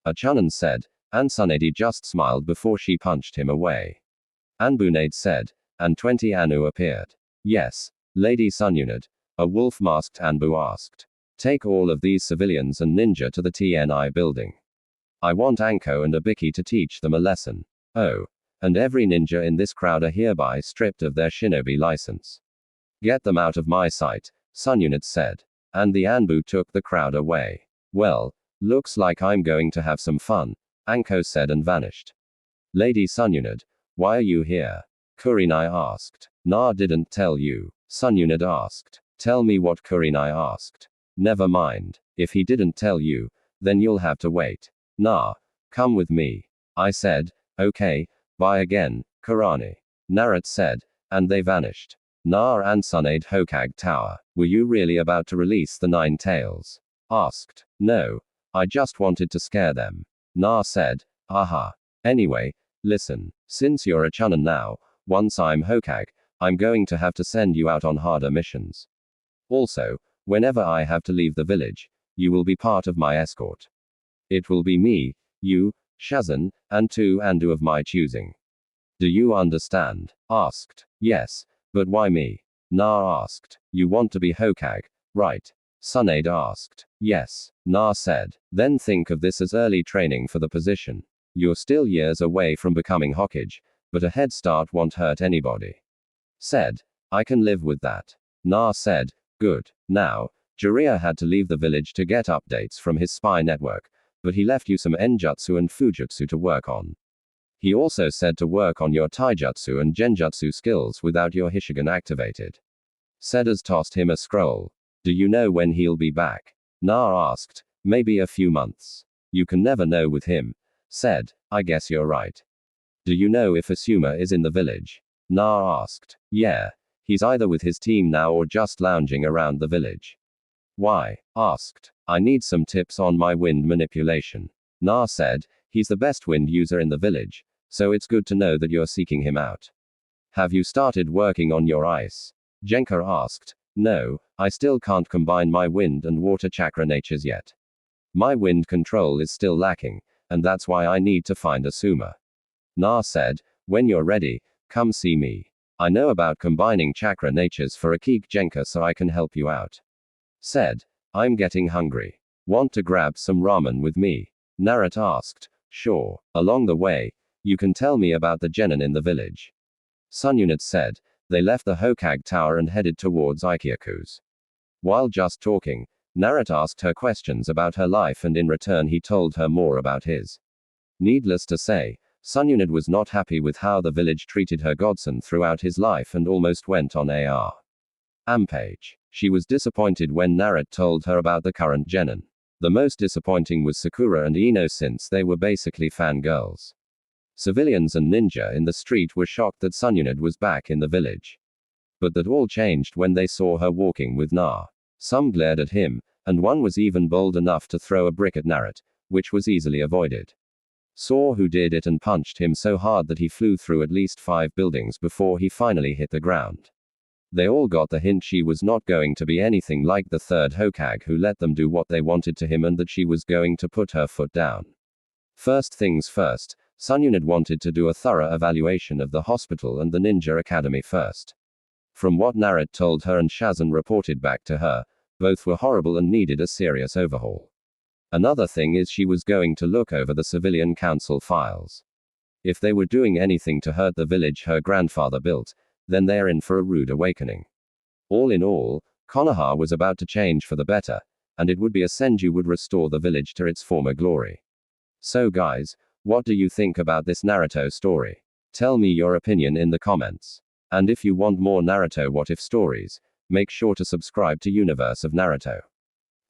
A Chunin said, and Tsunade just smiled before she punched him away. Anbunade said, and 20 Anu appeared. Yes, Lady Tsunade. A wolf-masked Anbu asked. Take all of these civilians and ninja to the TNI building. I want Anko and Abiki to teach them a lesson. Oh. And every ninja in this crowd are hereby stripped of their shinobi license. Get them out of my sight, Tsunade said. And the Anbu took the crowd away. Well, looks like I'm going to have some fun, Anko said and vanished. Lady Tsunade, why are you here? Kurenai asked. Na didn't tell you, Tsunade asked. Tell me what Kurenai asked. Never mind. If he didn't tell you, then you'll have to wait. Na, come with me. I said, okay, bye again, Kurenai. Naruto said, and they vanished. Na and Tsunade Hokage Tower. Were you really about to release the 9 tails? Asked. No. I just wanted to scare them. Na said, aha. Anyway, listen. Since you're a Chunin now, once I'm Hokage, I'm going to have to send you out on harder missions. Also, whenever I have to leave the village, you will be part of my escort. It will be me, you, Shazan, and 2 Andu of my choosing. Do you understand? Asked. Yes, but why me? Na asked. You want to be Hokage, right? Tsunade asked. Yes, Na said. Then think of this as early training for the position. You're still years away from becoming Hokage, but a head start won't hurt anybody. Said. I can live with that. Na said. Good. Now, Jiraiya had to leave the village to get updates from his spy network, but he left you some Enjutsu and Fujutsu to work on. He also said to work on your Taijutsu and Genjutsu skills without your Hishigan activated. Sedas tossed him a scroll. Do you know when he'll be back? Na asked. Maybe a few months. You can never know with him. Said. I guess you're right. Do you know if Asuma is in the village? Na asked. Yeah. He's either with his team now or just lounging around the village. Why? Asked. I need some tips on my wind manipulation. Na said. He's the best wind user in the village, so it's good to know that you're seeking him out. Have you started working on your ice? Genka asked. No, I still can't combine my wind and water chakra natures yet. My wind control is still lacking, and that's why I need to find Asuma. Na said. When you're ready, come see me. I know about combining chakra natures for Akik Genka, so I can help you out. Said. I'm getting hungry. Want to grab some ramen with me? Naruto asked. Sure. Along the way, you can tell me about the genin in the village. Sununit said. They left the Hokage Tower and headed towards Ikyaku's. While just talking, Naruto asked her questions about her life, and in return he told her more about his. Needless to say, Sununit was not happy with how the village treated her godson throughout his life and almost went on a rampage. She was disappointed when Naruto told her about the current genin. The most disappointing was Sakura and Ino, since they were basically fangirls. Civilians and ninja in the street were shocked that Sununit was back in the village. But that all changed when they saw her walking with Na. Some glared at him, and one was even bold enough to throw a brick at Naruto, which was easily avoided. Saw who did it and punched him so hard that he flew through at least 5 buildings before he finally hit the ground. They all got the hint she was not going to be anything like the third Hokage who let them do what they wanted to him, and that she was going to put her foot down. First things first, Sununit wanted to do a thorough evaluation of the hospital and the ninja academy first. From what Naruto told her and Shazan reported back to her, both were horrible and needed a serious overhaul. Another thing is she was going to look over the civilian council files. If they were doing anything to hurt the village her grandfather built, then they're in for a rude awakening. All in all, Konoha was about to change for the better, and it would be a Senju would restore the village to its former glory. So guys, what do you think about this Naruto story? Tell me your opinion in the comments. And if you want more Naruto What If stories, make sure to subscribe to Universe of Naruto.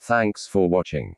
Thanks for watching.